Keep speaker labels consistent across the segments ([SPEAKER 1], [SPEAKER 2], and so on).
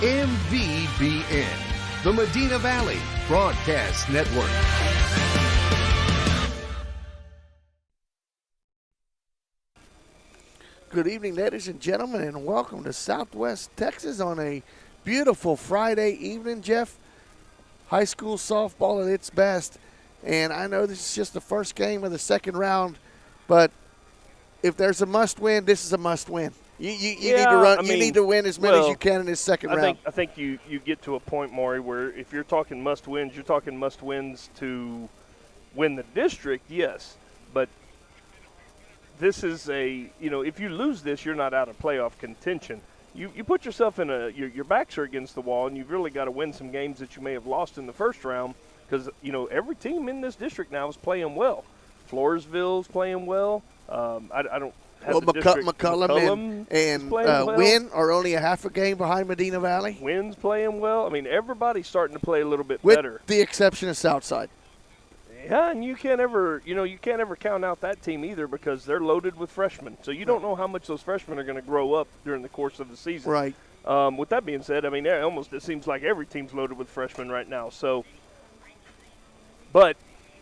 [SPEAKER 1] MVBN, the Medina Valley Broadcast Network.
[SPEAKER 2] Good evening, ladies and gentlemen, and welcome to Southwest Texas on a beautiful Friday evening, Jeff. High school softball at its best, and I know this is just the first game of the second round, but if there's a must-win, this is a must-win. You need to run. You need to win as many as you can in this second round.
[SPEAKER 3] I think you get to a point, Maury, where if you're talking must-wins, you're talking must-wins to win the district, yes, but this is if you lose this, you're not out of playoff contention. You put yourself in your backs are against the wall, and you've really got to win some games that you may have lost in the first round because, every team in this district now is playing well. Floresville's playing well. I don't have the district.
[SPEAKER 2] McCullum and
[SPEAKER 3] well.
[SPEAKER 2] Wynn are only a half a game behind Medina Valley.
[SPEAKER 3] Wynn's playing well. I mean, everybody's starting to play a little bit
[SPEAKER 2] with
[SPEAKER 3] better.
[SPEAKER 2] With the exception of Southside.
[SPEAKER 3] Yeah, and you can't ever count out that team either because they're loaded with freshmen. So you don't know how much those freshmen are going to grow up during the course of the season.
[SPEAKER 2] Right.
[SPEAKER 3] With that being said, I mean, it seems like every team's loaded with freshmen right now. So, but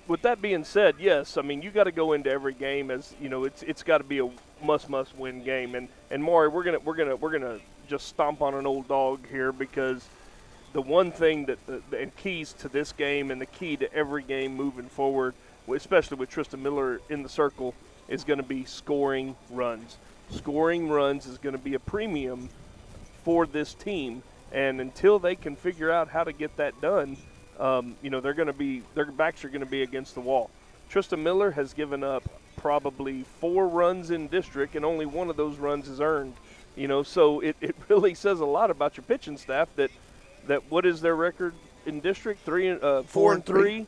[SPEAKER 3] with that being said, yes, I mean, you got to go into every game as it's got to be a must win game. And Maury, we're gonna just stomp on an old dog here because the one thing and keys to this game and the key to every game moving forward, especially with Tristan Miller in the circle, is going to be scoring runs. Scoring runs is going to be a premium for this team, and until they can figure out how to get that done, their backs are going to be against the wall. Tristan Miller has given up probably 4 runs in district, and only one of those runs is earned. So it really says a lot about your pitching staff that what is their record in district? 4-3.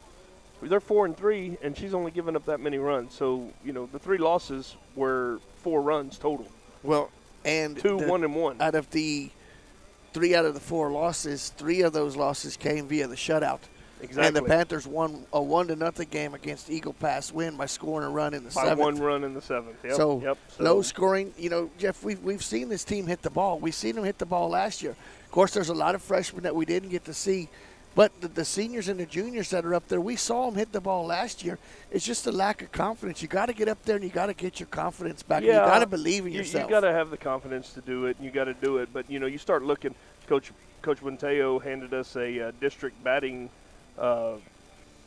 [SPEAKER 3] They're 4-3, and she's only given up that many runs. So the 3 losses were 4 runs total.
[SPEAKER 2] Well, and
[SPEAKER 3] 1-1.
[SPEAKER 2] Out of the 3 out of the 4 losses, 3 of those losses came via the shutout.
[SPEAKER 3] Exactly.
[SPEAKER 2] And the Panthers won a 1-0 game against Eagle Pass Win by scoring a run in the 7th.
[SPEAKER 3] By 1 run in the 7th. Yep.
[SPEAKER 2] So low scoring. Jeff, we've seen this team hit the ball. We've seen them hit the ball last year. Of course, there's a lot of freshmen that we didn't get to see. But the seniors and the juniors that are up there, we saw them hit the ball last year. It's just a lack of confidence. You got to get up there and you got to get your confidence back. Yeah, you got to believe in yourself.
[SPEAKER 3] You got to have the confidence to do it, and you got to do it. But you start looking. Coach Bunteo handed us a district batting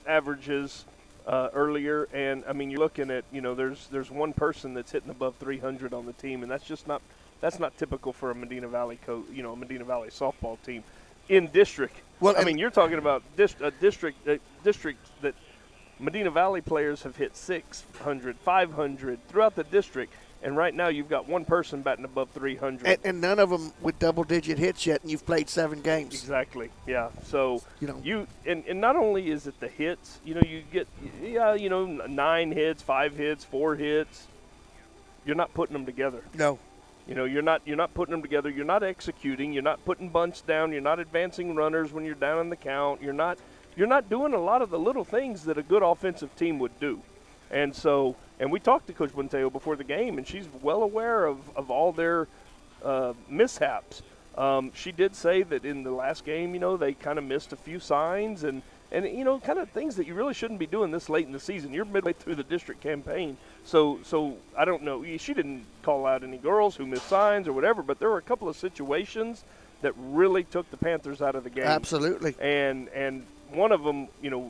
[SPEAKER 3] averages earlier, and I mean you're looking at there's one person that's hitting above 300 on the team, and that's not typical for a Medina Valley Medina Valley softball team in district. Well, I mean you're talking about a district that Medina Valley players have hit 600, 500 throughout the district. And right now you've got one person batting above 300.
[SPEAKER 2] And none of them with double-digit hits yet, and you've played 7 games.
[SPEAKER 3] Exactly, yeah. So, and not only is it the hits, you get, 9 hits, 5 hits, 4 hits. You're not putting them together.
[SPEAKER 2] No.
[SPEAKER 3] You're not putting them together. You're not executing. You're not putting bunts down. You're not advancing runners when you're down in the count. You're not doing a lot of the little things that a good offensive team would do. And so, and we talked to Coach Bunteo before the game, and she's well aware of all their mishaps. She did say that in the last game, they kind of missed a few signs and kind of things that you really shouldn't be doing this late in the season. You're midway through the district campaign. So I don't know. She didn't call out any girls who missed signs or whatever, but there were a couple of situations that really took the Panthers out of the game.
[SPEAKER 2] Absolutely.
[SPEAKER 3] And one of them,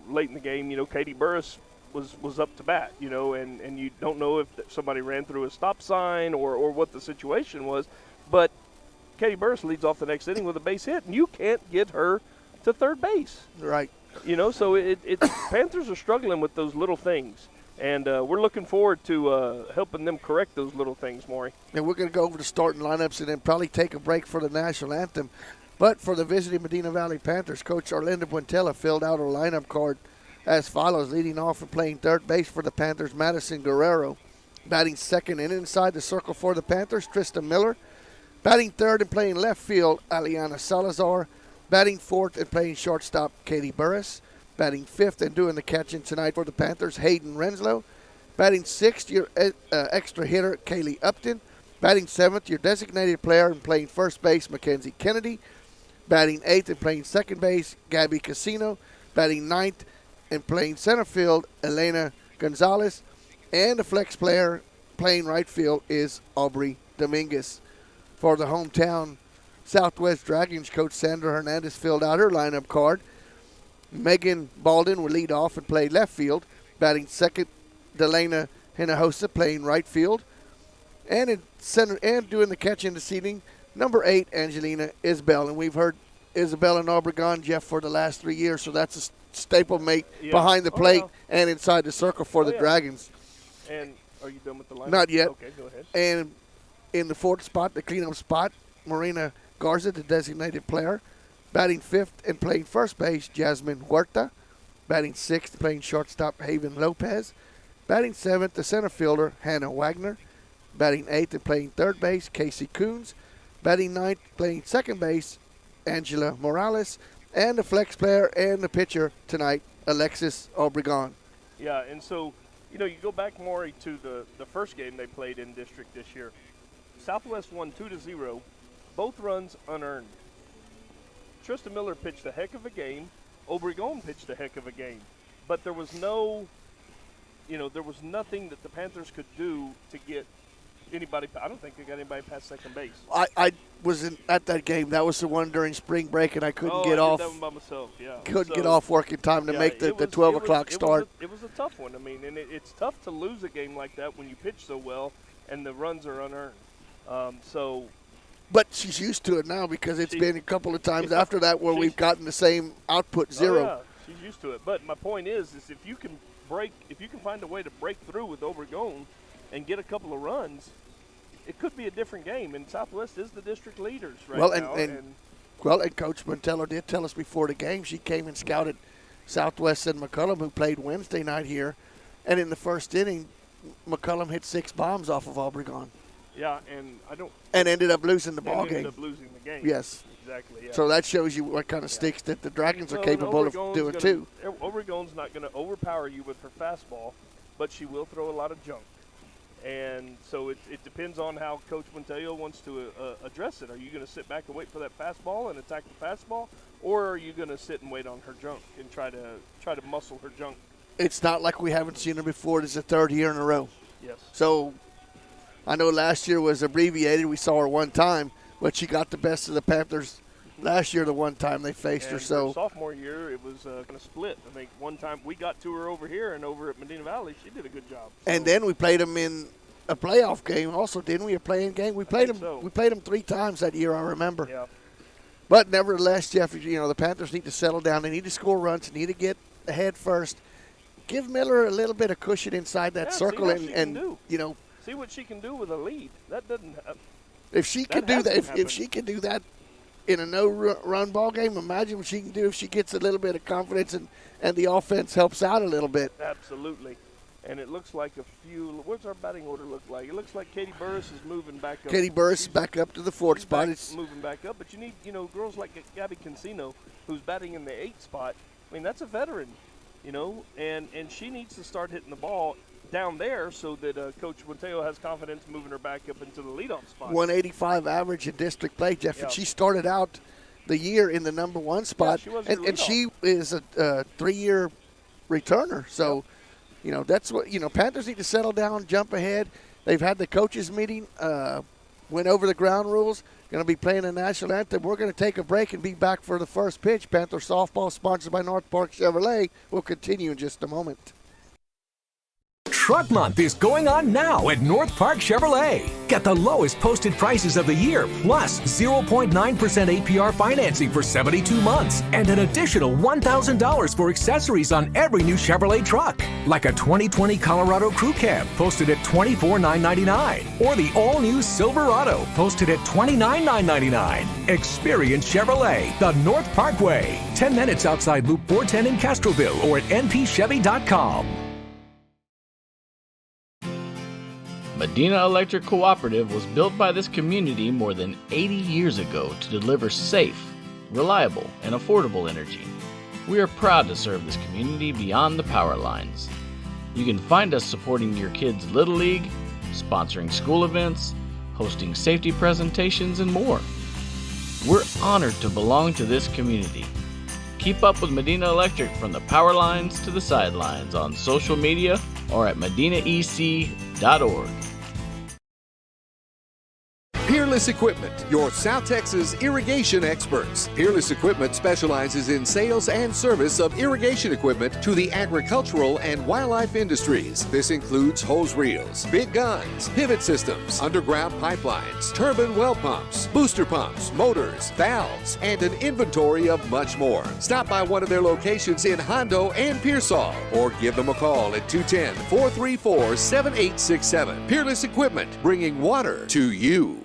[SPEAKER 3] late in the game, Katie Burris was up to bat, and you don't know if somebody ran through a stop sign or what the situation was, but Katie Burris leads off the next inning with a base hit, and you can't get her to third base.
[SPEAKER 2] Right.
[SPEAKER 3] So it's Panthers are struggling with those little things, and we're looking forward to helping them correct those little things, Maury.
[SPEAKER 2] And we're going to go over the starting lineups and then probably take a break for the national anthem. But for the visiting Medina Valley Panthers, Coach Arlinda Buentella filled out a lineup card as follows. Leading off and playing third base for the Panthers, Madison Guerrero. Batting second and inside the circle for the Panthers, Tristan Miller. Batting third and playing left field, Aliana Salazar. Batting fourth and playing shortstop, Katie Burris. Batting fifth and doing the catching tonight for the Panthers, Hayden Renslow. Batting sixth, your extra hitter, Kaylee Upton. Batting seventh, your designated player and playing first base, Mackenzie Kennedy. Batting 8th and playing second base, Gabby Casino. Batting 9th and playing center field, Elena Gonzalez. And the flex player playing right field is Aubrey Dominguez. For the hometown Southwest Dragons, Coach Sandra Hernandez filled out her lineup card. Megan Baldwin will lead off and play left field. Batting second, Delana Hinojosa playing right field. And in center and doing the catch in the seating, number 8, Angelina Isbell. And we've heard Isabel and Obregon, Jeff, for the last 3 years, so that's a staple mate behind the plate and inside the circle for the Dragons.
[SPEAKER 3] And are you done with the lineup?
[SPEAKER 2] Not yet.
[SPEAKER 3] Okay, go ahead.
[SPEAKER 2] And in the fourth spot, the cleanup spot, Marina Garza, the designated player. Batting 5th and playing first base, Jasmine Huerta. Batting 6th, playing shortstop, Haven Lopez. Batting 7th, the center fielder, Hannah Wagner. Batting 8th and playing third base, Casey Coons. Batting 9th, playing second base, Angela Morales. And the flex player and the pitcher tonight, Alexis Obregon.
[SPEAKER 3] Yeah, and so, you go back, Maury, to the first game they played in district this year. Southwest won 2-0, both runs unearned. Tristan Miller pitched a heck of a game. Obregon pitched a heck of a game. But there was there was nothing that the Panthers could do to get anybody. I don't think they got anybody past second base.
[SPEAKER 2] I was at that game. That was the one during spring break, and I couldn't get off.
[SPEAKER 3] I did that one by myself, yeah.
[SPEAKER 2] Couldn't get off work in time to make the 12 o'clock start.
[SPEAKER 3] It was a tough one. I mean, and it's tough to lose a game like that when you pitch so well and the runs are unearned.
[SPEAKER 2] But she's used to it now because it's been a couple of times after that where we've gotten the same output, 0.
[SPEAKER 3] Oh, yeah, she's used to it. But my point is if you can find a way to break through with Obregon and get a couple of runs, it could be a different game. And Southwest is the district leaders right now.
[SPEAKER 2] And Coach Montello did tell us before the game she came and scouted Southwest and McCullum, who played Wednesday night here. And in the first inning, McCullum hit 6 bombs off of Obregon.
[SPEAKER 3] Yeah,
[SPEAKER 2] and ended up losing the ball game.
[SPEAKER 3] Ended up losing the game.
[SPEAKER 2] Yes.
[SPEAKER 3] Exactly, yeah.
[SPEAKER 2] So that shows you what kind of sticks that the Dragons are capable of doing, too.
[SPEAKER 3] Obregon's not going to overpower you with her fastball, but she will throw a lot of junk. And so it depends on how Coach Montello wants to address it. Are you going to sit back and wait for that fastball and attack the fastball, or are you going to sit and wait on her junk and try to muscle her junk? It's
[SPEAKER 2] not like we haven't seen her before. It's the 3rd year in a row.
[SPEAKER 3] Yes.
[SPEAKER 2] So I know last year was abbreviated. We saw her one time, but she got the best of the Panthers last year the one time they faced her. So
[SPEAKER 3] her sophomore year, it was kind of split. I think one time we got to her over here, and over at Medina Valley, she did a good job. So.
[SPEAKER 2] And then we played them in a playoff game also, didn't we? A playing game. We played them.
[SPEAKER 3] So.
[SPEAKER 2] We played them 3 times that year, I remember.
[SPEAKER 3] Yeah.
[SPEAKER 2] But nevertheless, Jeff, the Panthers need to settle down. They need to score runs. They need to get ahead first. Give Miller a little bit of cushion inside that circle, and
[SPEAKER 3] see what she can do with a lead. That doesn't.
[SPEAKER 2] If she can do that, if she can do that in a no-run ball game, imagine what she can do if she gets a little bit of confidence and the offense helps out a little bit.
[SPEAKER 3] Absolutely. And it looks like what's our batting order look like? It looks like Katie Burris is moving back up.
[SPEAKER 2] Katie Burris is back up to the 4th spot.
[SPEAKER 3] It's moving back up, but you need, girls like Gabby Cancino, who's batting in the 8th spot. I mean, that's a veteran, and she needs to start hitting the ball down there so that Coach Montello has confidence moving her back up into the leadoff spot.
[SPEAKER 2] 185 average in district play, Jeff. Yeah. And she started out the year in the number 1 spot, and she is a 3-year returner. So, that's what, Panthers need to settle down, jump ahead. They've had the coaches meeting, went over the ground rules, going to be playing the national anthem. We're going to take a break and be back for the first pitch. Panther softball, sponsored by North Park Chevrolet, will continue in just a moment.
[SPEAKER 4] Truck Month is going on now at North Park Chevrolet. Get the lowest posted prices of the year, plus 0.9% APR financing for 72 months, and an additional $1,000 for accessories on every new Chevrolet truck, like a 2020 Colorado Crew Cab, posted at $24,999, or the all-new Silverado, posted at $29,999. Experience Chevrolet, the North Parkway, 10 minutes outside Loop 410 in Castroville, or at npchevy.com.
[SPEAKER 5] Medina Electric Cooperative was built by this community more than 80 years ago to deliver safe, reliable, and affordable energy. We are proud to serve this community beyond the power lines. You can find us supporting your kids' Little League, sponsoring school events, hosting safety presentations, and more. We're honored to belong to this community. Keep up with Medina Electric from the power lines to the sidelines on social media or at medinaec.org.
[SPEAKER 1] Peerless Equipment, your South Texas irrigation experts. Peerless Equipment specializes in sales and service of irrigation equipment to the agricultural and wildlife industries. This includes hose reels, big guns, pivot systems, underground pipelines, turbine well pumps, booster pumps, motors, valves, and an inventory of much more. Stop by one of their locations in Hondo and Pearsall or give them a call at 210-434-7867. Peerless Equipment, bringing water to you.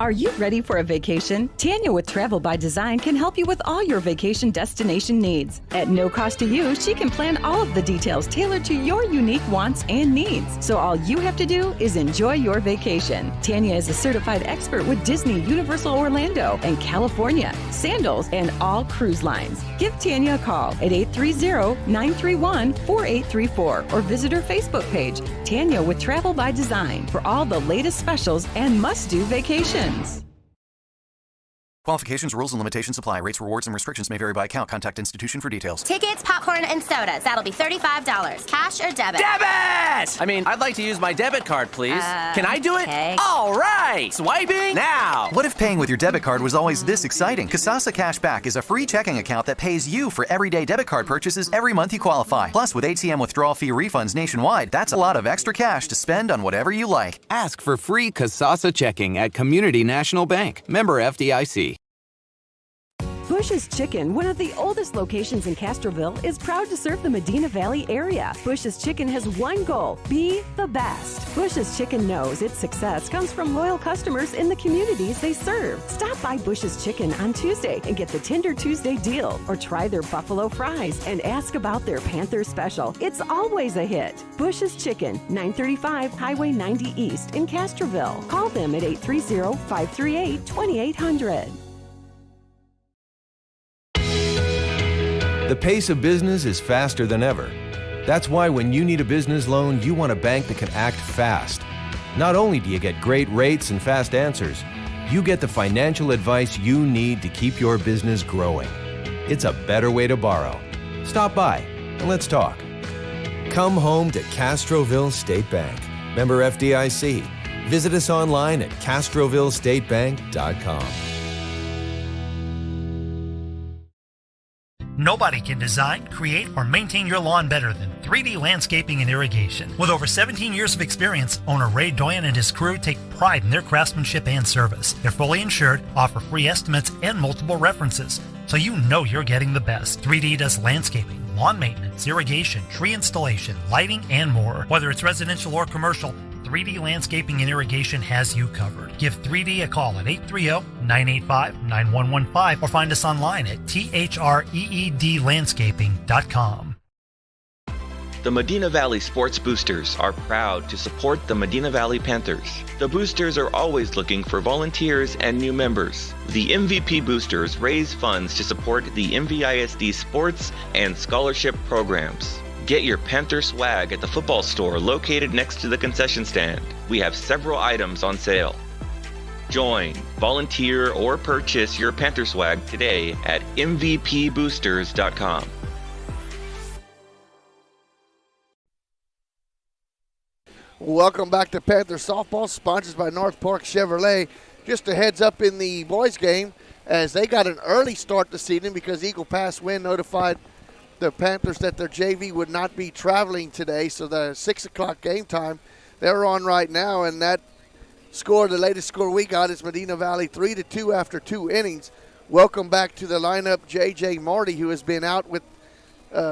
[SPEAKER 6] Are you ready for a vacation? Tanya with Travel by Design can help you with all your vacation destination needs. At no cost to you, she can plan all of the details tailored to your unique wants and needs. So all you have to do is enjoy your vacation. Tanya is a certified expert with Disney, Universal Orlando, and California, Sandals, and all cruise lines. Give Tanya a call at 830-931-4834 or visit her Facebook page, Tanya with Travel by Design, for all the latest specials and must-do vacations.
[SPEAKER 7] Qualifications, rules, and limitations apply. Rates, rewards, and restrictions may vary by account. Contact institution for details.
[SPEAKER 8] Tickets, popcorn, and sodas. That'll be $35. Cash or debit?
[SPEAKER 9] Debit! I'd like to use my debit card, please. Can I do it?
[SPEAKER 8] Okay.
[SPEAKER 9] All right! Swiping now!
[SPEAKER 7] What if paying with your debit card was always this exciting? Kasasa Cashback is a free checking account that pays you for everyday debit card purchases every month you qualify. Plus, with ATM withdrawal fee refunds nationwide, that's a lot of extra cash to spend on whatever you like.
[SPEAKER 10] Ask for free Kasasa checking at Community National Bank. Member FDIC.
[SPEAKER 6] Bush's Chicken, one of the oldest locations in Castroville, is proud to serve the Medina Valley area. Bush's Chicken has one goal: be the best. Bush's Chicken knows its success comes from loyal customers in the communities they serve. Stop by Bush's Chicken on Tuesday and get the Tender Tuesday deal, or try their buffalo fries and ask about their Panther special. It's always a hit. Bush's Chicken, 935 Highway 90 East in Castroville. Call them at 830-538-2800.
[SPEAKER 11] The pace of business is faster than ever. That's why when you need a business loan, you want a bank that can act fast. Not only do you get great rates and fast answers, you get the financial advice you need to keep your business growing. It's a better way to borrow. Stop by and let's talk. Come home to Castroville State Bank. Member FDIC. Visit us online at castrovillestatebank.com.
[SPEAKER 12] Nobody can design, create, or maintain your lawn better than 3D Landscaping and Irrigation. With over 17 years of experience, owner Ray Doyen and his crew take pride in their craftsmanship and service. They're fully insured, offer free estimates, and multiple references, so you know you're getting the best. 3D does landscaping, lawn maintenance, irrigation, tree installation, lighting, and more. Whether it's residential or commercial, 3D Landscaping and Irrigation has you covered. Give 3D a call at 830-985-9115 or find us online at threedlandscaping.com.
[SPEAKER 13] The Medina Valley Sports Boosters are proud to support the Medina Valley Panthers. The Boosters are always looking for volunteers and new members. The MVP Boosters raise funds to support the MVISD sports and scholarship programs. Get your Panther swag at the football store located next to the concession stand. We have several items on sale. Join, volunteer, or purchase your Panther swag today at mvpboosters.com.
[SPEAKER 2] Welcome back to Panther Softball, sponsored by North Park Chevrolet. Just a heads up in the boys game, as they got an early start this evening because Eagle Pass Wind notified the Panthers that their JV would not be traveling today, so the 6 o'clock game time, they're on right now, and that score, the latest score we got, is Medina Valley 3-2 after 2 innings. Welcome back to the lineup, J.J. Marty, who has been out with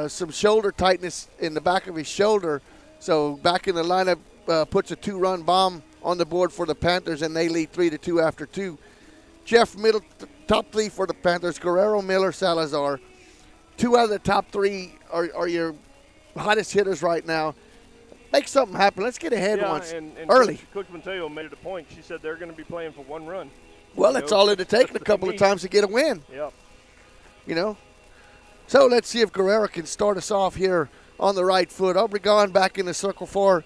[SPEAKER 2] some shoulder tightness in the back of his shoulder, so back in the lineup, puts a 2-run bomb on the board for the Panthers, and they lead 3-2 after 2. Jeff Middle, top 3 for the Panthers, Guerrero, Miller, Salazar. 2 out of the top 3 are your hottest hitters right now. Make something happen. Let's get ahead once
[SPEAKER 3] and
[SPEAKER 2] early.
[SPEAKER 3] Coach Mateo made it a point. She said they're going to be playing for 1 run.
[SPEAKER 2] Well, that's all it'll take a couple of times to get a win.
[SPEAKER 3] Yep.
[SPEAKER 2] You know? So let's see if Guerrero can start us off here on the right foot. Obregon back in the circle for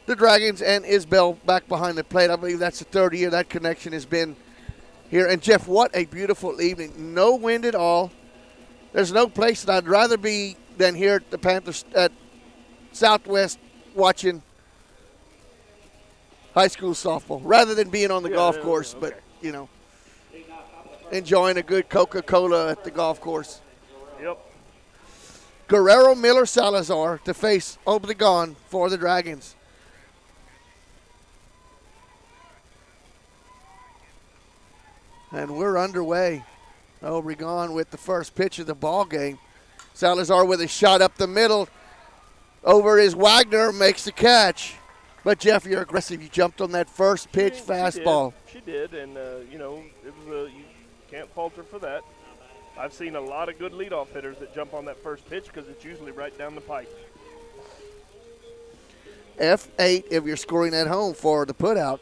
[SPEAKER 2] the Dragons and Isbell back behind the plate. I believe that's the third year that connection has been here. And, Jeff, what a beautiful evening. No wind at all. There's no place that I'd rather be than here at the Panthers at Southwest watching high school softball rather than being on the golf course. Okay. But, you know, enjoying a good Coca-Cola at the golf course.
[SPEAKER 3] Yep.
[SPEAKER 2] Guerrero, Miller, Salazar to face Obregon for the Dragons. And we're underway. Obregon with the first pitch of the ball game. Salazar with a shot up the middle. Over is Wagner, makes the catch. But, Jeff, you're aggressive. You jumped on that first pitch fastball.
[SPEAKER 3] She did, and, you know, it was you can't falter for that. I've seen a lot of good leadoff hitters that jump on that first pitch because it's usually right down the pipe.
[SPEAKER 2] F8 if you're scoring at home for the putout.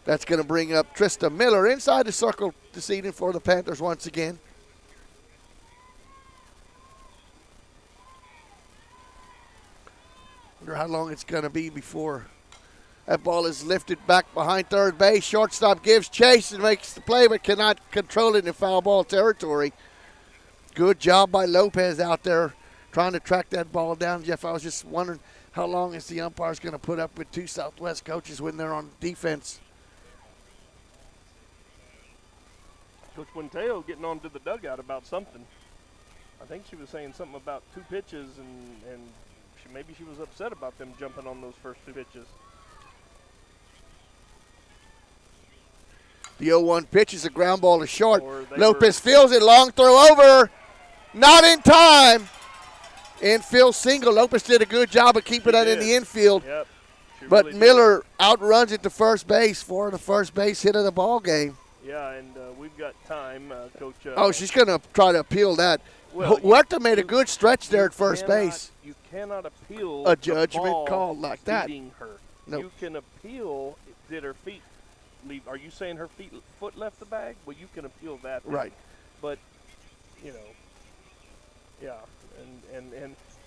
[SPEAKER 2] That's going to bring up Tristan Miller inside the circle this evening for the Panthers once again. Wonder how long it's going to be before that ball is lifted back behind third base. Shortstop gives chase and makes the play, but cannot control it in foul ball territory. Good job by Lopez out there trying to track that ball down. Jeff, I was just wondering how long is the umpires going to put up with two Southwest coaches when they're on defense.
[SPEAKER 3] Coach Quinteo getting on to the dugout about something. I think she was saying something about two pitches, and maybe she was upset about them jumping on those first two pitches.
[SPEAKER 2] The 0-1 pitch is a ground ball to short. Lopez fields it, long throw over. Not in time. Infield single. Lopez did a good job of keeping that in the infield.
[SPEAKER 3] Yep.
[SPEAKER 2] But
[SPEAKER 3] really
[SPEAKER 2] Miller outruns it to first base for the first base hit of the ball game.
[SPEAKER 3] Yeah, and we've got time, Coach.
[SPEAKER 2] She's going to try to appeal that.
[SPEAKER 3] Well,
[SPEAKER 2] Huerta made a good stretch there at first base.
[SPEAKER 3] You cannot appeal
[SPEAKER 2] a judgment call like that.
[SPEAKER 3] Her.
[SPEAKER 2] Nope.
[SPEAKER 3] You can appeal. Did her feet leave? Are you saying her foot left the bag? Well, you can appeal that.
[SPEAKER 2] Right.
[SPEAKER 3] But, you know, yeah,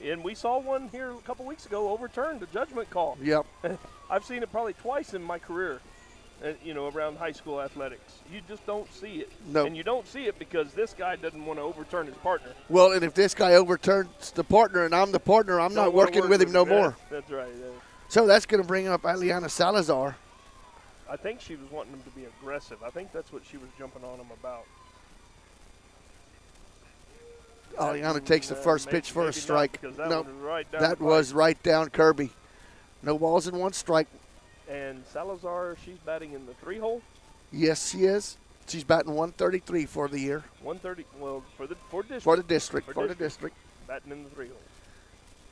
[SPEAKER 3] and we saw one here a couple weeks ago overturned a judgment call.
[SPEAKER 2] Yep.
[SPEAKER 3] I've seen it probably twice in my career. You know, around high school athletics. You just don't see it.
[SPEAKER 2] No.
[SPEAKER 3] And you don't see it because this guy doesn't want to overturn his partner.
[SPEAKER 2] Well, and if this guy overturns the partner and I'm the partner, I'm not working with him no more.
[SPEAKER 3] That's right.
[SPEAKER 2] So that's going to bring up Aliana Salazar.
[SPEAKER 3] I think she was wanting him to be aggressive. I think that's what she was jumping on him about.
[SPEAKER 2] Aliana takes the first pitch for a strike.
[SPEAKER 3] That
[SPEAKER 2] was right down Kirby. No balls and one strike.
[SPEAKER 3] And Salazar, she's batting in the 3-hole?
[SPEAKER 2] Yes, she is. She's batting 133 for the year.
[SPEAKER 3] 130, well, for district.
[SPEAKER 2] For the district.
[SPEAKER 3] Batting in the 3-hole.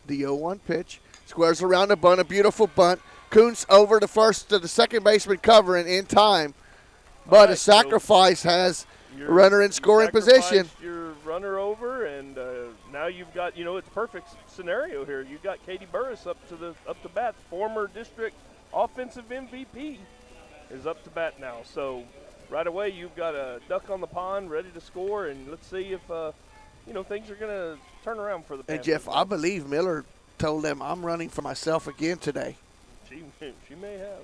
[SPEAKER 2] The 0-1 pitch. Squares around the bunt, a beautiful bunt. Kuntz over to the second baseman covering in time. But a sacrifice has a runner in scoring position.
[SPEAKER 3] Your runner over, and now you've got, you know, it's a perfect scenario here. You've got Katie Burris up to bat, former district offensive MVP is up to bat now. So right away you've got a duck on the pond ready to score, and let's see if things are going to turn around for the Panthers.
[SPEAKER 2] And Jeff, I believe Miller told them, I'm running for myself again today.
[SPEAKER 3] She may have.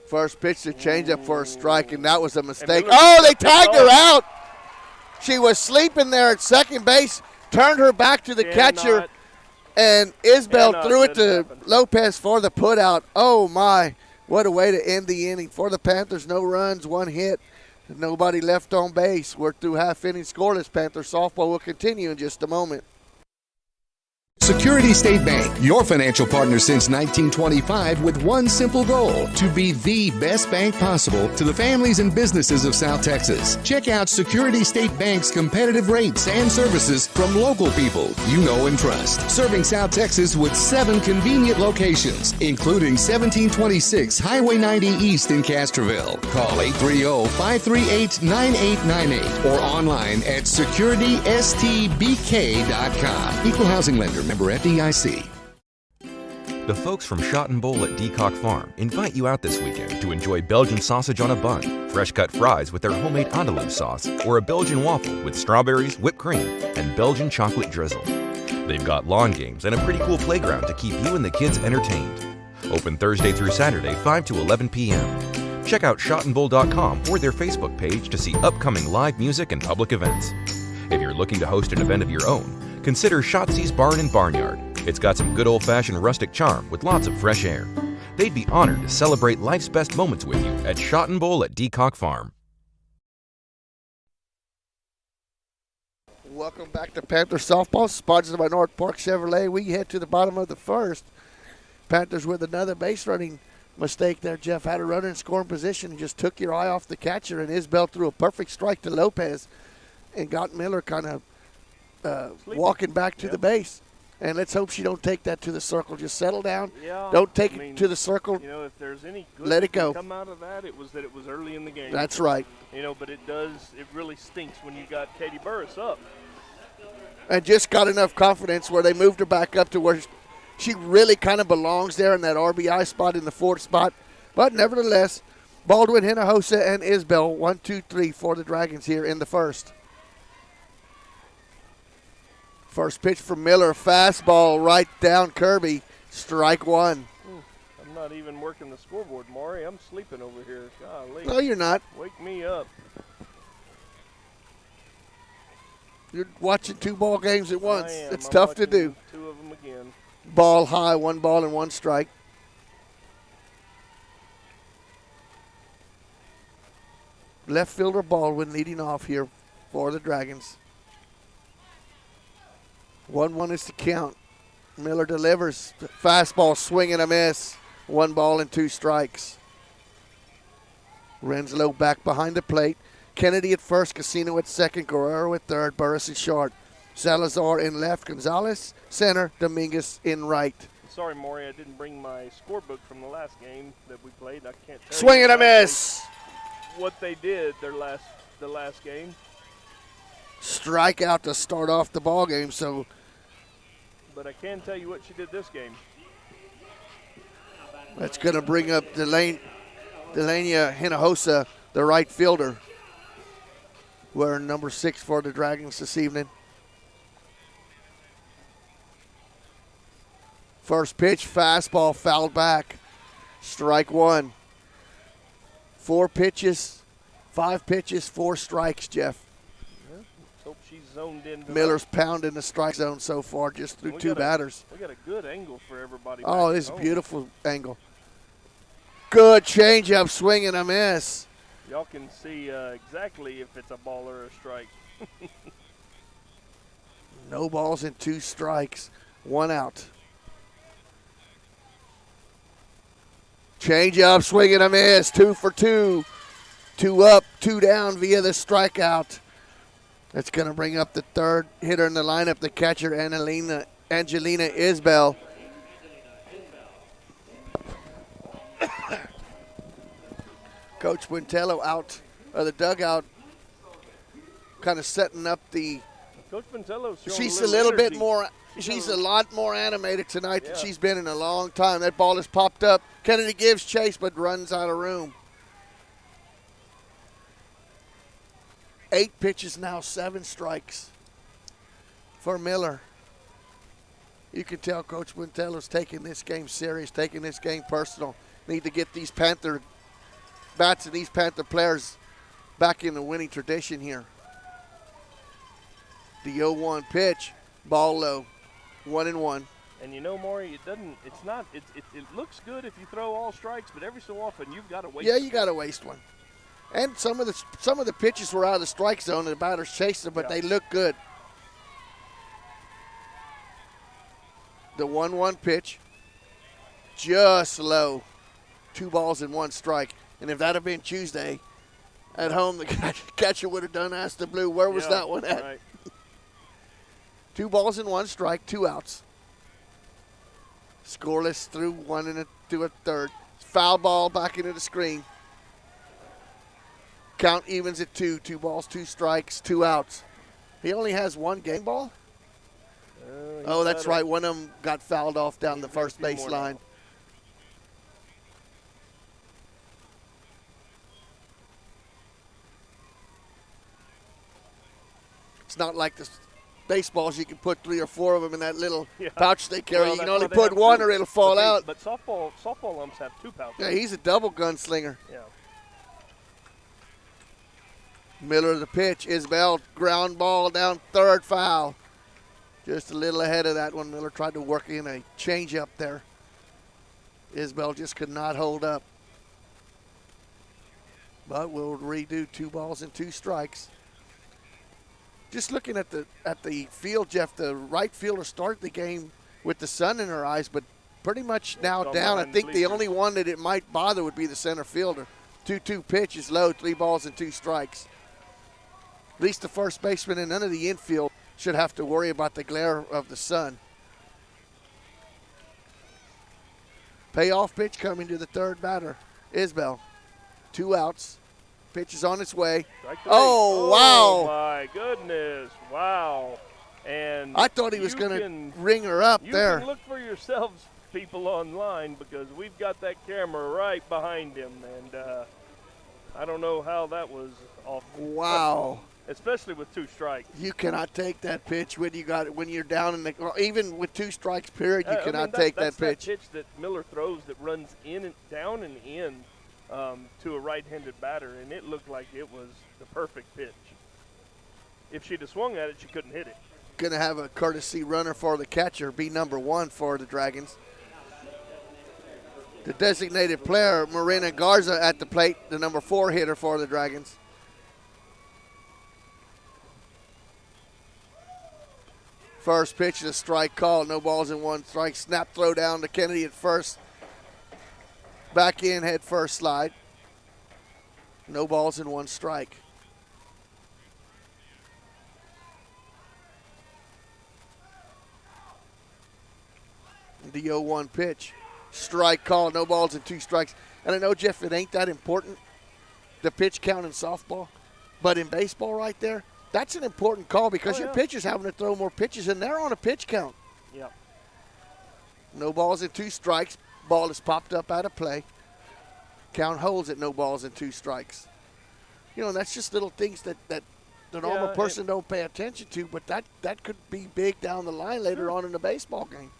[SPEAKER 2] First pitch to change up for a strike, and that was a mistake. They tagged her out. She was sleeping there at second base, turned her back to the catcher. And Isbell threw it to Lopez for the putout. Oh, my. What a way to end the inning. For the Panthers, no runs, one hit, nobody left on base. We're through half inning scoreless. Panther softball will continue in just a moment.
[SPEAKER 1] Security State Bank, your financial partner since 1925 with one simple goal, to be the best bank possible to the families and businesses of South Texas. Check out Security State Bank's competitive rates and services from local people you know and trust. Serving South Texas with 7 convenient locations, including 1726 Highway 90 East in Castroville. Call 830-538-9898 or online at securitystbk.com. Equal housing lender. Member FDIC.
[SPEAKER 14] The folks from Shot and Bowl at Decock Farm invite you out this weekend to enjoy Belgian sausage on a bun, fresh cut fries with their homemade andalou sauce, or a Belgian waffle with strawberries, whipped cream, and Belgian chocolate drizzle. They've got lawn games and a pretty cool playground to keep you and the kids entertained. Open Thursday through Saturday, 5 to 11 p.m. Check out shotandbull.com or their Facebook page to see upcoming live music and public events. If you're looking to host an event of your own, consider Shotzi's Barn and Barnyard. It's got some good old-fashioned rustic charm with lots of fresh air. They'd be honored to celebrate life's best moments with you at Shot and Bull at Decock Farm.
[SPEAKER 2] Welcome back to Panther Softball, sponsored by North Park Chevrolet. We head to the bottom of the first. Panthers with another base running mistake there. Jeff had a runner in scoring position and just took your eye off the catcher, and Isbell threw a perfect strike to Lopez and got Miller kind of walking back to the base. And let's hope she don't take that to the circle. Just settle down.
[SPEAKER 3] Yeah,
[SPEAKER 2] don't take it to the circle.
[SPEAKER 3] You know, if there's any good
[SPEAKER 2] let it go.
[SPEAKER 3] Come out of that, it was early in the game.
[SPEAKER 2] That's right.
[SPEAKER 3] You know, but it really stinks when you got Katie Burris up.
[SPEAKER 2] And just got enough confidence where they moved her back up to where she really kind of belongs there in that RBI spot in the fourth spot. But nevertheless, Baldwin, Hinojosa, and Isbell, 1, 2, 3 for the Dragons here in the first. First pitch from Miller, fastball right down Kirby, strike one.
[SPEAKER 3] I'm not even working the scoreboard, Maury. I'm sleeping over here. Golly.
[SPEAKER 2] No, you're not.
[SPEAKER 3] Wake me up.
[SPEAKER 2] You're watching 2 ball games at once. It's
[SPEAKER 3] I'm
[SPEAKER 2] tough to do.
[SPEAKER 3] 2 of them again.
[SPEAKER 2] Ball high, 1 ball and 1 strike. Left fielder Baldwin leading off here for the Dragons. 1-1 is the count. Miller delivers. Fastball swing and a miss. 1 ball and 2 strikes. Renslow back behind the plate. Kennedy at first, Casino at second, Guerrero at third, Burris at short. Salazar in left, Gonzalez center, Dominguez in right.
[SPEAKER 3] Sorry, Maury, I didn't bring my scorebook from the last game that we played. I can't tell
[SPEAKER 2] Swing
[SPEAKER 3] you
[SPEAKER 2] and a miss.
[SPEAKER 3] What they did the last game.
[SPEAKER 2] Strikeout to start off the ball game. So,
[SPEAKER 3] but I can tell you what she did this game.
[SPEAKER 2] That's going to bring up Delania Hinojosa, the right fielder. Wearing number 6 for the Dragons this evening. First pitch, fastball, fouled back. Strike 1. 4 pitches, 5 pitches, 4 strikes, Jeff.
[SPEAKER 3] Yeah, hope she's zoned in.
[SPEAKER 2] Miller's pounding the strike zone so far just through 2 batters.
[SPEAKER 3] We got a good angle for everybody.
[SPEAKER 2] Oh, this is a beautiful angle. Good changeup, swing and a miss.
[SPEAKER 3] Y'all can see exactly if it's a ball or a strike.
[SPEAKER 2] No balls and 2 strikes, 1 out. Changeup, swing and a miss, 2 for 2. 2 up, 2 down via the strikeout. That's going to bring up the third hitter in the lineup, the catcher, Angelina Isbell. Coach Quintello out of the dugout, kind of setting up the.
[SPEAKER 3] Coach Quintello's showing
[SPEAKER 2] she's a little bit
[SPEAKER 3] energy.
[SPEAKER 2] more. She's a lot more animated tonight than she's been in a long time. That ball has popped up. Kennedy gives chase, but runs out of room. 8 pitches now, 7 strikes for Miller. You can tell Coach Quintello's taking this game serious, taking this game personal. Need to get these Panther bats and these Panther players back in the winning tradition here. The 0-1 pitch, ball low, 1-1.
[SPEAKER 3] And you know, Maury, it looks good if you throw all strikes, but every so often you've got to waste.
[SPEAKER 2] Yeah, you got to waste one. And some of the pitches were out of the strike zone and the batters chased them, but they look good. The 1-1 pitch, just low, 2 balls and 1 strike. And if that had been Tuesday at home, the catcher would have done ask the blue. Where was that one at?
[SPEAKER 3] Right.
[SPEAKER 2] 2 balls and 1 strike, 2 outs. Scoreless through 1 and to a third. Foul ball back into the screen. Count evens at 2. 2 balls, 2 strikes, 2 outs. He only has 1 game ball? Oh, that's right. One of them got fouled off down the first base line. It's not like baseballs, you can put 3 or 4 of them in that little
[SPEAKER 3] Yeah.
[SPEAKER 2] pouch they carry.
[SPEAKER 3] Well,
[SPEAKER 2] You can
[SPEAKER 3] that's
[SPEAKER 2] only
[SPEAKER 3] why they
[SPEAKER 2] put
[SPEAKER 3] have
[SPEAKER 2] one
[SPEAKER 3] two.
[SPEAKER 2] or it'll fall out.
[SPEAKER 3] But softball umps have 2 pouches.
[SPEAKER 2] Yeah, he's a double gunslinger.
[SPEAKER 3] Yeah.
[SPEAKER 2] Miller the pitch. Isbell ground ball down third, foul. Just a little ahead of that one. Miller tried to work in a change-up there. Isbell just could not hold up. But we'll redo 2 balls and 2 strikes. Just looking at the field, Jeff, the right fielder started the game with the sun in her eyes, but pretty much now down. I think the only one that it might bother would be the center fielder. 2-2 pitch is low, 3 balls and 2 strikes. At least the first baseman and none of the infield should have to worry about the glare of the sun. Payoff pitch coming to the third batter, Isbell. 2 outs. Pitch is on its way. Oh, wow.
[SPEAKER 3] Oh, my goodness. Wow. And
[SPEAKER 2] I thought he was going to ring her up there.
[SPEAKER 3] You can look for yourselves, people online, because we've got that camera right behind him. And I don't know how that was off.
[SPEAKER 2] Wow.
[SPEAKER 3] Especially with 2 strikes.
[SPEAKER 2] You cannot take that pitch when you're down in the, or even with 2 strikes, period, you cannot take that pitch.
[SPEAKER 3] That's that pitch that Miller throws that runs in and down and in to a right-handed batter, and it looked like it was the perfect pitch. If she'd have swung at it, she couldn't hit it.
[SPEAKER 2] Going to have a courtesy runner for the catcher, be number 1 for the Dragons. The designated player, Marina Garza, at the plate, the number 4 hitter for the Dragons. First pitch is a strike call, no balls and 1 strike. Snap throw down to Kennedy at first. Back in, head first slide. No balls and 1 strike. The 0-1 pitch. Strike call, no balls and 2 strikes. And I know, Jeff, it ain't that important, the pitch count in softball. But in baseball right there, that's an important call because your pitcher's having to throw more pitches, and they're on a pitch count.
[SPEAKER 3] Yeah.
[SPEAKER 2] No balls and 2 strikes. Ball is popped up out of play. Count holds at no balls and 2 strikes. You know, that's just little things that the normal person don't pay attention to, but that could be big down the line later on in the baseball game.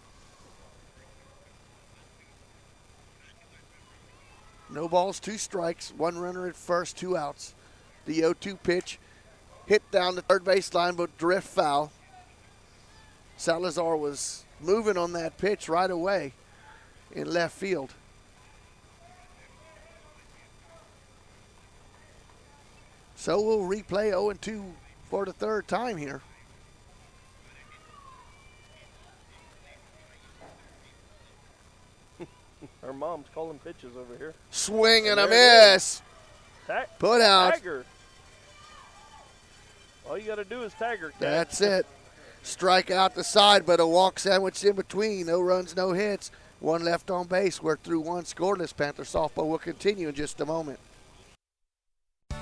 [SPEAKER 2] No balls, 2 strikes, 1 runner at first, 2 outs. The 0-2 pitch hit down the third baseline, but drift foul. Salazar was moving on that pitch right away in left field. So we'll replay 0-2 for the 3rd time here.
[SPEAKER 3] Her mom's calling pitches over here.
[SPEAKER 2] Swing and a miss. Put out.
[SPEAKER 3] Tag her. All you got to do is tag her.
[SPEAKER 2] That's it. Strike out the side, but a walk sandwich in between. No runs, no hits. 1 left on base. We're through 1 scoreless. Panther softball will continue in just a moment.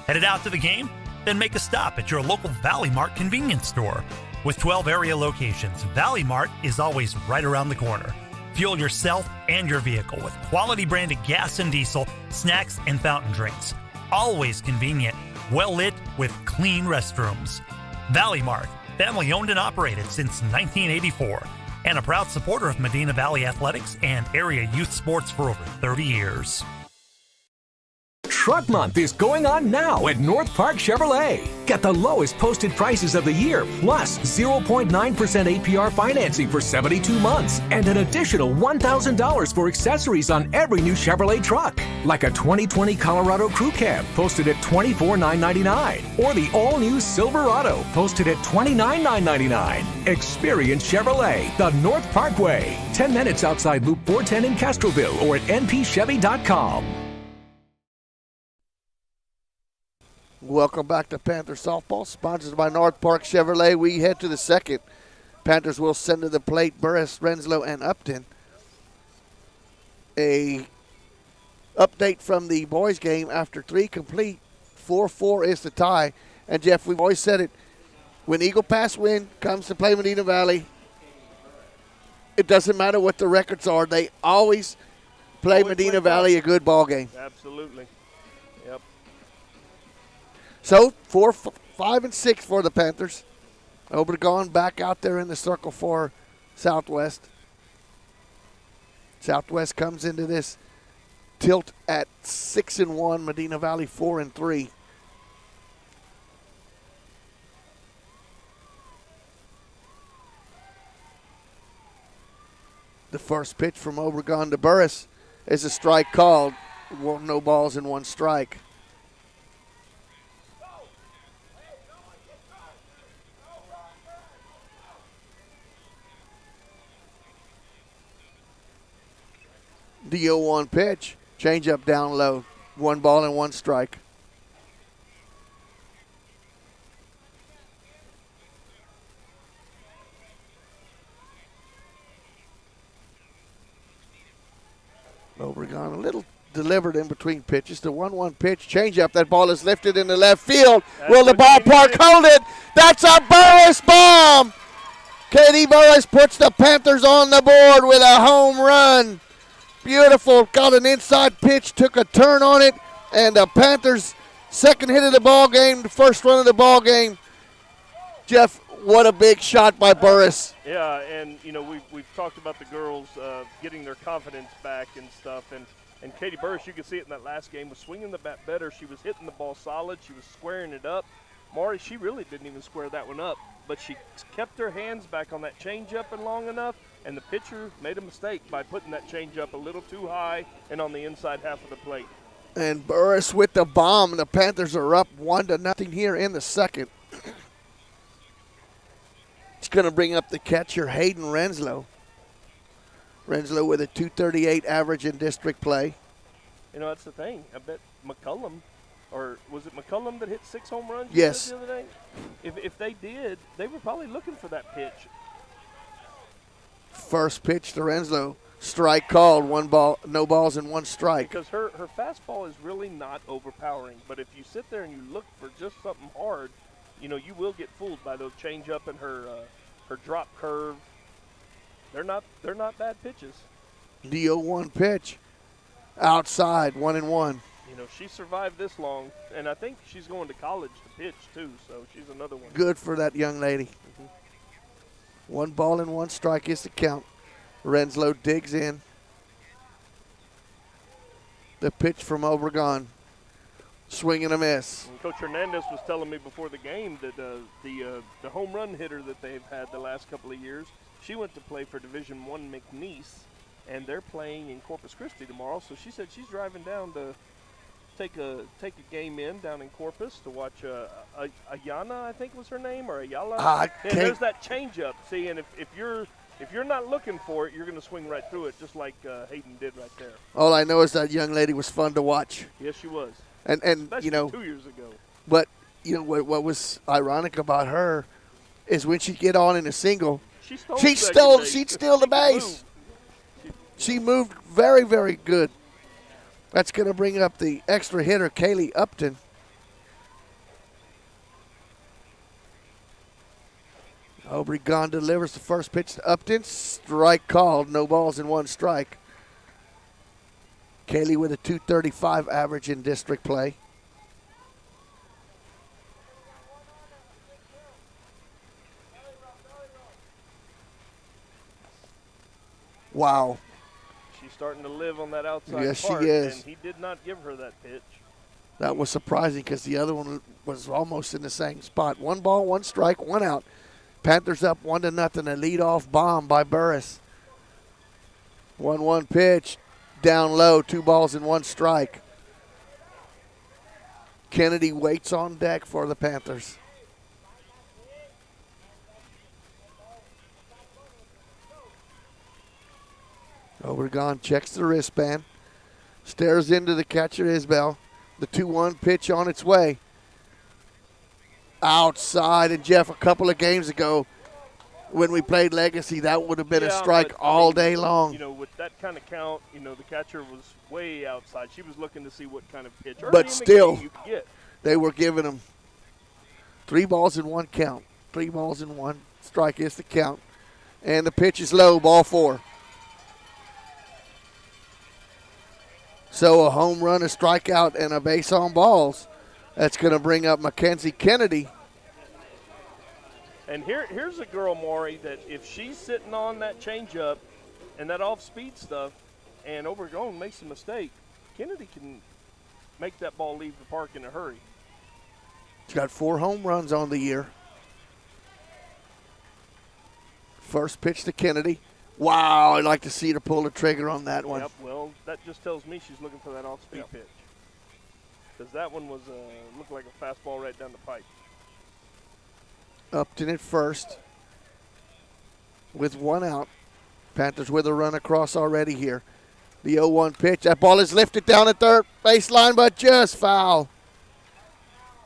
[SPEAKER 12] Headed out to the game? Then make a stop at your local Valley Mart convenience store. With 12 area locations, Valley Mart is always right around the corner. Fuel yourself and your vehicle with quality branded gas and diesel, snacks, and fountain drinks. Always convenient, well lit with clean restrooms. Valley Mart, family owned and operated since 1984, and a proud supporter of Medina Valley athletics and area youth sports for over 30 years.
[SPEAKER 4] Truck Month is going on now at North Park Chevrolet. Get the lowest posted prices of the year, plus 0.9% APR financing for 72 months, and an additional $1,000 for accessories on every new Chevrolet truck, like a 2020 Colorado Crew Cab, posted at $24,999, or the all-new Silverado, posted at $29,999. Experience Chevrolet, the North Parkway, 10 minutes outside Loop 410 in Castroville, or at npchevy.com.
[SPEAKER 2] Welcome back to Panther Softball, sponsored by North Park Chevrolet. We head to the 2nd. Panthers will send to the plate Burris, Renslow, and Upton. A update from the boys game after 3 complete. 4-4 is the tie. And, Jeff, we've always said it. When Eagle Pass win comes to play Medina Valley, it doesn't matter what the records are. They always play Medina Valley a good ball game.
[SPEAKER 3] Absolutely. Yep.
[SPEAKER 2] So 4, 5, and 6 for the Panthers. Obregon back out there in the circle for Southwest. Southwest comes into this tilt at 6-1. Medina Valley 4-3. The first pitch from Obregon to Burris is a strike called. No balls and 1 strike. The 0-1 pitch. Change up down low. 1 ball and 1 strike. Obregon a little delivered in between pitches. The 1-1 pitch. Change up. That ball is lifted in the left field. Will the ballpark hold it? That's a Burris bomb. Katie Burris puts the Panthers on the board with a home run. Beautiful. Got an inside pitch, took a turn on it, and the Panthers' second hit of the ball game, the first run of the ball game. Jeff, what a big shot by Burris.
[SPEAKER 3] Yeah, and we've talked about the girls getting their confidence back and stuff, and Katie Burris, you could see it in that last game, was swinging the bat better. She was hitting the ball solid. She was squaring it up. Maury, she really didn't even square that one up, but she kept her hands back on that changeup and long enough. And the pitcher made a mistake by putting that changeup a little too high and on the inside half of the plate.
[SPEAKER 2] And Burris with the bomb. The Panthers are up 1-0 here in the second. It's going to bring up the catcher, Hayden Renslow. Renslow with a .238 average in district play.
[SPEAKER 3] That's the thing. I bet McCullum, or was it McCullum that hit 6 home runs
[SPEAKER 2] yes.
[SPEAKER 3] The other day? If they did, they were probably looking for that pitch.
[SPEAKER 2] First pitch to Renslow. Strike called. 1 ball, no balls and 1 strike.
[SPEAKER 3] Because her fastball is really not overpowering. But if you sit there and you look for just something hard, you will get fooled by those changeup and her drop curve. They're not bad pitches.
[SPEAKER 2] The 0-1 pitch. Outside, 1-1.
[SPEAKER 3] She survived this long, and I think she's going to college to pitch too, so she's another one.
[SPEAKER 2] Good for that young lady. 1 ball and 1 strike is the count. Renslow digs in. The pitch from Obregon. Swing and a miss.
[SPEAKER 3] And Coach Hernandez was telling me before the game that the home run hitter that they've had the last couple of years, she went to play for Division I McNeese, and they're playing in Corpus Christi tomorrow. So she said she's driving down to take a game in down in Corpus to watch Ayana, I think was her name, or Ayala. And there's that changeup. See, and if you're not looking for it, you're going to swing right through it, just like Hayden did right there.
[SPEAKER 2] All I know is that young lady was fun to watch.
[SPEAKER 3] Yes, she was.
[SPEAKER 2] And
[SPEAKER 3] especially 2 years ago.
[SPEAKER 2] But what was ironic about her is when she'd get on in a single, she'd steal the base. She moved very, very good. That's going to bring up the extra hitter, Kaylee Upton. Obregon delivers the first pitch to Upton. Strike called. No balls and 1 strike. Kaylee with a .235 average in district play. Wow.
[SPEAKER 3] She's starting to live on that outside
[SPEAKER 2] yes,
[SPEAKER 3] part,
[SPEAKER 2] she is.
[SPEAKER 3] and he did not give her that pitch.
[SPEAKER 2] That was surprising because the other one was almost in the same spot. 1 ball, 1 strike, 1 out. Panthers up 1-0. A leadoff bomb by Burris. 1-1 pitch. Down low, 2 balls and 1 strike. Kennedy waits on deck for the Panthers. Obregon checks the wristband. Stares into the catcher, Isbell. The 2-1 pitch on its way. Outside, and Jeff, a couple of games ago, when we played Legacy, that would have been a strike all day long.
[SPEAKER 3] With that kind of count, the catcher was way outside. She was looking to see what kind of pitch.
[SPEAKER 2] But still,
[SPEAKER 3] you could get.
[SPEAKER 2] They were giving them 3 balls and 1 count. 3 balls and 1 strike is the count. And the pitch is low, ball 4. So a home run, a strikeout, and a base on balls. That's going to bring up Mackenzie Kennedy.
[SPEAKER 3] And here's a girl, Maury, that if she's sitting on that changeup and that off-speed stuff and Obregon makes a mistake, Kennedy can make that ball leave the park in a hurry.
[SPEAKER 2] She's got 4 home runs on the year. First pitch to Kennedy. Wow, I'd like to see her pull the trigger on that one.
[SPEAKER 3] Yep, well, that just tells me she's looking for that off-speed pitch. Because that one was looked like a fastball right down the pipe.
[SPEAKER 2] Upton at first with 1 out. Panthers with a run across already here. The 0-1 pitch. That ball is lifted down the third baseline, but just foul.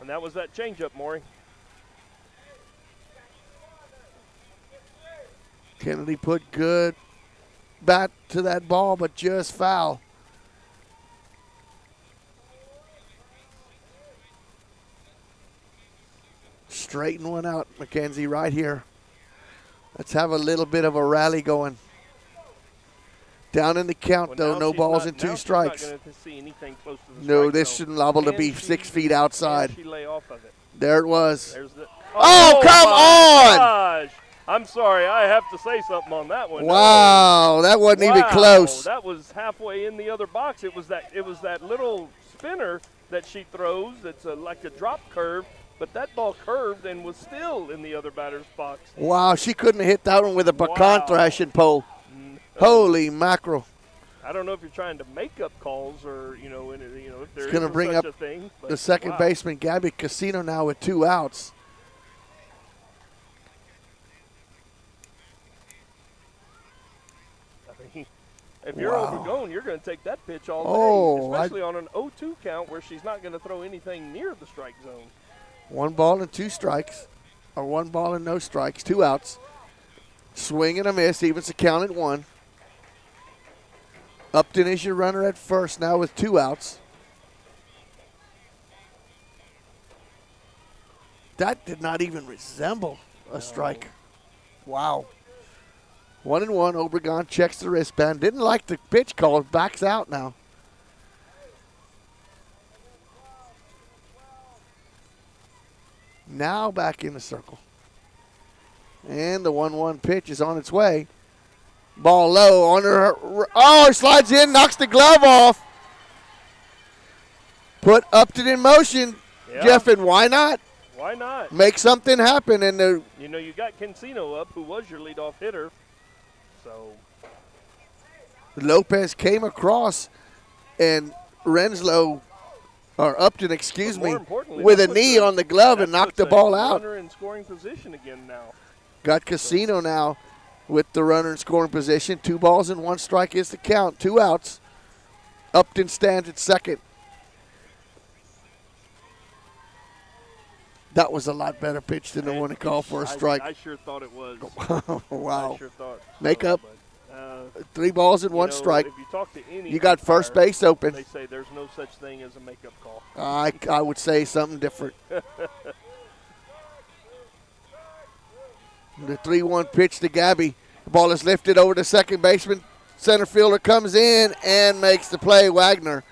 [SPEAKER 3] And that was that changeup, Maury.
[SPEAKER 2] Kennedy put good bat to that ball, but just foul. Straighten one out, McKenzie, right here. Let's have a little bit of a rally going. Down in the count, though, no balls and 2 strikes.
[SPEAKER 3] She's not going to see anything close to the
[SPEAKER 2] No,
[SPEAKER 3] strike
[SPEAKER 2] this
[SPEAKER 3] zone.
[SPEAKER 2] shouldn't liable to be 6 feet outside.
[SPEAKER 3] She lay off of it.
[SPEAKER 2] There it was.
[SPEAKER 3] There's the,
[SPEAKER 2] oh, come on!
[SPEAKER 3] Gosh. I'm sorry, I have to say something on that one.
[SPEAKER 2] Wow, that wasn't even close.
[SPEAKER 3] That was halfway in the other box. It was that little spinner that she throws that's like a drop curve, but that ball curved and was still in the other batter's box.
[SPEAKER 2] Wow, she couldn't have hit that one with a pecan thrashing pole. Holy mackerel.
[SPEAKER 3] I don't know if you're trying to make up calls or, if there
[SPEAKER 2] It's going to bring up
[SPEAKER 3] such a thing. But
[SPEAKER 2] the second baseman, Gabby Casino, now with 2 outs.
[SPEAKER 3] If you're Obregon, you're going to take that pitch all day, especially on an 0-2 count where she's not going to throw anything near the strike zone.
[SPEAKER 2] 1 ball and 2 strikes, or 1 ball and no strikes, 2 outs. Swing and a miss, evens the count at 1. Upton is your runner at first now with 2 outs. That did not even resemble a strike. Wow. 1-1, Obregon checks the wristband. Didn't like the pitch call, backs out now. Now back in the circle. And the 1-1 pitch is on its way. Ball low on her. Oh, slides in, knocks the glove off. Put Upton in motion, Jeff, and why not?
[SPEAKER 3] Why not?
[SPEAKER 2] Make something happen. And
[SPEAKER 3] you got Cancino up, who was your leadoff hitter. So
[SPEAKER 2] Lopez came across, and Renslow, or Upton, excuse me, with a knee on the glove and knocked the ball out.
[SPEAKER 3] Runner in scoring position again now.
[SPEAKER 2] Got Casino now with the runner in scoring position. 2 balls and 1 strike is the count. 2 outs. Upton stands at second. That was a lot better pitch than the one to call for a strike.
[SPEAKER 3] I sure thought it was.
[SPEAKER 2] Wow.
[SPEAKER 3] I sure thought.
[SPEAKER 2] Make up 3 balls and 1 strike.
[SPEAKER 3] If you talk to any
[SPEAKER 2] you got first base open.
[SPEAKER 3] They say there's no such thing as a makeup call.
[SPEAKER 2] I would say something different. The 3-1 pitch to Gabby. The ball is lifted over to second baseman. Center fielder comes in and makes the play. Wagner.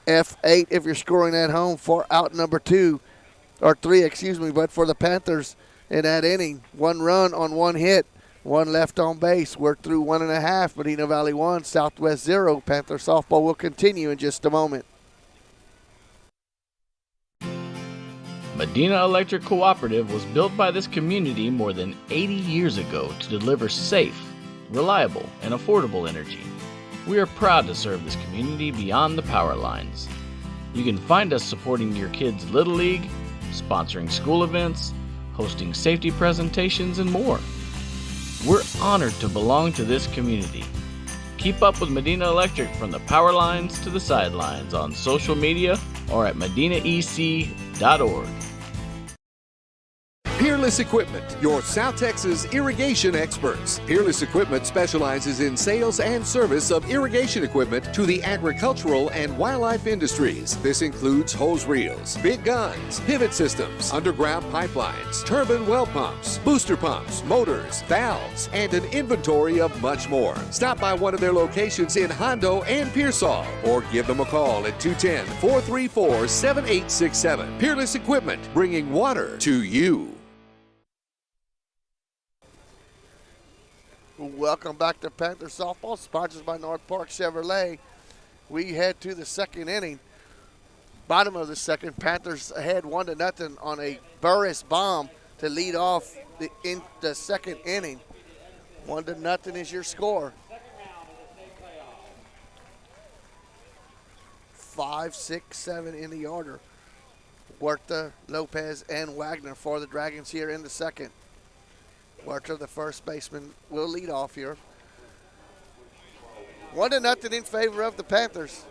[SPEAKER 2] F8 if you're scoring at home for out number 2. Or 3, excuse me, but for the Panthers in that inning. 1 run on 1 hit, 1 left on base. We're through 1.5. Medina Valley 1, Southwest 0. Panther softball will continue in just a moment.
[SPEAKER 5] Medina Electric Cooperative was built by this community more than 80 years ago to deliver safe, reliable, and affordable energy. We are proud to serve this community beyond the power lines. You can find us supporting your kids' Little League, sponsoring school events, hosting safety presentations, and more. We're honored to belong to this community. Keep up with Medina Electric from the power lines to the sidelines on social media or at medinaec.org.
[SPEAKER 1] Peerless Equipment, your South Texas irrigation experts. Peerless Equipment specializes in sales and service of irrigation equipment to the agricultural and wildlife industries. This includes hose reels, big guns, pivot systems, underground pipelines, turbine well pumps, booster pumps, motors, valves, and an inventory of much more. Stop by one of their locations in Hondo and Pearsall or give them a call at 210-434-7867. Peerless Equipment, bringing water to you.
[SPEAKER 2] Welcome back to Panther Softball, sponsored by North Park Chevrolet. We head to the second inning. Bottom of the second, Panthers ahead 1-0 on a Burris bomb to lead off the second inning. 1-0 is your score. 5, 6, 7 in the order. Huerta, Lopez, and Wagner for the Dragons here in the second. Huerta, the first baseman, will lead off here. 1-0 in favor of the Panthers.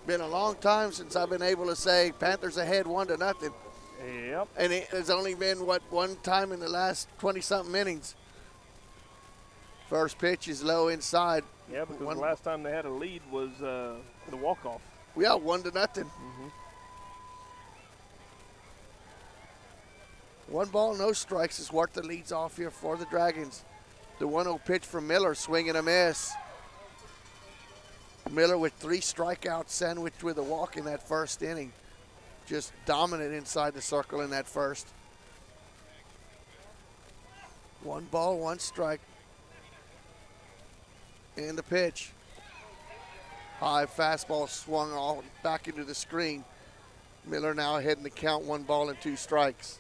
[SPEAKER 2] Been a long time since I've been able to say Panthers ahead 1-0.
[SPEAKER 3] Yep.
[SPEAKER 2] And it has only been, one time in the last 20-something innings. First pitch is low inside.
[SPEAKER 3] Yeah, because the last time they had a lead was the walk-off.
[SPEAKER 2] Yeah, 1-0.
[SPEAKER 3] Mm-hmm.
[SPEAKER 2] 1 ball, no strikes as Huerta leads off here for the Dragons. The 1-0 pitch from Miller, swing and a miss. Miller with 3 strikeouts sandwiched with a walk in that first inning. Just dominant inside the circle in that first. 1 ball, 1 strike. And the pitch. High fastball swung all back into the screen. Miller now ahead in the count, 1 ball and 2 strikes.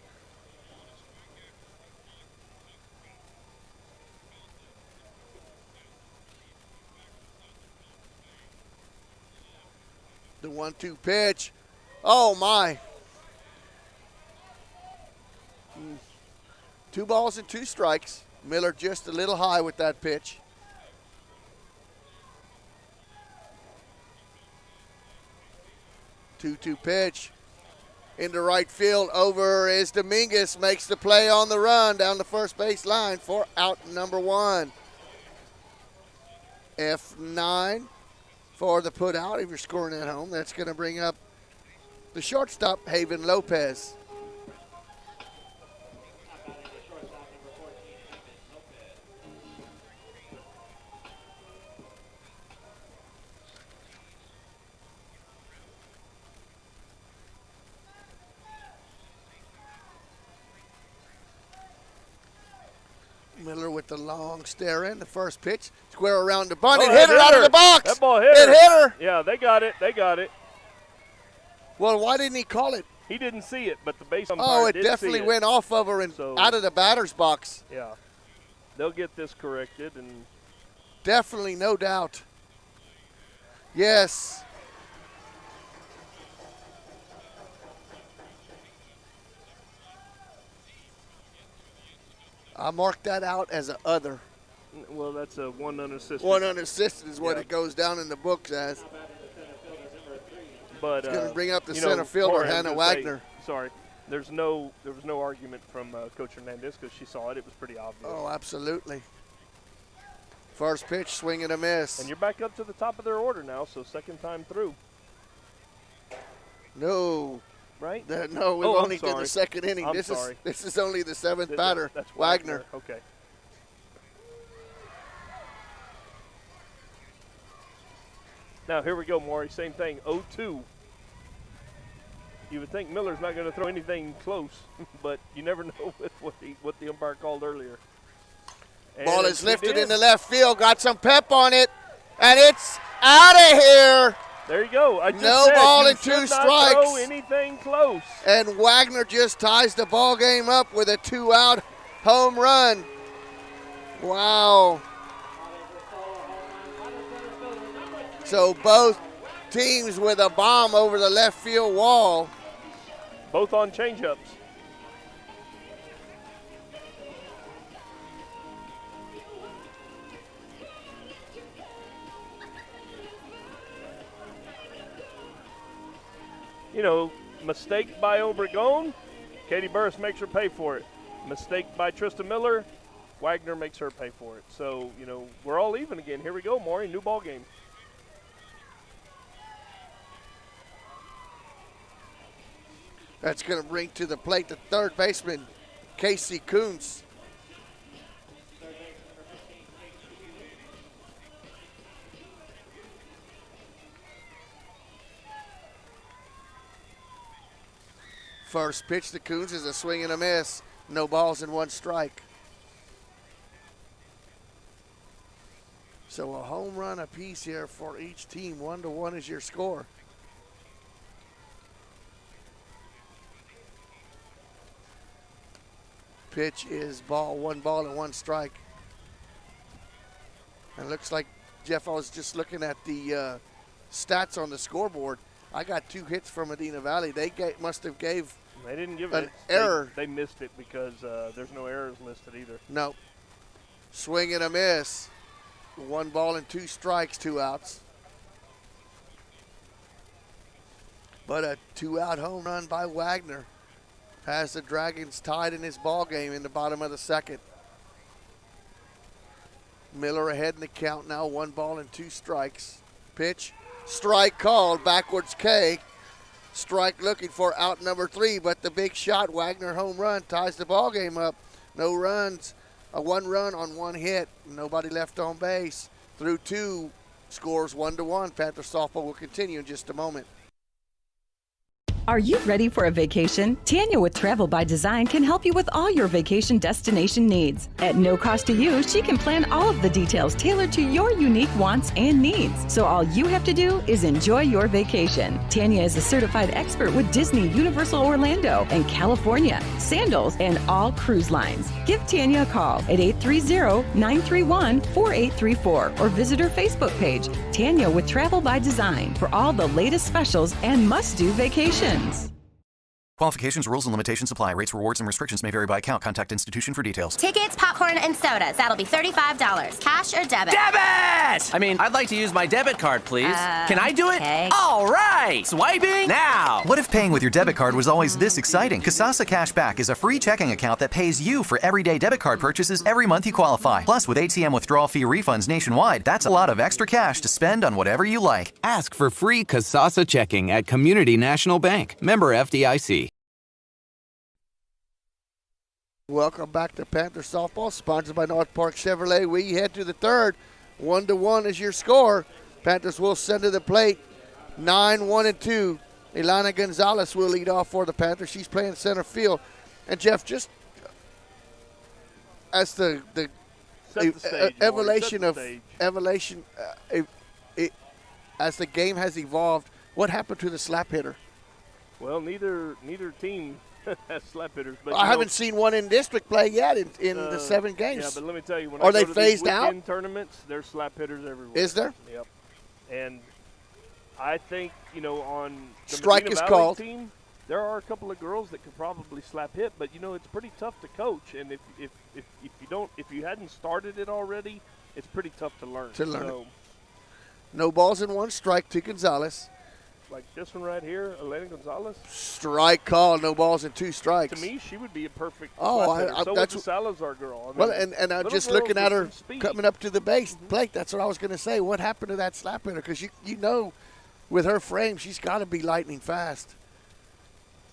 [SPEAKER 2] The 1-2 pitch. Oh, my. 2 balls and 2 strikes. Miller just a little high with that pitch. Two pitch into right field. Over is Dominguez, makes the play on the run down the first base line for out number 1. F9 for the put out if you're scoring at home. That's going to bring up the shortstop, Haven Lopez. Miller with the long stare in. The first pitch, square around the bunt, and hit her out of the box.
[SPEAKER 3] That ball hit
[SPEAKER 2] her. It hit her.
[SPEAKER 3] Yeah, they got it. They got it.
[SPEAKER 2] Well, why didn't he call it?
[SPEAKER 3] He didn't see it, but the base umpire
[SPEAKER 2] it
[SPEAKER 3] did
[SPEAKER 2] definitely
[SPEAKER 3] see it.
[SPEAKER 2] went off of her and out of the batter's box.
[SPEAKER 3] Yeah, they'll get this corrected. And
[SPEAKER 2] definitely, no doubt. Yes. I marked that out as an other.
[SPEAKER 3] Well, that's a 1 unassisted.
[SPEAKER 2] 1 unassisted is what it goes down in the books as.
[SPEAKER 3] But
[SPEAKER 2] it's going to bring up the center fielder, Hannah Wagner.
[SPEAKER 3] There was no argument from Coach Hernandez because she saw it. It was pretty obvious.
[SPEAKER 2] Oh, absolutely. First pitch, swing and a miss.
[SPEAKER 3] And you're back up to the top of their order now, so second time through.
[SPEAKER 2] No.
[SPEAKER 3] Right?
[SPEAKER 2] No, we only did the second inning.
[SPEAKER 3] I'm sorry.
[SPEAKER 2] This is only the 7th batter.
[SPEAKER 3] That's
[SPEAKER 2] Wagner.
[SPEAKER 3] Okay. Now here we go, Maury. Same thing. 0-2. You would think Miller's not going to throw anything close, but you never know with what the umpire called earlier. And
[SPEAKER 2] ball is lifted in the left field. Got some pep on it, and it's out of here.
[SPEAKER 3] There you go.
[SPEAKER 2] No ball and 2 strikes.
[SPEAKER 3] Throw anything close.
[SPEAKER 2] And Wagner just ties the ball game up with a 2-out home run. Wow. So both teams with a bomb over the left field wall.
[SPEAKER 3] Both on changeups. You know, mistake by Obregon, Katie Burris makes her pay for it. Mistake by Tristan Miller, Wagner makes her pay for it. So, you know, we're all even again. Here we go, Maury, new ball game.
[SPEAKER 2] That's going to bring to the plate the third baseman, Casey Kuntz. First pitch to Kuntz is a swing and a miss. No balls and 1 strike. So a home run apiece here for each team. 1-1 is your score. Pitch is ball, 1 ball and 1 strike. And it looks like, Jeff, I was just looking at the stats on the scoreboard. I got 2 hits from Medina Valley. They must have gave
[SPEAKER 3] They didn't give
[SPEAKER 2] an
[SPEAKER 3] it.
[SPEAKER 2] error.
[SPEAKER 3] They missed it because there's no errors listed either.
[SPEAKER 2] No. Swing and a miss. 1 ball and 2 strikes, 2 outs. But a 2-out home run by Wagner has the Dragons tied in this ball game in the bottom of the second. Miller ahead in the count now, 1 ball and 2 strikes. Pitch, strike called, backwards K. Strike looking for out number 3, but the big shot, Wagner home run, ties the ball game up. No runs. A 1 run on 1 hit. Nobody left on base. Through 2, scores 1-1. Panther softball will continue in just a moment.
[SPEAKER 6] Are you ready for a vacation? Tanya with Travel by Design can help you with all your vacation destination needs. At no cost to you, she can plan all of the details tailored to your unique wants and needs. So all you have to do is enjoy your vacation. Tanya is a certified expert with Disney, Universal Orlando, and California, Sandals, and all cruise lines. Give Tanya a call at 830-931-4834 or visit her Facebook page, Tanya with Travel by Design, for all the latest specials and must-do vacations.
[SPEAKER 7] Qualifications, rules, and limitations apply. Rates, rewards, and restrictions may vary by account. Contact institution for details.
[SPEAKER 8] Tickets, popcorn, and sodas. That'll be $35. Cash or debit?
[SPEAKER 9] Debit! I mean, I'd like to use my debit card, please. Can I do it?
[SPEAKER 8] Okay.
[SPEAKER 9] All right! Swiping now!
[SPEAKER 7] What if paying with your debit card was always this exciting? Kasasa Cashback is a free checking account that pays you for everyday debit card purchases every month you qualify. Plus, with ATM withdrawal fee refunds nationwide, that's a lot of extra cash to spend on whatever you like.
[SPEAKER 10] Ask for free Kasasa checking at Community National Bank. Member FDIC.
[SPEAKER 2] Welcome back to Panther Softball, sponsored by North Park Chevrolet. We head to the third. 1-1 is your score. Panthers will send to the plate. 9-1-2. Ilana Gonzalez will lead off for the Panthers. She's playing center field. And Jeff, just as the evolution as the game has evolved, what happened to the slap hitter?
[SPEAKER 3] Well, neither team has slap hitters. But
[SPEAKER 2] I haven't seen one in district play yet in the 7 games.
[SPEAKER 3] Yeah, but let me tell you, when
[SPEAKER 2] Are
[SPEAKER 3] I
[SPEAKER 2] they
[SPEAKER 3] go to
[SPEAKER 2] phased
[SPEAKER 3] these
[SPEAKER 2] out?
[SPEAKER 3] weekend tournaments, there's slap hitters everywhere.
[SPEAKER 2] Is there?
[SPEAKER 3] Yep. And I think, on the
[SPEAKER 2] Strike
[SPEAKER 3] Medina
[SPEAKER 2] is
[SPEAKER 3] Valley
[SPEAKER 2] called.
[SPEAKER 3] team, there are a couple of girls that could probably slap hit, but it's pretty tough to coach. And if you hadn't started it already, it's pretty tough to learn. So,
[SPEAKER 2] no balls and 1 strike to Gonzalez.
[SPEAKER 3] like this one right here, Elena Gonzalez.
[SPEAKER 2] Strike call, no balls and 2 strikes.
[SPEAKER 3] To me, she would be a perfect.
[SPEAKER 2] So
[SPEAKER 3] that's the Salazar girl.
[SPEAKER 2] Well, and I'm just looking at her coming up to the base plate. That's what I was going to say. What happened to that slap hitter? Because with her frame, she's got to be lightning fast.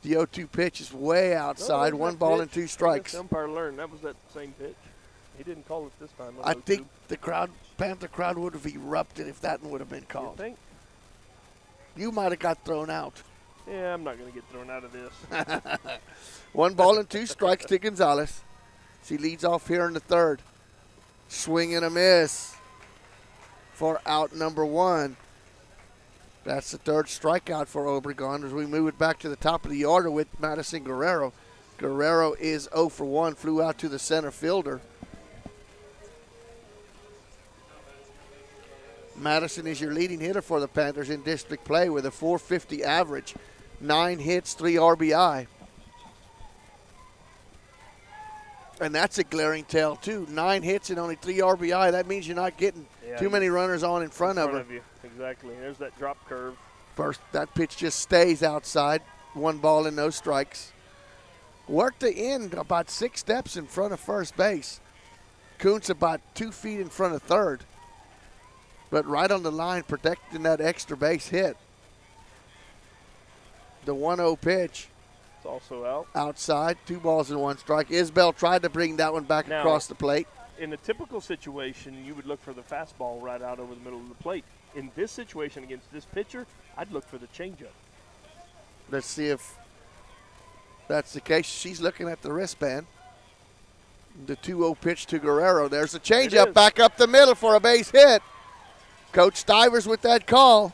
[SPEAKER 2] The 0-2 pitch is way outside. 1 ball and 2 strikes.
[SPEAKER 3] The umpire learned that was that same pitch. He didn't call it this time.
[SPEAKER 2] I think the Panther crowd would have erupted if that would have been called.
[SPEAKER 3] You think?
[SPEAKER 2] You might have got thrown out.
[SPEAKER 3] Yeah, I'm not going to get thrown out of this.
[SPEAKER 2] 1 ball and 2 strikes to Gonzalez. She leads off here in the third. Swing and a miss for out number 1. That's the third strikeout for Obregon as we move it back to the top of the order with Madison Guerrero. Guerrero is 0 for 1, flew out to the center fielder. Madison is your leading hitter for the Panthers in district play with a .450 average, 9 hits, 3 RBI. And that's a glaring tell, too. 9 hits and only 3 RBI. That means you're not getting too many runners on in front of her.
[SPEAKER 3] You. Exactly. There's that drop curve.
[SPEAKER 2] First, that pitch just stays outside. 1 ball and no strikes. Worked the end about 6 steps in front of first base. Kuntz about 2 feet in front of third. But right on the line, protecting that extra base hit. The 1-0 pitch.
[SPEAKER 3] It's also out.
[SPEAKER 2] Outside, 2 balls and 1 strike. Isbell tried to bring that one back across the plate.
[SPEAKER 3] In a typical situation, you would look for the fastball right out over the middle of the plate. In this situation against this pitcher, I'd look for the changeup.
[SPEAKER 2] Let's see if that's the case. She's looking at the wristband. The 2-0 pitch to Guerrero. There's a changeup back up the middle for a base hit. Coach Stivers with that call.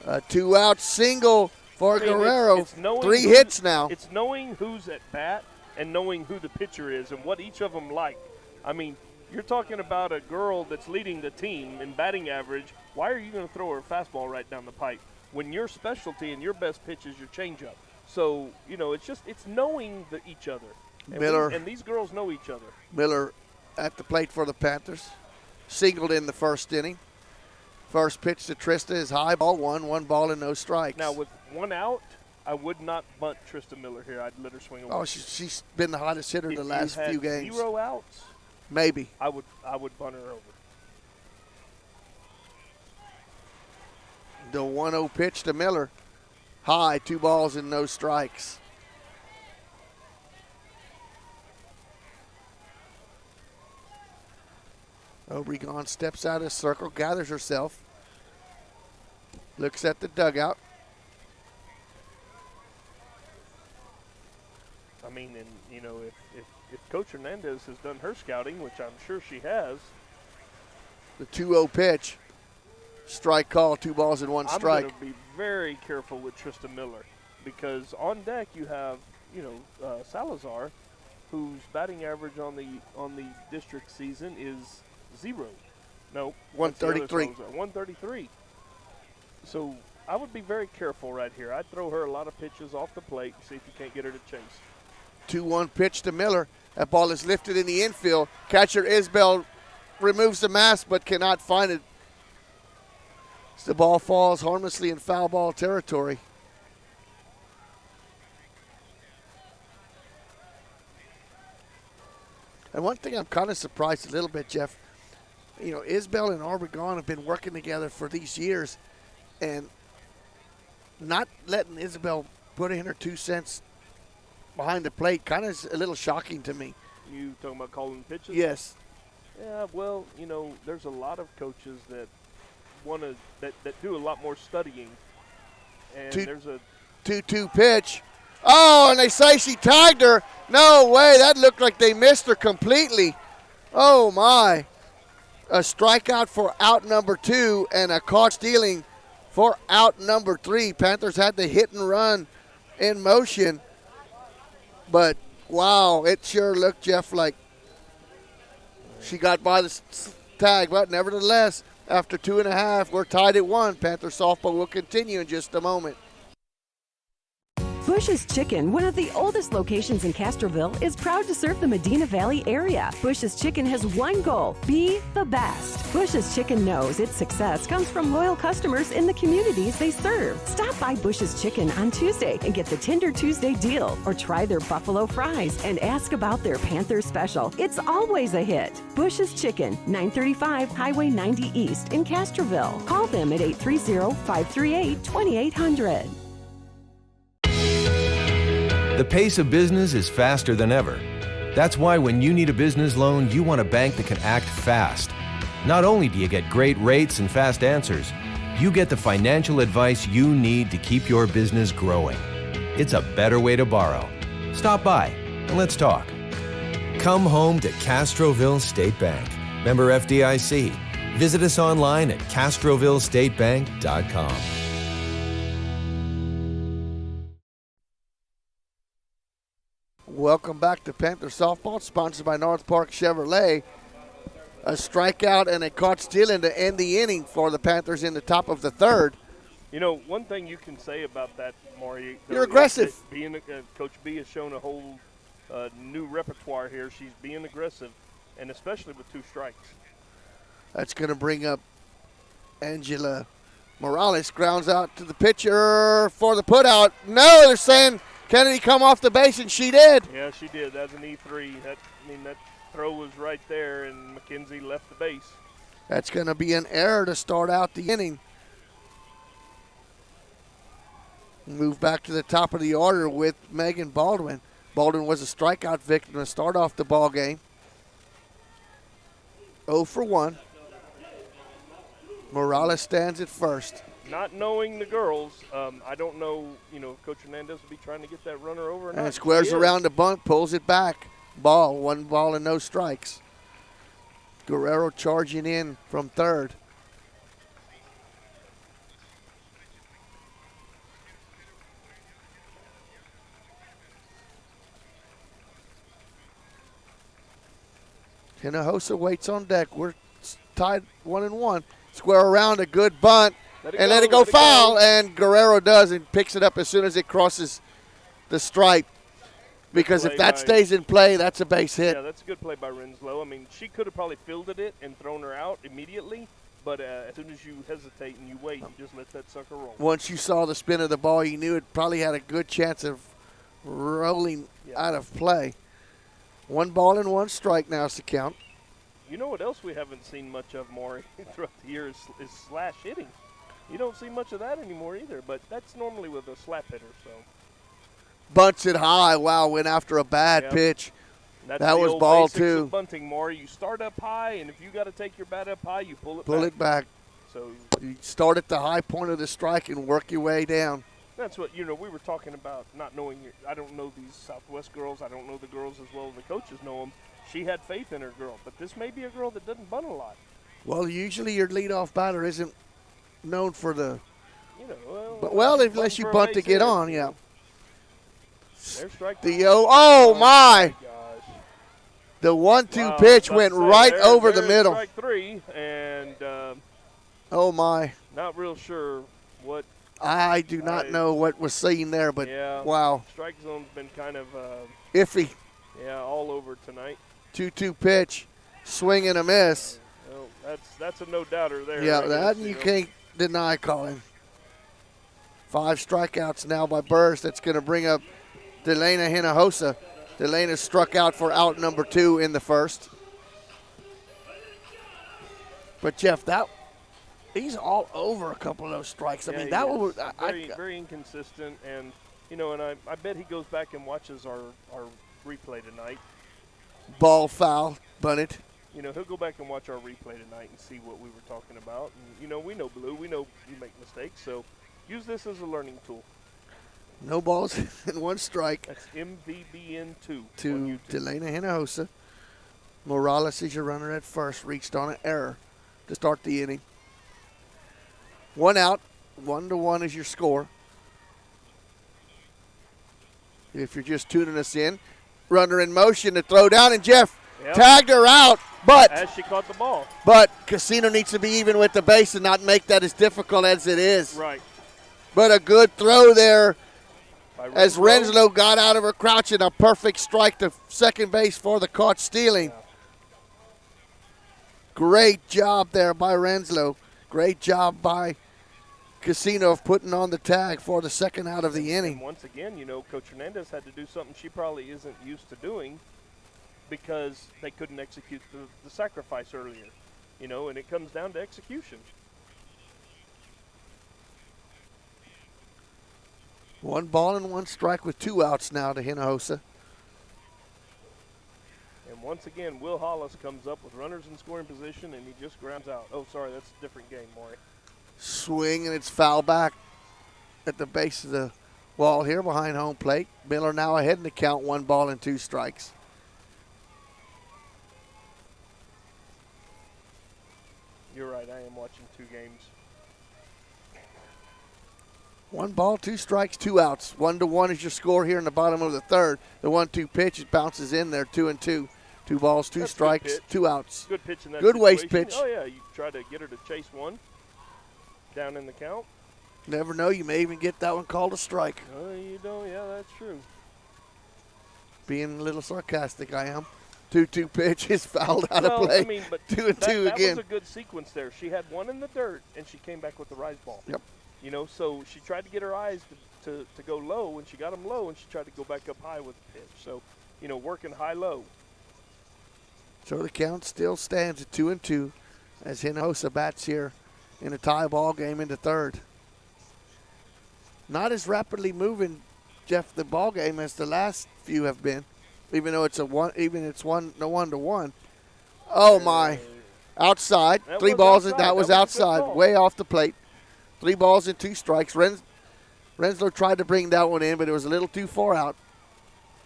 [SPEAKER 2] A 2-out single for Guerrero.
[SPEAKER 3] It's knowing
[SPEAKER 2] 3 hits now.
[SPEAKER 3] It's knowing who's at bat and knowing who the pitcher is and what each of them like. I mean, you're talking about a girl that's leading the team in batting average. Why are you going to throw her a fastball right down the pipe when your specialty and your best pitch is your changeup? So, it's knowing each other. And
[SPEAKER 2] Miller.
[SPEAKER 3] and these girls know each other.
[SPEAKER 2] Miller at the plate for the Panthers. Singled in the first inning. First pitch to Tristan is high, ball 1 ball and no strikes.
[SPEAKER 3] Now, with 1 out, I would not bunt Tristan Miller here. I'd let her swing away.
[SPEAKER 2] Oh, she's been the hottest hitter the last few games.
[SPEAKER 3] 0 outs,
[SPEAKER 2] maybe.
[SPEAKER 3] I would bunt her over.
[SPEAKER 2] The 1-0 pitch to Miller. High, 2 balls and no strikes. Obregon steps out of the circle, gathers herself, looks at the dugout.
[SPEAKER 3] I mean, and if Coach Hernandez has done her scouting, which I'm sure she has.
[SPEAKER 2] The 2-0 pitch, strike call, 2 balls and 1 strike.
[SPEAKER 3] I'm going to be very careful with Tristan Miller because on deck you have, Salazar, whose batting average on the district season is 0. No,
[SPEAKER 2] 133.
[SPEAKER 3] 133. So I would be very careful right here. I'd throw her a lot of pitches off the plate and see if you can't get her to chase.
[SPEAKER 2] 2-1 pitch to Miller. That ball is lifted in the infield. Catcher Isbell removes the mask but cannot find it. The ball falls harmlessly in foul ball territory. And one thing I'm kind of surprised a little bit, Jeff, Isbell and Obregon have been working together for these years, and not letting Isabel put in her 2 cents behind the plate kind of is a little shocking to me.
[SPEAKER 3] You talking about calling pitches?
[SPEAKER 2] Yes.
[SPEAKER 3] Yeah, well, there's a lot of coaches that that do a lot more studying. And there's a
[SPEAKER 2] 2-2 pitch. Oh, and they say she tagged her. No way. That looked like they missed her completely. Oh, my. A strikeout for out number 2 and a caught stealing for out number 3. Panthers had the hit and run in motion. But, wow, it sure looked, Jeff, like she got by the tag. But nevertheless, after 2.5, we're tied at 1. Panther softball will continue in just a moment.
[SPEAKER 6] Bush's Chicken, one of the oldest locations in Castroville, is proud to serve the Medina Valley area. Bush's Chicken has one goal: be the best. Bush's Chicken knows its success comes from loyal customers in the communities they serve. Stop by Bush's Chicken on Tuesday and get the Tender Tuesday deal, or try their buffalo fries and ask about their Panther special. It's always a hit. Bush's Chicken, 935 Highway 90 East in Castroville. Call them at 830-538-2800.
[SPEAKER 11] The pace of business is faster than ever. That's why when you need a business loan, you want a bank that can act fast. Not only do you get great rates and fast answers, you get the financial advice you need to keep your business growing. It's a better way to borrow. Stop by and let's talk. Come home to Castroville State Bank. Member FDIC. Visit us online at castrovillestatebank.com.
[SPEAKER 2] Welcome back to Panther Softball, sponsored by North Park Chevrolet. A strikeout and a caught stealing to end the inning for the Panthers in the top of the third.
[SPEAKER 3] One thing you can say about that, Maury.
[SPEAKER 2] You're aggressive.
[SPEAKER 3] Coach B has shown a whole new repertoire here. She's being aggressive, and especially with 2 strikes.
[SPEAKER 2] That's going to bring up Angela Morales. Grounds out to the pitcher for the putout. No, they're saying Kennedy come off the base, and she did.
[SPEAKER 3] Yeah, she did. That's an E3. That throw was right there, and McKenzie left the base.
[SPEAKER 2] That's going to be an error to start out the inning. Move back to the top of the order with Megan Baldwin. Baldwin was a strikeout victim to start off the ball game. 0 for 1. Morales stands at first.
[SPEAKER 3] Not knowing the girls, I don't know, Coach Hernandez will be trying to get that runner over.
[SPEAKER 2] And squares around the bunt, pulls it back. ball. 1 ball and no strikes. Guerrero charging in from third. Hinojosa waits on deck. We're tied 1-1. Square around, a good bunt. Let it go foul, and Guerrero does and picks it up as soon as it crosses the stripe. Because if that stays in play, that's a base hit.
[SPEAKER 3] Yeah, that's a good play by Renslow. I mean, she could have probably fielded it and thrown her out immediately, but as soon as you hesitate and you wait, you just let that sucker roll.
[SPEAKER 2] Once you saw the spin of the ball, you knew it probably had a good chance of rolling out of play. 1 ball and 1 strike now is the count.
[SPEAKER 3] You know what else we haven't seen much of, Maury, throughout the year is slash hitting. You don't see much of that anymore either, but that's normally with a slap hitter. So
[SPEAKER 2] bunts it high. Wow, went after a bad pitch.
[SPEAKER 3] That's
[SPEAKER 2] that was
[SPEAKER 3] old
[SPEAKER 2] ball
[SPEAKER 3] basics
[SPEAKER 2] 2.
[SPEAKER 3] Of bunting, Maury. You start up high, and if you got to take your bat up high, you pull it back.
[SPEAKER 2] Pull it back.
[SPEAKER 3] So
[SPEAKER 2] you start at the high point of the strike and work your way down.
[SPEAKER 3] That's what, we were talking about not knowing. I don't know these Southwest girls. I don't know the girls as well as the coaches know them. She had faith in her girl, but this may be a girl that doesn't bunt a lot.
[SPEAKER 2] Well, usually your leadoff batter isn't known for the unless you bunt to get on, yeah. My! The 1-2 pitch went right over the middle.
[SPEAKER 3] Strike 3, and
[SPEAKER 2] oh my!
[SPEAKER 3] Not real sure what.
[SPEAKER 2] I do not know what was seen there, but wow.
[SPEAKER 3] Strike zone's been kind of
[SPEAKER 2] iffy.
[SPEAKER 3] Yeah, all over tonight.
[SPEAKER 2] 2-2 pitch, swing and a miss.
[SPEAKER 3] Well, that's a no-doubter there.
[SPEAKER 2] Yeah, that you can't deny calling. 5 strikeouts now by Burrs. That's going to bring up Delana Hinojosa. Delana struck out for out number 2 in the first. But Jeff, he's all over a couple of those strikes. I mean, that was
[SPEAKER 3] very inconsistent, and and I bet he goes back and watches our replay tonight.
[SPEAKER 2] Ball foul, bunted.
[SPEAKER 3] He'll go back and watch our replay tonight and see what we were talking about. And we know Blue, we know you make mistakes, so use this as a learning tool.
[SPEAKER 2] No balls and 1 strike.
[SPEAKER 3] That's MVBN2.
[SPEAKER 2] To Delana Hinojosa. Morales is your runner at first. Reached on an error to start the inning. 1 out. 1-1 is your score. If you're just tuning us in, runner in motion to throw down, and Jeff tagged her out. But
[SPEAKER 3] as she caught the ball.
[SPEAKER 2] But Casino needs to be even with the base and not make that as difficult as it is.
[SPEAKER 3] Right.
[SPEAKER 2] But a good throw there as Renslow got out of her crouch, and a perfect strike to second base for the caught stealing. Yeah. Great job there by Renslow. Great job by Casino of putting on the tag for the second out of the inning.
[SPEAKER 3] And once again, Coach Hernandez had to do something she probably isn't used to doing because they couldn't execute the sacrifice earlier. And it comes down to execution.
[SPEAKER 2] 1 ball and 1 strike with 2 outs now to Hinojosa.
[SPEAKER 3] And once again, Will Hollis comes up with runners in scoring position, and he just grounds out. Oh, sorry, that's a different game, Maury.
[SPEAKER 2] Swing, and it's foul back at the base of the wall here behind home plate. Miller now ahead in the count, 1 ball and 2 strikes.
[SPEAKER 3] You're right, I am watching 2 games.
[SPEAKER 2] 1 ball, 2 strikes, 2 outs. 1-1 is your score here in the bottom of the third. The 1-2 pitch, it bounces in there, 2-2. 2 balls, 2 strikes, 2 outs.
[SPEAKER 3] Good pitch in that
[SPEAKER 2] Good waste
[SPEAKER 3] situation.
[SPEAKER 2] pitch.
[SPEAKER 3] Oh, yeah, you try to get her to chase 1 down in the count.
[SPEAKER 2] Never know, you may even get that one called a strike.
[SPEAKER 3] Oh, you don't, yeah, that's true.
[SPEAKER 2] Being a little sarcastic, I am. 2-2 pitch is fouled out of play.
[SPEAKER 3] I mean, but
[SPEAKER 2] 2-2 again.
[SPEAKER 3] That was a good sequence there. She had 1 in the dirt, and she came back with the rise ball.
[SPEAKER 2] Yep.
[SPEAKER 3] So she tried to get her eyes to go low, and she got them low, and she tried to go back up high with the pitch. So, working high-low.
[SPEAKER 2] So the count still stands at 2-2 as Hinojosa bats here in a tie ball game into third. Not as rapidly moving, Jeff, the ball game as the last few have been, even though it's 1-1. Oh my! Outside, 3 balls, and that was outside, way off the plate. 3 balls and 2 strikes. Renslow tried to bring that one in, but it was a little too far out.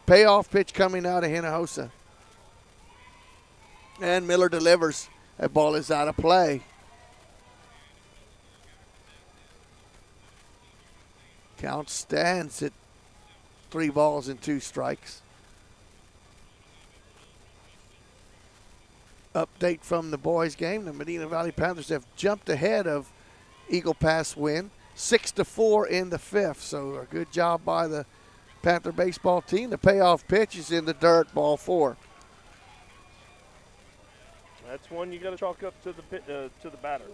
[SPEAKER 2] Payoff pitch coming out of Hinojosa. And Miller delivers. That ball is out of play. Count stands at 3 balls and 2 strikes. Update from the boys' game. The Medina Valley Panthers have jumped ahead of Eagle Pass win, 6-4 in the 5th. So a good job by the Panther baseball team. The payoff pitch is in the dirt, ball 4.
[SPEAKER 3] That's one you got to chalk up to the batter.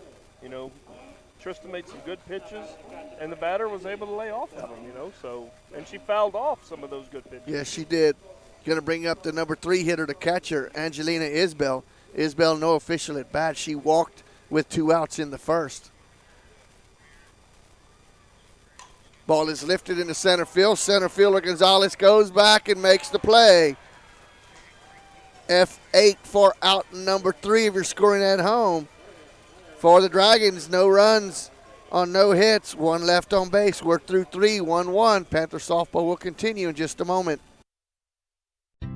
[SPEAKER 3] You know, Tristan made some good pitches, and the batter was able to lay off of him. You know, so and she fouled off some of those good pitches.
[SPEAKER 2] Yes, she did. Going to bring up the number 3 hitter, the catcher, Angelina Isbell. Isbell, no official at bat. She walked with 2 outs in the first. Ball is lifted into center field. Center fielder Gonzalez goes back and makes the play. F8 for out number 3 if you're scoring at home. For the Dragons, no runs on no hits. 1 left on base. We're through 3, 1-1. Panther softball will continue in just a moment.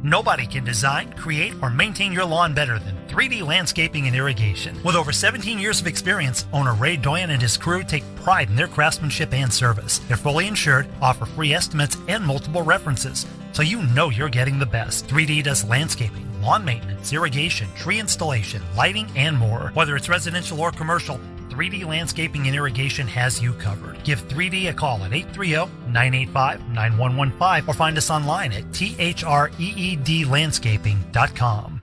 [SPEAKER 12] Nobody can design, create, or maintain your lawn better than 3D Landscaping and Irrigation. With over 17 years of experience, owner Ray Doyen and his crew take pride in their craftsmanship and service. They're fully insured, offer free estimates and multiple references, so you know you're getting the best. 3D does landscaping, lawn maintenance, irrigation, tree installation, lighting, and more. Whether it's residential or commercial, 3D Landscaping and Irrigation has you covered. Give 3D a call at 830-985-9115 or find us online at threedlandscaping.com.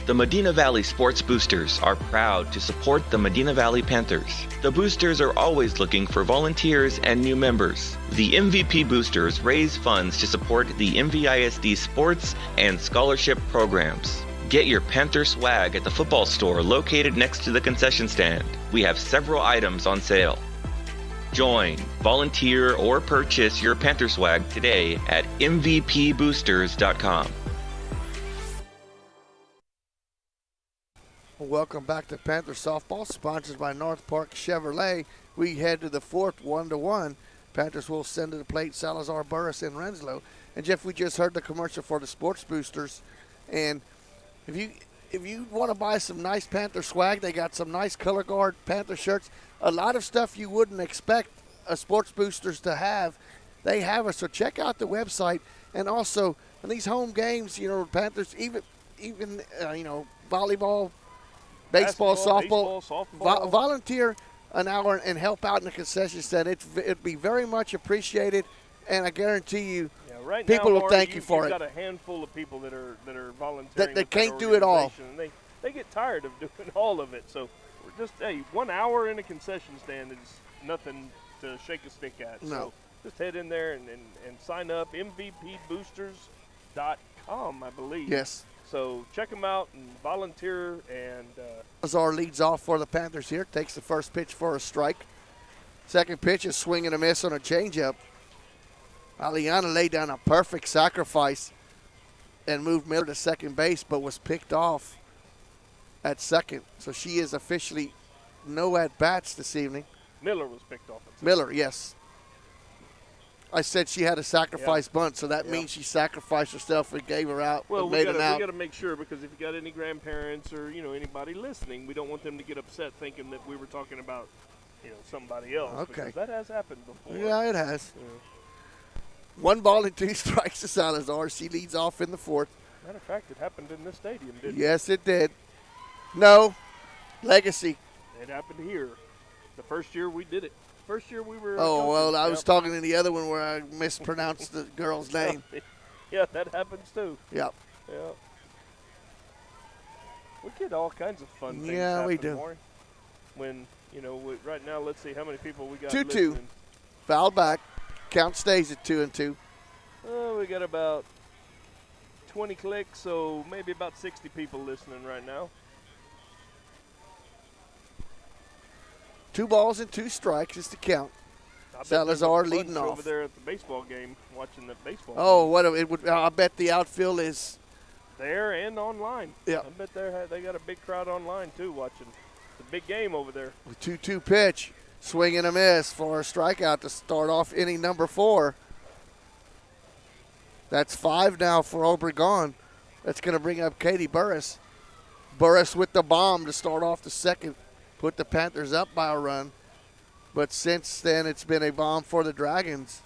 [SPEAKER 13] The Medina Valley Sports Boosters are proud to support the Medina Valley Panthers. The Boosters are always looking for volunteers and new members. The MVP Boosters raise funds to support the MVISD sports and scholarship programs. Get your Panther swag at the football store located next to the concession stand. We have several items on sale. Join, volunteer, or purchase your Panther swag today at mvpboosters.com.
[SPEAKER 2] Welcome back to Panther Softball, sponsored by North Park Chevrolet. We head to the 4th, 1-1. Panthers will send to the plate Salazar, Burris, and Renslow. And Jeff, we just heard the commercial for the Sports Boosters. And if you want to buy some nice Panther swag, they got some nice color guard Panther shirts. A lot of stuff you wouldn't expect a Sports Boosters to have, they have it. So check out the website. And also, in these home games, you know, Panthers, even volleyball, baseball, softball. Volunteer an hour and help out in the concession stand. It'd be very much appreciated, and I guarantee you,
[SPEAKER 3] right
[SPEAKER 2] people
[SPEAKER 3] now,
[SPEAKER 2] will thank you for
[SPEAKER 3] you've
[SPEAKER 2] it.
[SPEAKER 3] got a handful of people that are volunteering.
[SPEAKER 2] They can't do it all.
[SPEAKER 3] And they get tired of doing all of it. So we're just 1 hour in a concession stand is nothing to shake a stick at.
[SPEAKER 2] No.
[SPEAKER 3] So just head in there and sign up. MVPboosters.com, I believe.
[SPEAKER 2] Yes.
[SPEAKER 3] So check them out and volunteer. And
[SPEAKER 2] Salazar leads off for the Panthers here. Takes the first pitch for a strike. Second pitch is swing and a miss on a changeup. Aliana laid down a perfect sacrifice and moved Miller to second base, but was picked off at second. So she is officially no at-bats this evening.
[SPEAKER 3] Miller was picked off at second.
[SPEAKER 2] Miller, yes. I said she had a sacrifice bunt, so that means she sacrificed herself and gave her out.
[SPEAKER 3] Well,
[SPEAKER 2] we
[SPEAKER 3] got
[SPEAKER 2] out.
[SPEAKER 3] to make sure, because if you got any grandparents or anybody listening, we don't want them to get upset thinking that we were talking about somebody else.
[SPEAKER 2] Okay.
[SPEAKER 3] Because that has happened before.
[SPEAKER 2] Yeah, it has. Yeah. 1 ball and 2 strikes to Salazar. She leads off in the 4th.
[SPEAKER 3] Matter of fact, it happened in this stadium, didn't it?
[SPEAKER 2] Yes, it did. No, Legacy.
[SPEAKER 3] It happened here. The first year we did it. First year we were.
[SPEAKER 2] Oh, well, I was talking in the other one where I mispronounced the girl's name.
[SPEAKER 3] Yeah, that happens too.
[SPEAKER 2] Yep.
[SPEAKER 3] Yeah. We get all kinds of fun things.
[SPEAKER 2] Yeah, we do.
[SPEAKER 3] More. When, right now, let's see how many people we got.
[SPEAKER 2] 2-2. Foul back. Count stays at 2-2.
[SPEAKER 3] We got about 20 clicks, so maybe about 60 people listening right now.
[SPEAKER 2] 2 balls and 2 strikes is the count. Salazar leading off.
[SPEAKER 3] Over there at the baseball game, watching the baseball.
[SPEAKER 2] Oh, I bet the outfield is
[SPEAKER 3] there and online.
[SPEAKER 2] Yeah.
[SPEAKER 3] I bet they got a big crowd online too watching the big game over there.
[SPEAKER 2] 2-2 pitch, swing and a miss for a strikeout to start off inning number 4. That's 5 now for Obregon. That's going to bring up Katie Burris. Burris with the bomb to start off the second, put the Panthers up by a run. But since then, it's been a bomb for the Dragons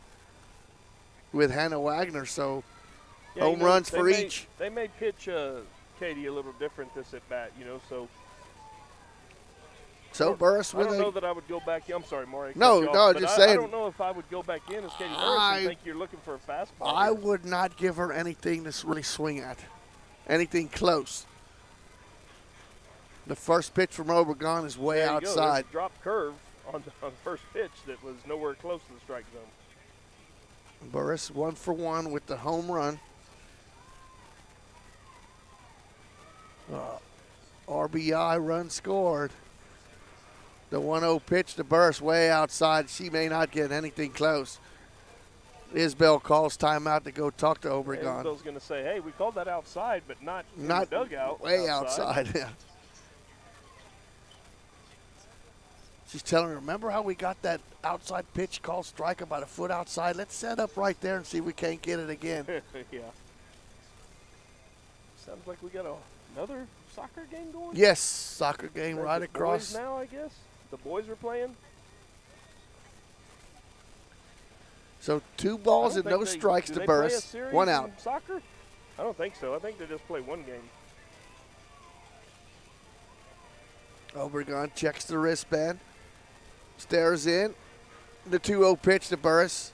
[SPEAKER 2] with Hannah Wagner. So home runs for each.
[SPEAKER 3] They may pitch Katie a little different this at bat,
[SPEAKER 2] So Burris with
[SPEAKER 3] I don't know that I would go back in. I'm sorry, Maury.
[SPEAKER 2] No, just saying.
[SPEAKER 3] I don't know if I would go back in as Katie Burris and think you're looking for a fastball.
[SPEAKER 2] I would not give her anything to really swing at, anything close. The first pitch from Obregon is way outside.
[SPEAKER 3] There's a drop curve on the first pitch that was nowhere close to the strike zone.
[SPEAKER 2] Burris 1 for 1 with the home run. RBI run scored. The 1-0 pitch to Burris way outside. She may not get anything close. Isbell calls timeout to go talk to Obregon.
[SPEAKER 3] Isbell's going to say, hey, we called that outside, but not in the dugout.
[SPEAKER 2] Way outside, yeah. She's telling her, remember how we got that outside pitch called strike about a foot outside? Let's set up right there and see if we can't get it again.
[SPEAKER 3] Yeah. Sounds like we got another soccer game going?
[SPEAKER 2] Yes, soccer game right across.
[SPEAKER 3] Boys now, I guess? The boys are playing?
[SPEAKER 2] So 2 balls and no strikes to Burris. 1 out.
[SPEAKER 3] Soccer? I don't think so. I think they just play one game.
[SPEAKER 2] Obregon checks the wristband. Stares in. The 2-0 pitch to Burris.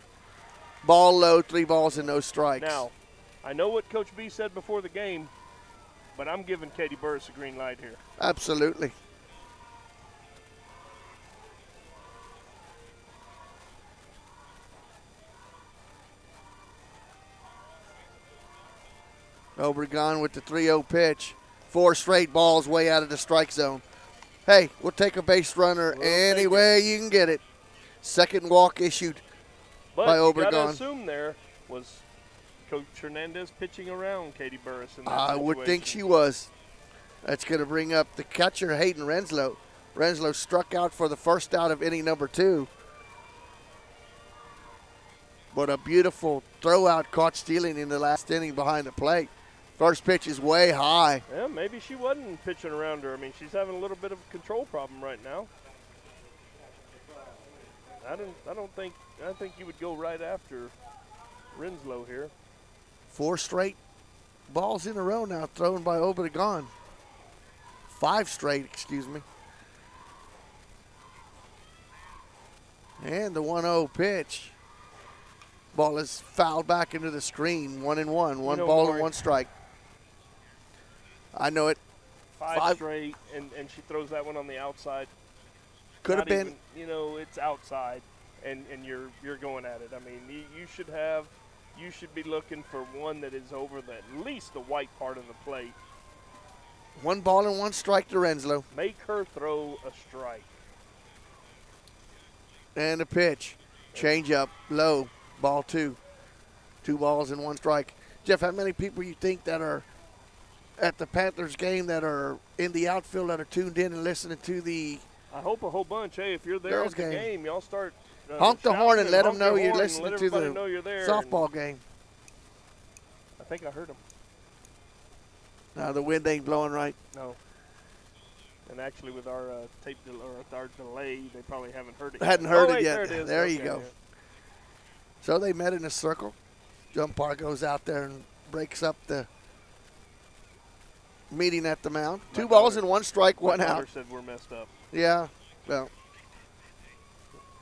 [SPEAKER 2] Ball low, 3 balls and no strikes.
[SPEAKER 3] Now, I know what Coach B said before the game, but I'm giving Katie Burris a green light here.
[SPEAKER 2] Absolutely. Obregon with the 3-0 pitch. 4 straight balls way out of the strike zone. Hey, we'll take a base runner any way you can get it. Second walk issued by Obregon.
[SPEAKER 3] But you got to assume there was Coach Hernandez pitching around Katie Burris in that
[SPEAKER 2] I
[SPEAKER 3] situation.
[SPEAKER 2] would think she was. That's going to bring up the catcher, Hayden Renslow. Renslow struck out for the first out of inning number 2. But a beautiful throw-out caught stealing in the last inning behind the plate. First pitch is way high.
[SPEAKER 3] Yeah, maybe she wasn't pitching around her. I mean, she's having a little bit of a control problem right now. I think you would go right after Renslow here.
[SPEAKER 2] 4 straight balls in a row now thrown by Obregon. 5 straight, excuse me. And the 1-0 pitch. Ball is fouled back into the screen. 1-1. One ball and 1 strike. I know it.
[SPEAKER 3] 5 straight, and she throws that one on the outside.
[SPEAKER 2] Could have been.
[SPEAKER 3] It's outside, and you're going at it. I mean, you should be looking for one that is over at least the white part of the plate.
[SPEAKER 2] 1 ball and 1 strike to Renslow.
[SPEAKER 3] Make her throw a strike.
[SPEAKER 2] And a pitch. Change up, low, ball 2. 2 balls and 1 strike. Jeff, how many people you think that are at the Panthers game that are in the outfield that are tuned in and listening to the
[SPEAKER 3] I hope a whole bunch. Hey, if you're there at the game, y'all start
[SPEAKER 2] honk the horn and let them know you're listening to the
[SPEAKER 3] there
[SPEAKER 2] softball game.
[SPEAKER 3] I think I heard them.
[SPEAKER 2] No, the wind ain't blowing right.
[SPEAKER 3] No. And actually, with our tape or our delay, they probably haven't heard it.
[SPEAKER 2] Hadn't heard it yet.
[SPEAKER 3] There it is.
[SPEAKER 2] There you go. Yeah. So they met in a circle. Umpire goes out there and breaks up the meeting at the mound. 2 balls and 1 strike, 1 out.
[SPEAKER 3] My daughter said we're messed up.
[SPEAKER 2] Yeah, well,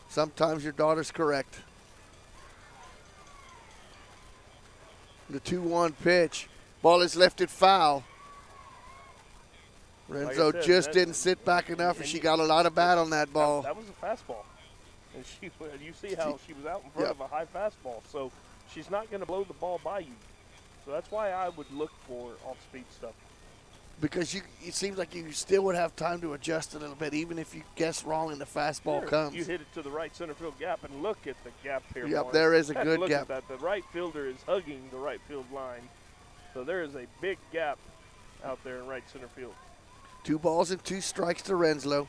[SPEAKER 2] sometimes your daughter's correct. The 2-1 pitch. Ball is lifted foul. Renzo just didn't sit back enough, and she got a lot of bat on that ball.
[SPEAKER 3] That was a fastball. And you see how she was out in front of a high fastball. So she's not going to blow the ball by you. So that's why I would look for off-speed stuff.
[SPEAKER 2] Because it seems like you still would have time to adjust a little bit, even if you guess wrong and the fastball comes.
[SPEAKER 3] You hit it to the right center field gap, and look at the gap here.
[SPEAKER 2] Yep, there is a good
[SPEAKER 3] look
[SPEAKER 2] gap.
[SPEAKER 3] At that. The right fielder is hugging the right field line. So there is a big gap out there in right center field.
[SPEAKER 2] 2 balls and 2 strikes to Renslow.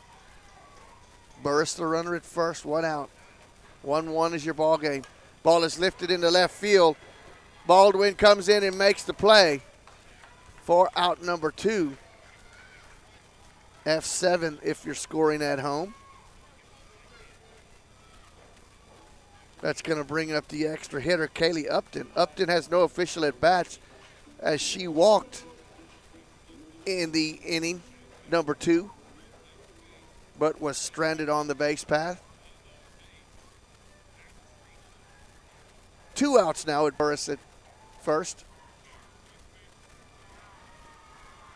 [SPEAKER 2] Burris the runner at first, 1 out. 1-1 is your ball game. Ball is lifted into left field. Baldwin comes in and makes the play for out number 2. F7 if you're scoring at home. That's going to bring up the extra hitter, Kaylee Upton. Upton has no official at-bats as she walked in the inning number 2, but was stranded on the base path. 2 outs now at Burris at first.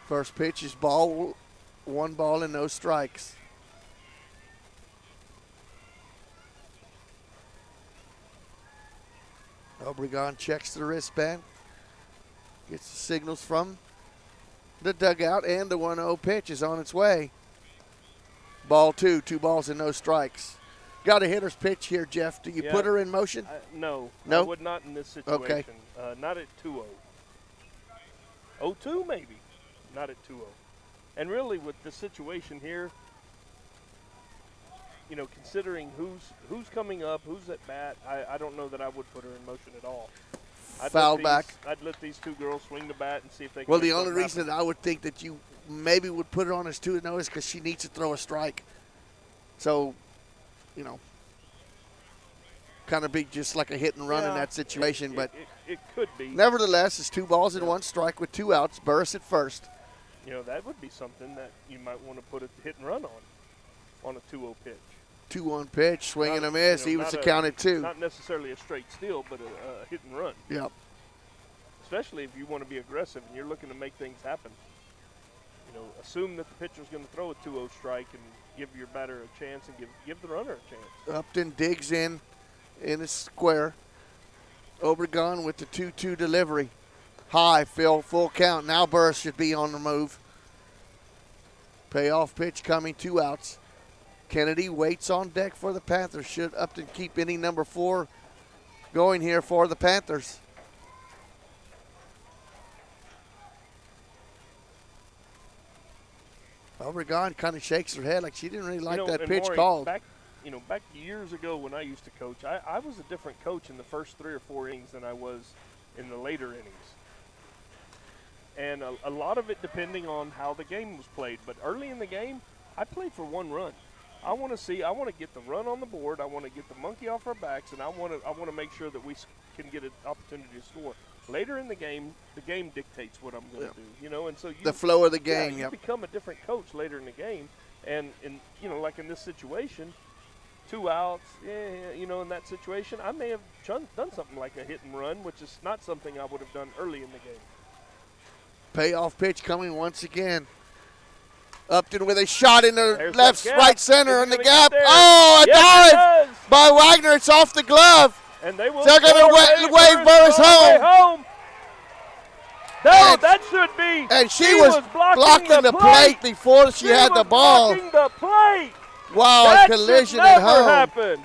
[SPEAKER 2] First pitch is ball, 1 ball and no strikes. Obregon checks the wristband, gets the signals from the dugout, and the 1-0 pitch is on its way. Ball 2, 2 balls and no strikes. Got a hitter's pitch here, Jeff. Do you put her in motion?
[SPEAKER 3] No.
[SPEAKER 2] No?
[SPEAKER 3] I would not in this situation.
[SPEAKER 2] Okay.
[SPEAKER 3] Not at 2-0. 0-2 maybe. Not at 2-0. And really with the situation here, you know, considering who's coming up, who's at bat, I don't know that I would put her in motion at all.
[SPEAKER 2] Foul back.
[SPEAKER 3] I'd let these 2 girls swing the bat and see if they can.
[SPEAKER 2] Well, the only reason that I would think that you maybe would put her on as 2-0 is because she needs to throw a strike. So, you know, kind of be just like a hit and run in that situation. But
[SPEAKER 3] it could be.
[SPEAKER 2] Nevertheless, it's 2 balls and 1 strike with 2 outs. Burris at first.
[SPEAKER 3] You know, that would be something that you might want to put a hit and run on a 2-0 pitch.
[SPEAKER 2] 2-1 pitch, swing and a miss. He was accounted 2.
[SPEAKER 3] Not necessarily a straight steal, but a hit and run.
[SPEAKER 2] Yep.
[SPEAKER 3] Especially if you want to be aggressive and you're looking to make things happen. You know, assume that the pitcher's going to throw a 2-0 strike and give your batter a chance and give the runner a chance.
[SPEAKER 2] Upton digs in the square. Obregon with the 2-2 delivery. High, Phil, full count. Now Burris should be on the move. Payoff pitch coming, 2 outs. Kennedy waits on deck for the Panthers. Should Upton keep inning number 4 going here for the Panthers? Obregon kind of shakes her head like she didn't really like that pitch
[SPEAKER 3] Maury,
[SPEAKER 2] called.
[SPEAKER 3] Back years ago when I used to coach, I was a different coach in the first 3 or 4 innings than I was in the later innings. And a lot of it depending on how the game was played. But early in the game, I played for 1 run. I want to get the run on the board. I want to get the monkey off our backs, and I want to make sure that we can get an opportunity to score. Later in the game dictates what I'm going to do, you know. And so
[SPEAKER 2] the flow of the game.
[SPEAKER 3] You become a different coach later in the game, and you know, like in this situation, 2 outs, you know, in that situation, I may have done something like a hit and run, which is not something I would have done early in the game.
[SPEAKER 2] Payoff pitch coming once again. Upton with a shot in the right center in the gap. Oh, a dive by Wagner. It's off the glove.
[SPEAKER 3] And they're
[SPEAKER 2] going to wave Burris home.
[SPEAKER 3] No, that should be.
[SPEAKER 2] And she was blocking the plate before she had the ball.
[SPEAKER 3] Blocking the plate.
[SPEAKER 2] Wow,
[SPEAKER 3] that
[SPEAKER 2] a collision
[SPEAKER 3] should never
[SPEAKER 2] at home.
[SPEAKER 3] Happen.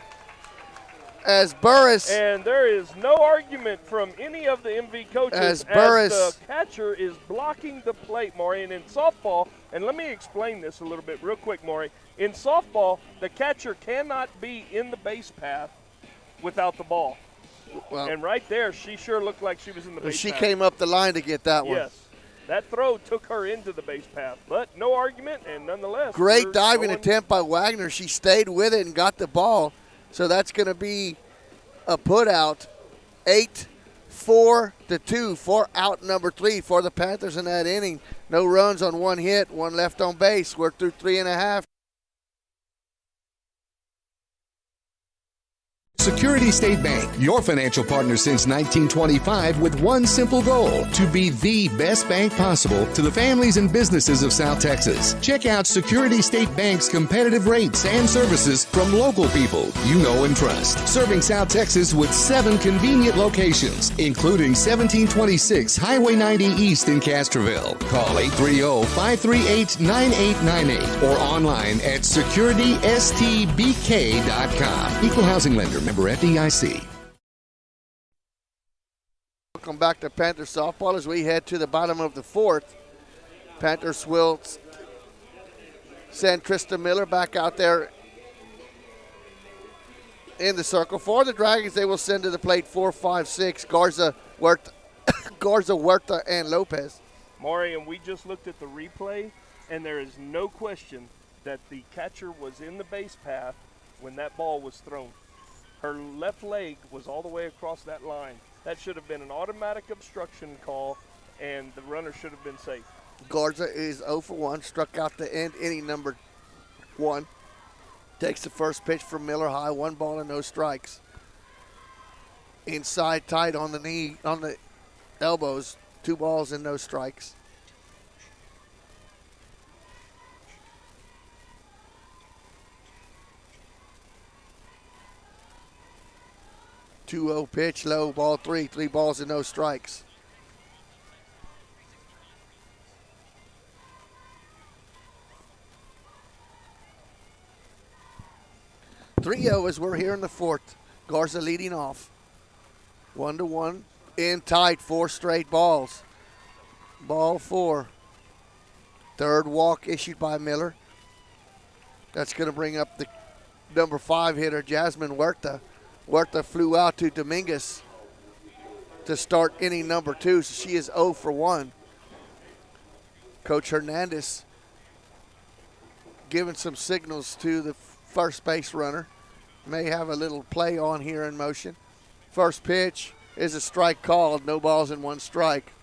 [SPEAKER 2] As Burris.
[SPEAKER 3] And there is no argument from any of the MV coaches
[SPEAKER 2] as the
[SPEAKER 3] catcher is blocking the plate, Maury. And in softball, and let me explain this a little bit real quick, Maury. In softball, the catcher cannot be in the base path without the ball.
[SPEAKER 2] Well,
[SPEAKER 3] and right there, she sure looked like she was in the base
[SPEAKER 2] path. She
[SPEAKER 3] came
[SPEAKER 2] up the line to get that one.
[SPEAKER 3] Yes. That throw took her into the base path, but no argument, and nonetheless.
[SPEAKER 2] Great diving attempt by Wagner. She stayed with it and got the ball. So that's going to be a put out. 8-4-2 for out number 3 for the Panthers in that inning. No runs on 1 hit, 1 left on base. We're through 3.5.
[SPEAKER 1] Security State Bank, your financial partner since 1925 with one simple goal, to be the best bank possible to the families and businesses of South Texas. Check out Security State Bank's competitive rates and services from local people you know and trust. Serving South Texas with 7 convenient locations, including 1726 Highway 90 East in Castroville. Call 830-538-9898 or online at securitystbk.com. Equal housing lender. Member FDIC.
[SPEAKER 2] Welcome back to Panthers softball as we head to the bottom of the 4th. Panthers will send Tristan Miller back out there in the circle. For the Dragons, they will send to the plate 4, 5, 6, Garza, Huerta, and Lopez.
[SPEAKER 3] Maury, and we just looked at the replay. And there is no question that the catcher was in the base path when that ball was thrown. Her left leg was all the way across that line. That should have been an automatic obstruction call, and the runner should have been safe.
[SPEAKER 2] Garza is 0 for 1, struck out to end inning number 1. Takes the first pitch from Miller high, 1 ball and no strikes. Inside tight on the knee, on the elbows, 2 balls and no strikes. Two-0 pitch, low, ball 3, 3 balls and no strikes. Three-0 as we're here in the fourth. Garza leading off. 1-1 in tight, 4 straight balls. Ball 4. Third walk issued by Miller. That's going to bring up the number 5 hitter, Jasmine Huerta. Huerta flew out to Dominguez to start inning number 2, so she is 0 for 1. Coach Hernandez giving some signals to the first base runner. May have a little play on here in motion. First pitch is a strike called, no balls and 1 strike.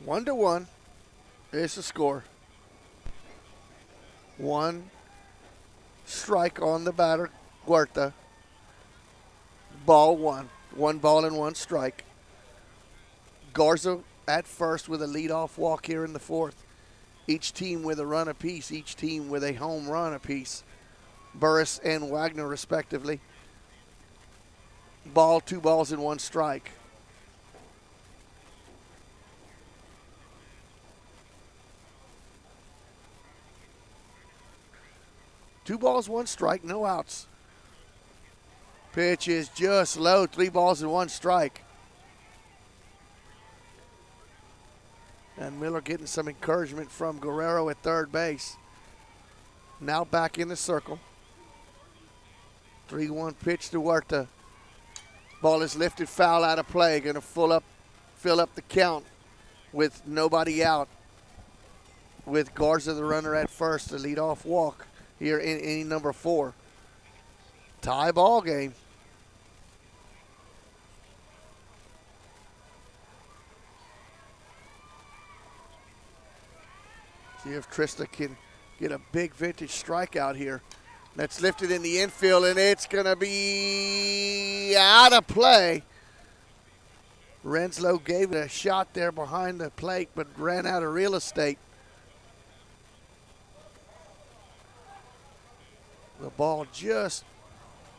[SPEAKER 2] 1-1 is the score. 1 strike on the batter, Huerta. Ball 1. 1 ball and 1 strike. Garza at first with a leadoff walk here in the fourth. Each team with a run apiece, each team with a home run apiece. Burris and Wagner respectively. Ball, 2 balls and 1 strike. Two balls, 1 strike, no outs. Pitch is just low, 3 balls and 1 strike. And Miller getting some encouragement from Guerrero at third base. Now back in the circle. 3-1 pitch to Huerta. Ball is lifted foul out of play. Going to fill up the count with nobody out. With Garza the runner at first, the leadoff walk here in inning number 4. Tie ball game. See if Tristan can get a big vintage strikeout here. That's lifted in the infield, and it's going to be out of play. Renslow gave it a shot there behind the plate, but ran out of real estate. The ball just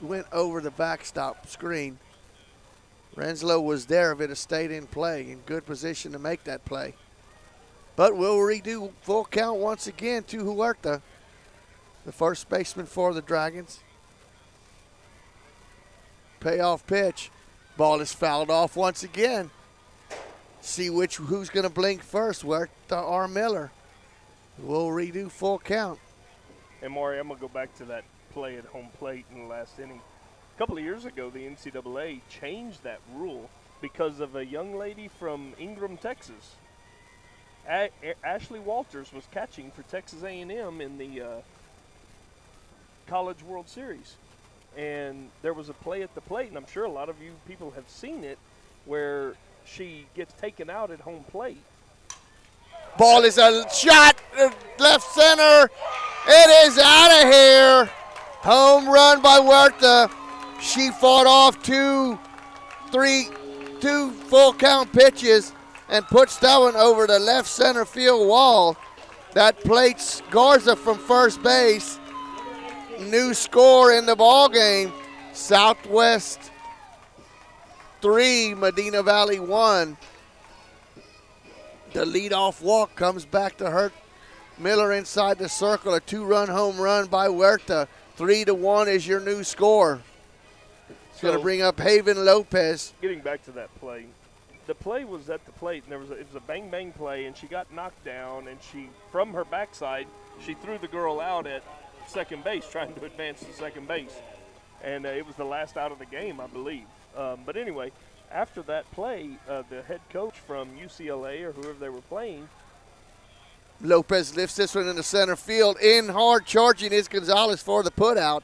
[SPEAKER 2] went over the backstop screen. Renslow was there if it had stayed in play, in good position to make that play. But we'll redo full count once again to Huerta, the first baseman for the Dragons. Payoff pitch. Ball is fouled off once again. See who's going to blink first, Huerta or Miller. We'll redo full count.
[SPEAKER 3] And Maury, I'm going to go back to that play at home plate in the last inning. A couple of years ago, the NCAA changed that rule because of a young lady from Ingram, Texas. Ashley Walters was catching for Texas A&M in the College World Series. And there was a play at the plate, and I'm sure a lot of you people have seen it, where she gets taken out at home plate.
[SPEAKER 2] Ball is a shot, left center. It is out of here. Home run by Huerta. She fought off two full count pitches and puts that one over the left center field wall. That plates Garza from first base. New score in the ball game. Southwest 3, Medina Valley 1. The leadoff walk comes back to hurt Miller inside the circle. A 2-run home run by Huerta. 3-1 is your new score. It's going to bring up Haven Lopez.
[SPEAKER 3] Getting back to that play. The play was at the plate, and it was a bang-bang play, and she got knocked down, and she, from her backside, she threw the girl out at second base, trying to advance to second base. And it was the last out of the game, I believe. But anyway, after that play, the head coach from UCLA or whoever they were playing.
[SPEAKER 2] Lopez lifts this one into center field. In hard, charging is Gonzalez for the putout.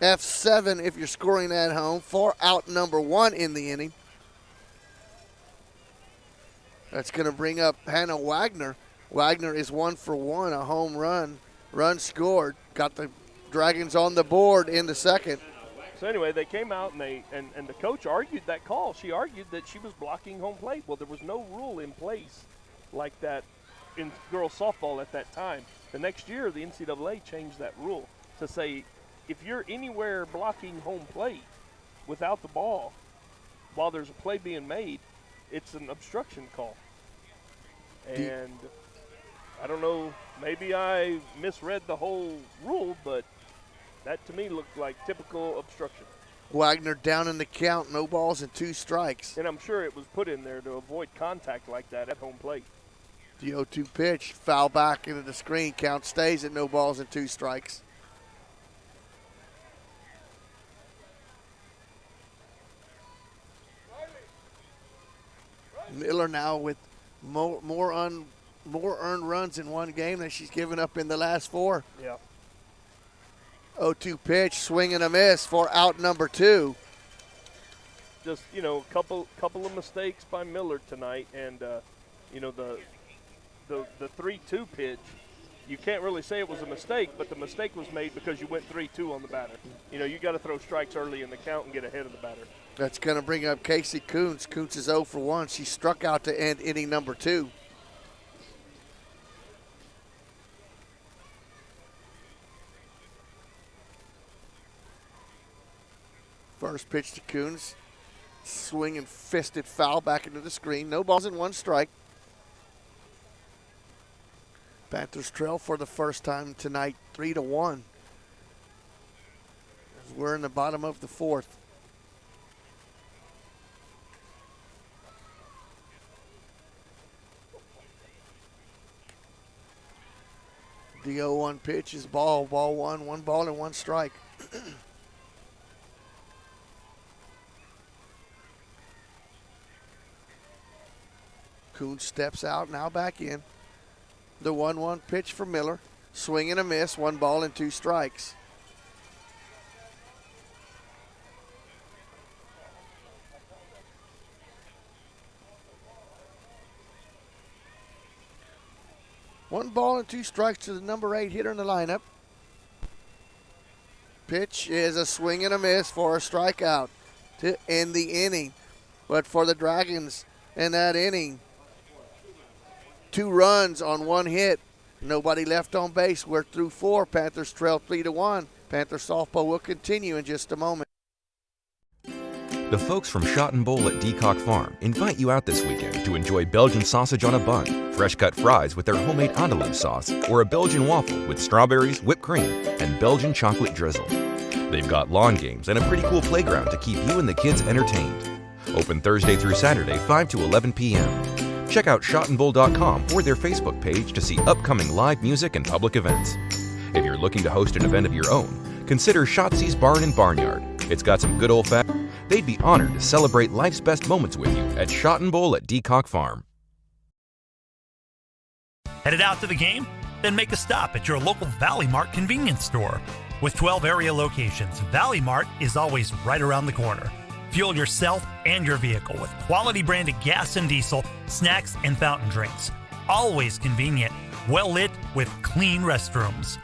[SPEAKER 2] F7 if you're scoring at home for out number 1 in the inning. That's going to bring up Hannah Wagner. Wagner is 1 for 1, a home run. Run scored. Got the Dragons on the board in the second.
[SPEAKER 3] So anyway, they came out and the coach argued that call. She argued that she was blocking home plate. Well, there was no rule in place like that in girls softball at that time. The next year, the NCAA changed that rule to say if you're anywhere blocking home plate without the ball while there's a play being made, it's an obstruction call. And I don't know, maybe I misread the whole rule, but that to me looked like typical obstruction.
[SPEAKER 2] Wagner down in the count, no balls and 2 strikes.
[SPEAKER 3] And I'm sure it was put in there to avoid contact like that at home plate.
[SPEAKER 2] The 0-2 pitch, foul back into the screen. Count stays at no balls and 2 strikes. Miller now with more earned runs in one game than she's given up in the last 4.
[SPEAKER 3] Yeah.
[SPEAKER 2] 0-2 pitch, swing and a miss for out number 2.
[SPEAKER 3] Just, a couple of mistakes by Miller tonight, and the 3-2 pitch, you can't really say it was a mistake, but the mistake was made because you went 3-2 on the batter. You got to throw strikes early in the count and get ahead of the batter.
[SPEAKER 2] That's going to bring up Casey Coons. Coons is 0 for 1. She struck out to end inning number 2. First pitch to Coons. Swing and fisted foul back into the screen. No balls and 1 strike. Panthers trail for the first time tonight, 3-1. We're in the bottom of the 4th. The 0-1 pitch is ball 1, 1 ball and 1 strike. Coons steps out, now back in. The 1-1 pitch for Miller. Swing and a miss, 1 ball and 2 strikes. One ball and 2 strikes to the number 8 hitter in the lineup. Pitch is a swing and a miss for a strikeout to end the inning. But for the Dragons in that inning, 2 runs on 1 hit. Nobody left on base. We're through 4. Panthers trail 3-1. Panther softball will continue in just a moment.
[SPEAKER 14] The folks from Shot and Bowl at Decock Farm invite you out this weekend to enjoy Belgian sausage on a bun, fresh-cut fries with their homemade andalouse sauce, or a Belgian waffle with strawberries, whipped cream, and Belgian chocolate drizzle. They've got lawn games and a pretty cool playground to keep you and the kids entertained. Open Thursday through Saturday, 5 to 11 p.m. Check out shotandbull.com or their Facebook page to see upcoming live music and public events. If you're looking to host an event of your own, consider Shotzi's Barn and Barnyard. It's got some good old-fashioned. They'd be honored to celebrate life's best moments with you at Shot and Bowl at Decock Farm.
[SPEAKER 12] Headed out to the game? Then make a stop at your local Valley Mart convenience store. With 12 area locations, Valley Mart is always right around the corner. Fuel yourself and your vehicle with quality branded gas and diesel, snacks, and fountain drinks. Always convenient, well lit with clean restrooms.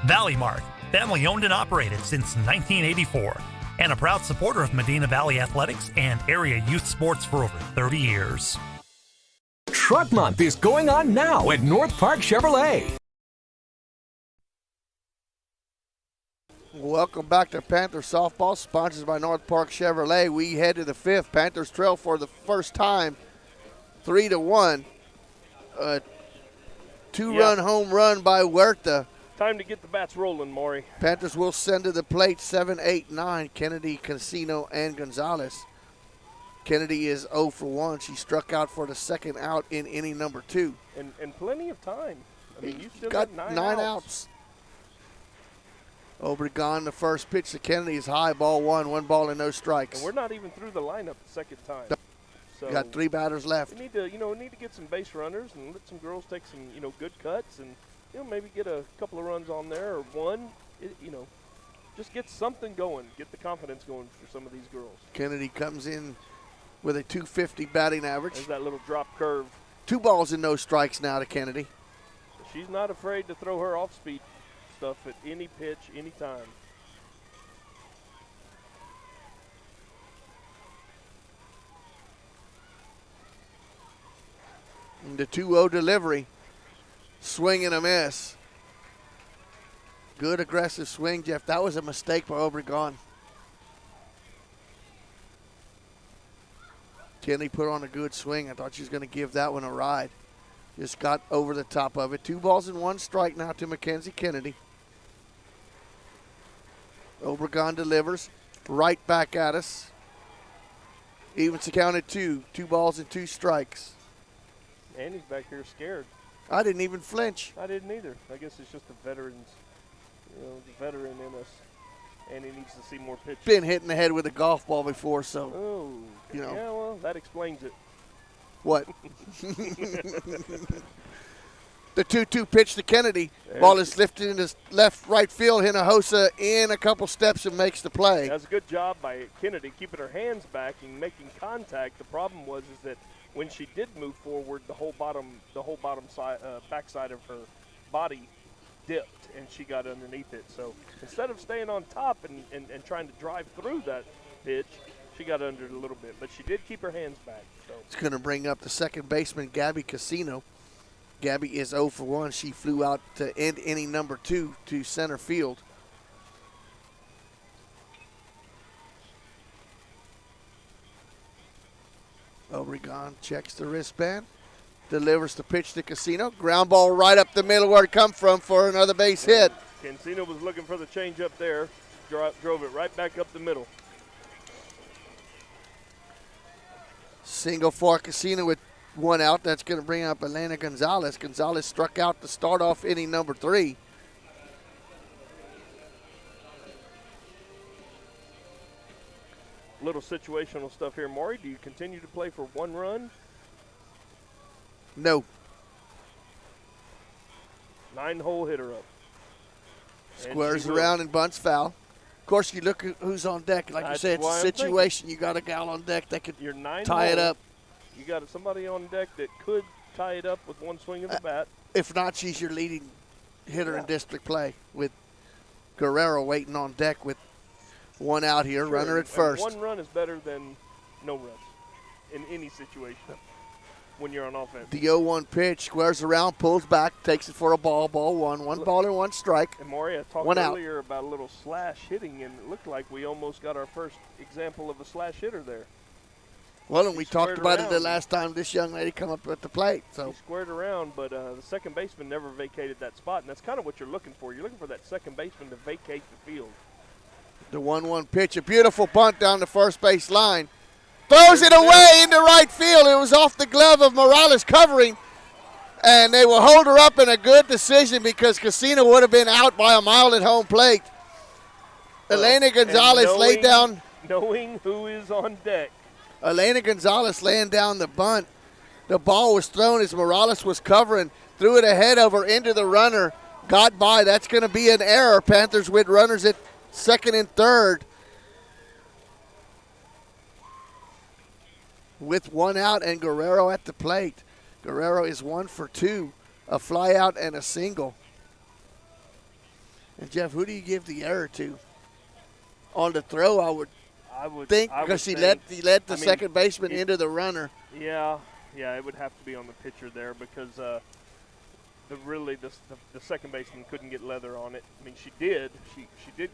[SPEAKER 12] Valley Mart, family owned and operated since 1984. And a proud supporter of Medina Valley athletics and area youth sports for over 30 years.
[SPEAKER 4] Truck Month is going on now at North Park Chevrolet.
[SPEAKER 2] Welcome back to Panther Softball, sponsored by North Park Chevrolet. We head to the 5th. Panthers trail for the first time, 3-1. A 2-run home run by Huerta.
[SPEAKER 3] Time to get the bats rolling, Maury.
[SPEAKER 2] Panthers will send to the plate 7, 8, 9. Kennedy, Casino, and Gonzalez. Kennedy is 0 for 1. She struck out for the second out in inning number 2.
[SPEAKER 3] And plenty of time. I mean, you still
[SPEAKER 2] got
[SPEAKER 3] got
[SPEAKER 2] 9 outs. Obregon, the first pitch to Kennedy is high, ball 1, 1 ball and no strikes.
[SPEAKER 3] And we're not even through the lineup the second time. So
[SPEAKER 2] got 3 batters left.
[SPEAKER 3] We need to get some base runners and let some girls take some good cuts and maybe get a couple of runs on there or one. Just get something going. Get the confidence going for some of these girls.
[SPEAKER 2] Kennedy comes in with a 250 batting average.
[SPEAKER 3] There's that little drop curve.
[SPEAKER 2] 2 balls and no strikes now to Kennedy.
[SPEAKER 3] She's not afraid to throw her off-speed stuff at any pitch, any time.
[SPEAKER 2] And the 2-0 delivery. Swing and a miss. Good aggressive swing, Jeff. That was a mistake by Obregon. Kennedy put on a good swing. I thought she was going to give that one a ride. Just got over the top of it. 2 balls and 1 strike now to Mackenzie Kennedy. Obregon delivers right back at us. Evens the count at 2. 2 balls and 2 strikes.
[SPEAKER 3] Andy's back here scared.
[SPEAKER 2] I didn't even flinch.
[SPEAKER 3] I didn't either. I guess it's just the veterans, the veteran in us. And he needs to see more pitches.
[SPEAKER 2] Been hit in the head with a golf ball before, so.
[SPEAKER 3] Oh, yeah, well, that explains it.
[SPEAKER 2] What? The 2-2 pitch to Kennedy. Ball is lifted into right field. Hinojosa in a couple steps and makes the play.
[SPEAKER 3] That's a good job by Kennedy keeping her hands back and making contact. The problem was that when she did move forward, the whole bottom side, backside of her body dipped, and she got underneath it. So instead of staying on top and trying to drive through that pitch, she got under it a little bit. But she did keep her hands back. So
[SPEAKER 2] it's going to bring up the second baseman, Gabby Casino. Gabby is 0 for 1. She flew out to end inning number 2 to center field. Obregon checks the wristband, delivers the pitch to Casino. Ground ball right up the middle where it come from for another base hit.
[SPEAKER 3] Casino was looking for the change up there, drove it right back up the middle.
[SPEAKER 2] Single for Casino with 1 out. That's going to bring up Elena Gonzalez. Gonzalez struck out to start off inning number 3.
[SPEAKER 3] Little situational stuff here, Maury. Do you continue to play for 1 run?
[SPEAKER 2] No.
[SPEAKER 3] 9-hole hitter up.
[SPEAKER 2] Squares around and bunts foul. Of course, you look at who's on deck. Like you said, it's a situation. You got a gal on deck that could tie it up.
[SPEAKER 3] You got somebody on deck that could tie it up with 1 swing of the bat.
[SPEAKER 2] If not, she's your leading hitter in district play with Guerrero waiting on deck with 1 out here,
[SPEAKER 3] Sure,
[SPEAKER 2] runner at first.
[SPEAKER 3] 1 run is better than no runs in any situation when you're on offense.
[SPEAKER 2] The 0-1 pitch, squares around, pulls back, takes it for a ball. Ball 1. 1 ball and 1 strike.
[SPEAKER 3] And Maury, I talked earlier about a little slash hitting, and it looked like we almost got our first example of a slash hitter there.
[SPEAKER 2] Well, and we talked about it the last time this young lady come up at the plate. So
[SPEAKER 3] he squared around, but the second baseman never vacated that spot, and that's kind of what you're looking for. You're looking for that second baseman to vacate the field.
[SPEAKER 2] The 1-1 pitch, a beautiful bunt down the first base line. Throws it away into right field. It was off the glove of Morales covering, and they will hold her up in a good decision because Casino would have been out by a mile at home plate. Elena Gonzalez laid down.
[SPEAKER 3] Knowing who is on deck.
[SPEAKER 2] Elena Gonzalez laying down the bunt. The ball was thrown as Morales was covering, threw it ahead of her into the runner, got by. That's going to be an error. Panthers with runners at second and third. With 1 out and Guerrero at the plate. Guerrero is 1 for 2, a fly out and a single. And Jeff, who do you give the error to? On the throw, I would think because he let the second baseman into the runner.
[SPEAKER 3] Yeah, it would have to be on the pitcher there because the second baseman couldn't get leather on it. I mean, she did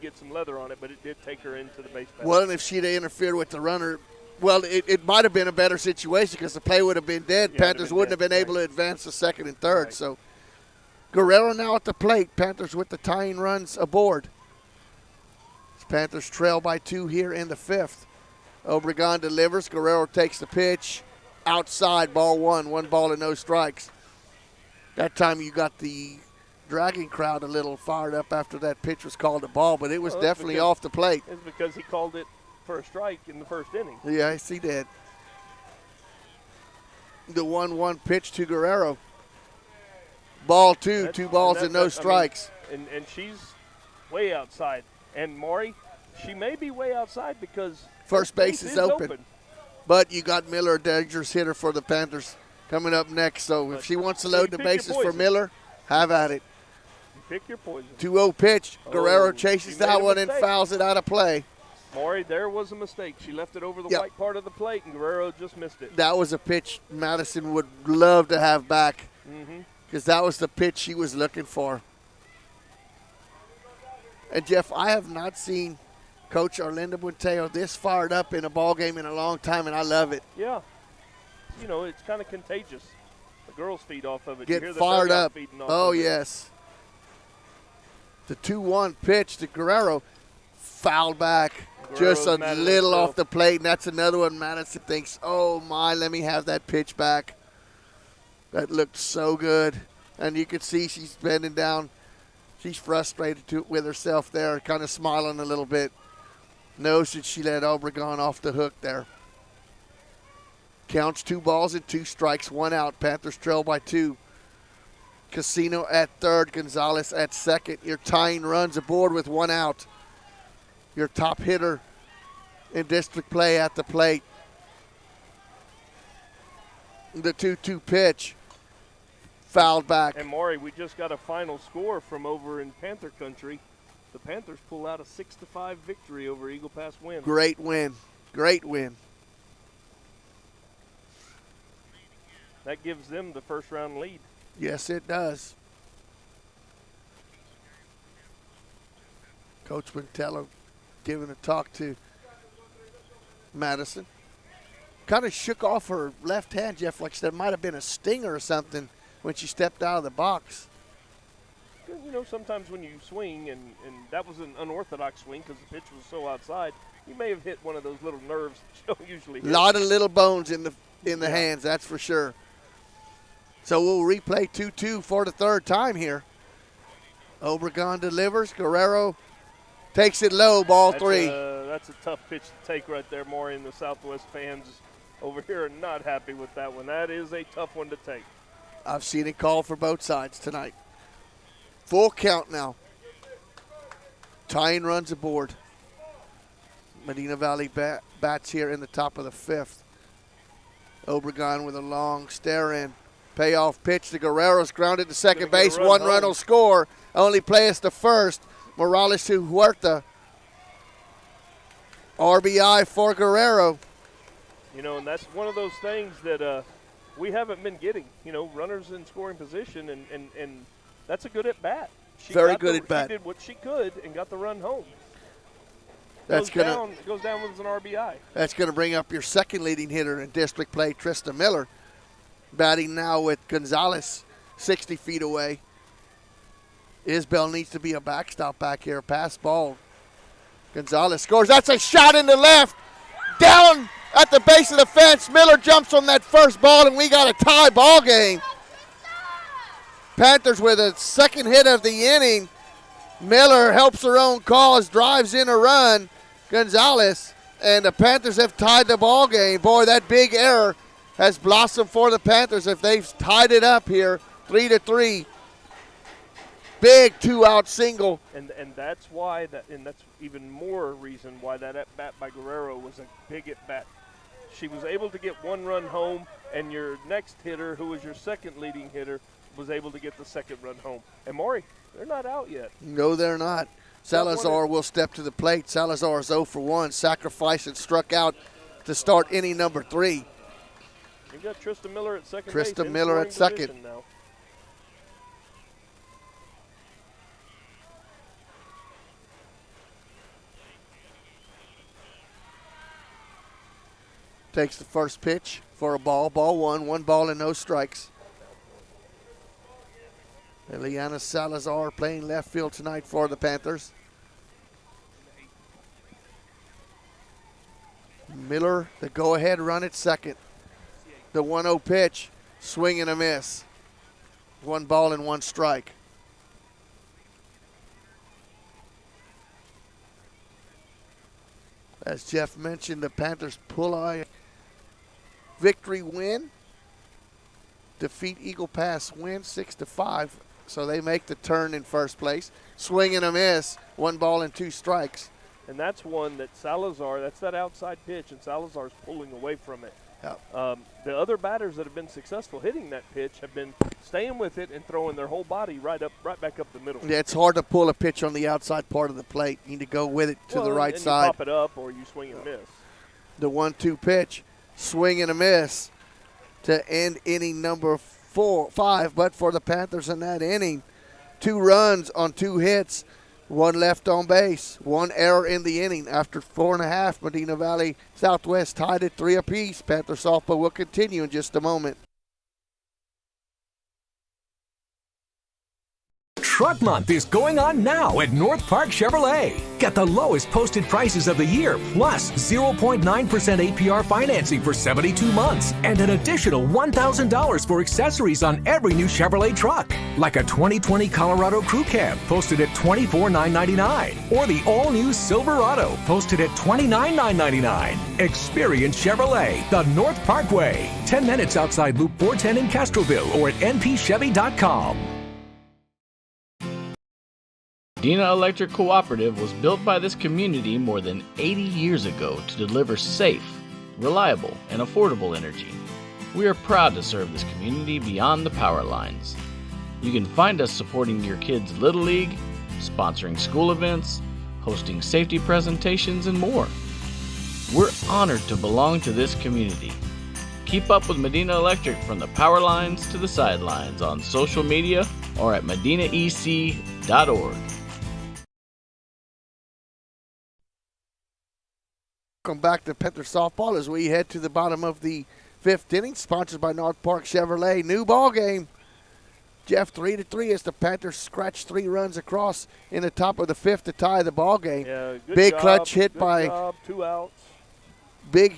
[SPEAKER 3] get some leather on it, but it did take her into the base path.
[SPEAKER 2] Well, and if she'd interfered with the runner, well, it might have been a better situation because the play would have been dead. Panthers wouldn't have been able to advance the second and third. Right. So Guerrero now at the plate. Panthers with the tying runs aboard. Panthers trail by 2 here in the 5th. Obregon delivers. Guerrero takes the pitch. Outside, ball 1. 1 ball and no strikes. That time you got the dragging crowd a little fired up after that pitch was called a ball, but it was definitely off the plate.
[SPEAKER 3] It's because he called it for a strike in the first inning.
[SPEAKER 2] Yes, he did. The 1-1 pitch to Guerrero. Ball two, 2 balls and no strikes.
[SPEAKER 3] And she's way outside. And Maury, she may be way outside because
[SPEAKER 2] first base is open. But you got Miller, a dangerous hitter for the Panthers, coming up next. So if she wants to load the bases for Miller, have at it.
[SPEAKER 3] You pick your poison.
[SPEAKER 2] 2-0 pitch. Guerrero chases that one and fouls it out of play.
[SPEAKER 3] Maury, there was a mistake. She left it over the white part of the plate, and Guerrero just missed it.
[SPEAKER 2] That was a pitch Madison would love to have back because that was the pitch she was looking for. And, Jeff, I have not seen Coach Arlinda Buenteo this fired up in a ball game in a long time, and I love it.
[SPEAKER 3] Yeah. You know, it's kind of contagious. The girls feed off of it.
[SPEAKER 2] Get
[SPEAKER 3] you hear
[SPEAKER 2] fired up.
[SPEAKER 3] Oh,
[SPEAKER 2] yes. The 2-1 pitch to Guerrero, fouled back. Just a little off the plate, and that's another one Madison thinks, oh, my, let me have that pitch back. That looked so good. And you could see she's bending down. She's frustrated with herself there, kind of smiling a little bit. Knows that she let Obregon off the hook there. Counts 2 balls and 2 strikes, 1 out. Panthers trail by 2. Casino at third, Gonzalez at second. Your tying runs aboard with 1 out. Your top hitter in district play at the plate. The 2-2 pitch, fouled back.
[SPEAKER 3] And Maury, we just got a final score from over in Panther country. The Panthers pull out a 6-5 victory over Eagle Pass Wind.
[SPEAKER 2] Great win. Great win.
[SPEAKER 3] That gives them the first round lead.
[SPEAKER 2] Yes, it does. Coach Wintello giving a talk to Madison. Kind of shook off her left hand, Jeff, like there might have been a stinger or something when she stepped out of the box.
[SPEAKER 3] You know, sometimes when you swing, and that was an unorthodox swing because the pitch was so outside, you may have hit one of those little nerves that you don't usually hit.
[SPEAKER 2] A lot of little bones in the hands, that's for sure. So we'll replay 2-2 for the third time here. Obregon delivers. Guerrero takes it low, ball 3.
[SPEAKER 3] That's a tough pitch to take right there, Maury, and the Southwest fans over here are not happy with that one. That is a tough one to take.
[SPEAKER 2] I've seen it called for both sides tonight. Full count now. Tying runs aboard. Medina Valley bats here in the top of the 5th. Obregon with a long stare in. Payoff pitch to Guerrero's grounded to second base. 1 run will score. Only play us to first. Morales to Huerta. RBI for Guerrero.
[SPEAKER 3] You know, and that's one of those things that we haven't been getting. You know, runners in scoring position, and that's a good at bat.
[SPEAKER 2] Very good at bat.
[SPEAKER 3] She did what she could and got the run home.
[SPEAKER 2] Goes down
[SPEAKER 3] with an RBI.
[SPEAKER 2] That's going to bring up your second leading hitter in district play, Tristan Miller. Batting now with Gonzalez 60 feet away. Isbell needs to be a backstop back here. Pass ball. Gonzalez scores. That's a shot in the left. Down at the base of the fence. Miller jumps on that first ball, and we got a tie ball game. Panthers with a second hit of the inning. Miller helps her own cause, drives in a run. Gonzalez, and the Panthers have tied the ball game. Boy, that big error has blossomed for the Panthers if they've tied it up here, 3-3. Big 2-out single.
[SPEAKER 3] And that's why and that's even more reason why that at bat by Guerrero was a big at bat. She was able to get 1 run home, and your next hitter, who was your second leading hitter, was able to get the 2nd run home. And Maury, they're not out yet.
[SPEAKER 2] No, they're not. Salazar will step to the plate. Salazar is 0 for 1. Sacrifice and struck out to start inning number 3.
[SPEAKER 3] You've got Tristan Miller at second base.
[SPEAKER 2] Tristan Miller at second.
[SPEAKER 3] Now.
[SPEAKER 2] Takes the first pitch for a ball. Ball 1. 1 ball and no strikes. Eliana Salazar playing left field tonight for the Panthers. Miller, the go-ahead run at second. The 1-0 pitch, swing and a miss. 1 ball and 1 strike. As Jeff mentioned, the Panthers pull a victory win defeat Eagle Pass, win 6-5. So they make the turn in first place. Swing and a miss, 1 ball and 2 strikes.
[SPEAKER 3] And that's one that Salazar, that's that outside pitch, and Salazar's pulling away from it.
[SPEAKER 2] Yep.
[SPEAKER 3] The other batters that have been successful hitting that pitch have been staying with it and throwing their whole body right back up the middle.
[SPEAKER 2] Yeah, it's hard to pull a pitch on the outside part of the plate. You need to go with it to the right side.
[SPEAKER 3] You pop it up or you swing and miss.
[SPEAKER 2] The 1-2 pitch, swing and a miss to end inning number 5. But for the Panthers in that inning, 2 runs on 2 hits. 1 left on base, 1 error in the inning. After 4.5, Medina Valley Southwest tied at 3 apiece. Panther softball will continue in just a moment.
[SPEAKER 4] Truck Month is going on now at North Park Chevrolet. Get the lowest posted prices of the year, plus 0.9% APR financing for 72 months, and an additional $1,000 for accessories on every new Chevrolet truck, like a 2020 Colorado Crew Cab, posted at $24,999, or the all-new Silverado, posted at $29,999. Experience Chevrolet, the North Parkway, 10 minutes outside Loop 410 in Castroville, or at npchevy.com.
[SPEAKER 5] Medina Electric Cooperative was built by this community more than 80 years ago to deliver safe, reliable, and affordable energy. We are proud to serve this community beyond the power lines. You can find us supporting your kids' Little League, sponsoring school events, hosting safety presentations, and more. We're honored to belong to this community. Keep up with Medina Electric from the power lines to the sidelines on social media or at medinaec.org.
[SPEAKER 2] Welcome back to Panther softball as we head to the bottom of the 5th inning, sponsored by North Park Chevrolet. New ball game. Jeff, 3-3 as the Panthers scratch 3 runs across in the top of the 5th to tie the ball game.
[SPEAKER 3] Yeah,
[SPEAKER 2] big
[SPEAKER 3] job,
[SPEAKER 2] clutch hit by
[SPEAKER 3] 2 outs.
[SPEAKER 2] Big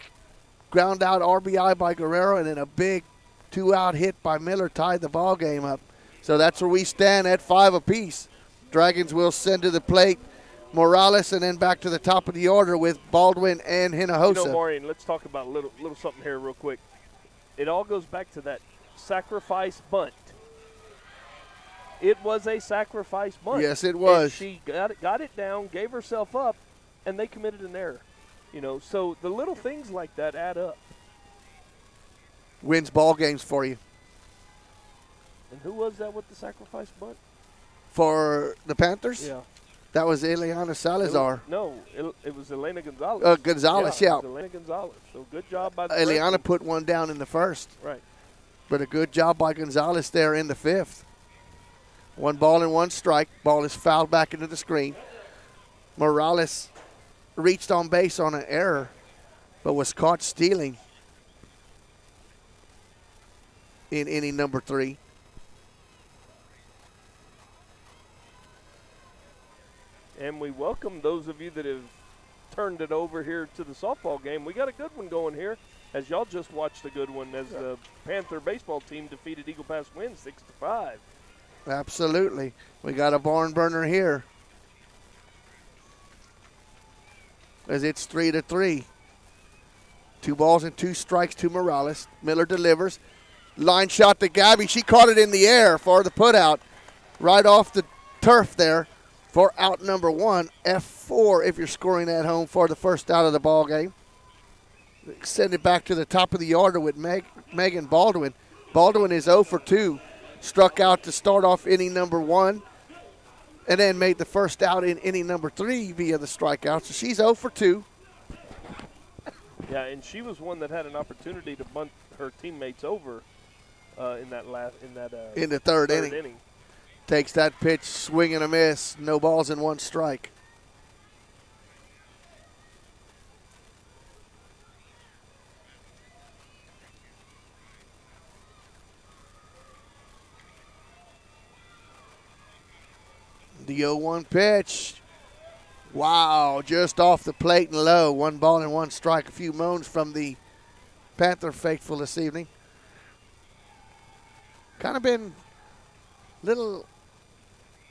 [SPEAKER 2] ground out RBI by Guerrero, and then a big 2-out hit by Miller tied the ball game up. So that's where we stand at 5 apiece. Dragons will send to the plate Morales, and then back to the top of the order with Baldwin and Hinojosa.
[SPEAKER 3] You know, Maureen, let's talk about a little something here real quick. It all goes back to that sacrifice bunt. It was a sacrifice bunt.
[SPEAKER 2] Yes, it was.
[SPEAKER 3] And she got it down, gave herself up, and they committed an error. You know, so the little things like that add up.
[SPEAKER 2] Wins ball games for you.
[SPEAKER 3] And who was that with the sacrifice bunt?
[SPEAKER 2] For the Panthers?
[SPEAKER 3] Yeah.
[SPEAKER 2] That was Eliana Salazar.
[SPEAKER 3] It was Elena Gonzalez.
[SPEAKER 2] Gonzalez, yeah.
[SPEAKER 3] It was Elena Gonzalez. So good job by the
[SPEAKER 2] Eliana
[SPEAKER 3] freshman.
[SPEAKER 2] put one down in the 1st.
[SPEAKER 3] Right.
[SPEAKER 2] But a good job by Gonzalez there in the 5th. 1 ball and 1 strike. Ball is fouled back into the screen. Morales reached on base on an error, but was caught stealing in inning number 3.
[SPEAKER 3] And we welcome those of you that have turned it over here to the softball game. We got a good one going here, as y'all just watched a good one as the Panther baseball team defeated Eagle Pass Win 6-5.
[SPEAKER 2] Absolutely. We got a barn burner here as it's 3-3. 2 balls and 2 strikes to Morales. Miller delivers. Line shot to Gabby. She caught it in the air for the putout right off the turf there for out number 1. F4 if you're scoring at home for the first out of the ball game. Send it back to the top of the order with Megan Baldwin. Baldwin is 0 for 2. Struck out to start off inning number 1 and then made the first out in inning number 3 via the strikeout. So she's 0 for 2.
[SPEAKER 3] Yeah, and she was one that had an opportunity to bunt her teammates over in the
[SPEAKER 2] third inning. Takes that pitch, swing and a miss, no balls and 1 strike. The 0-1 pitch. Wow, just off the plate and low. 1 ball and 1 strike. A few moans from the Panther faithful this evening. Kind of been little,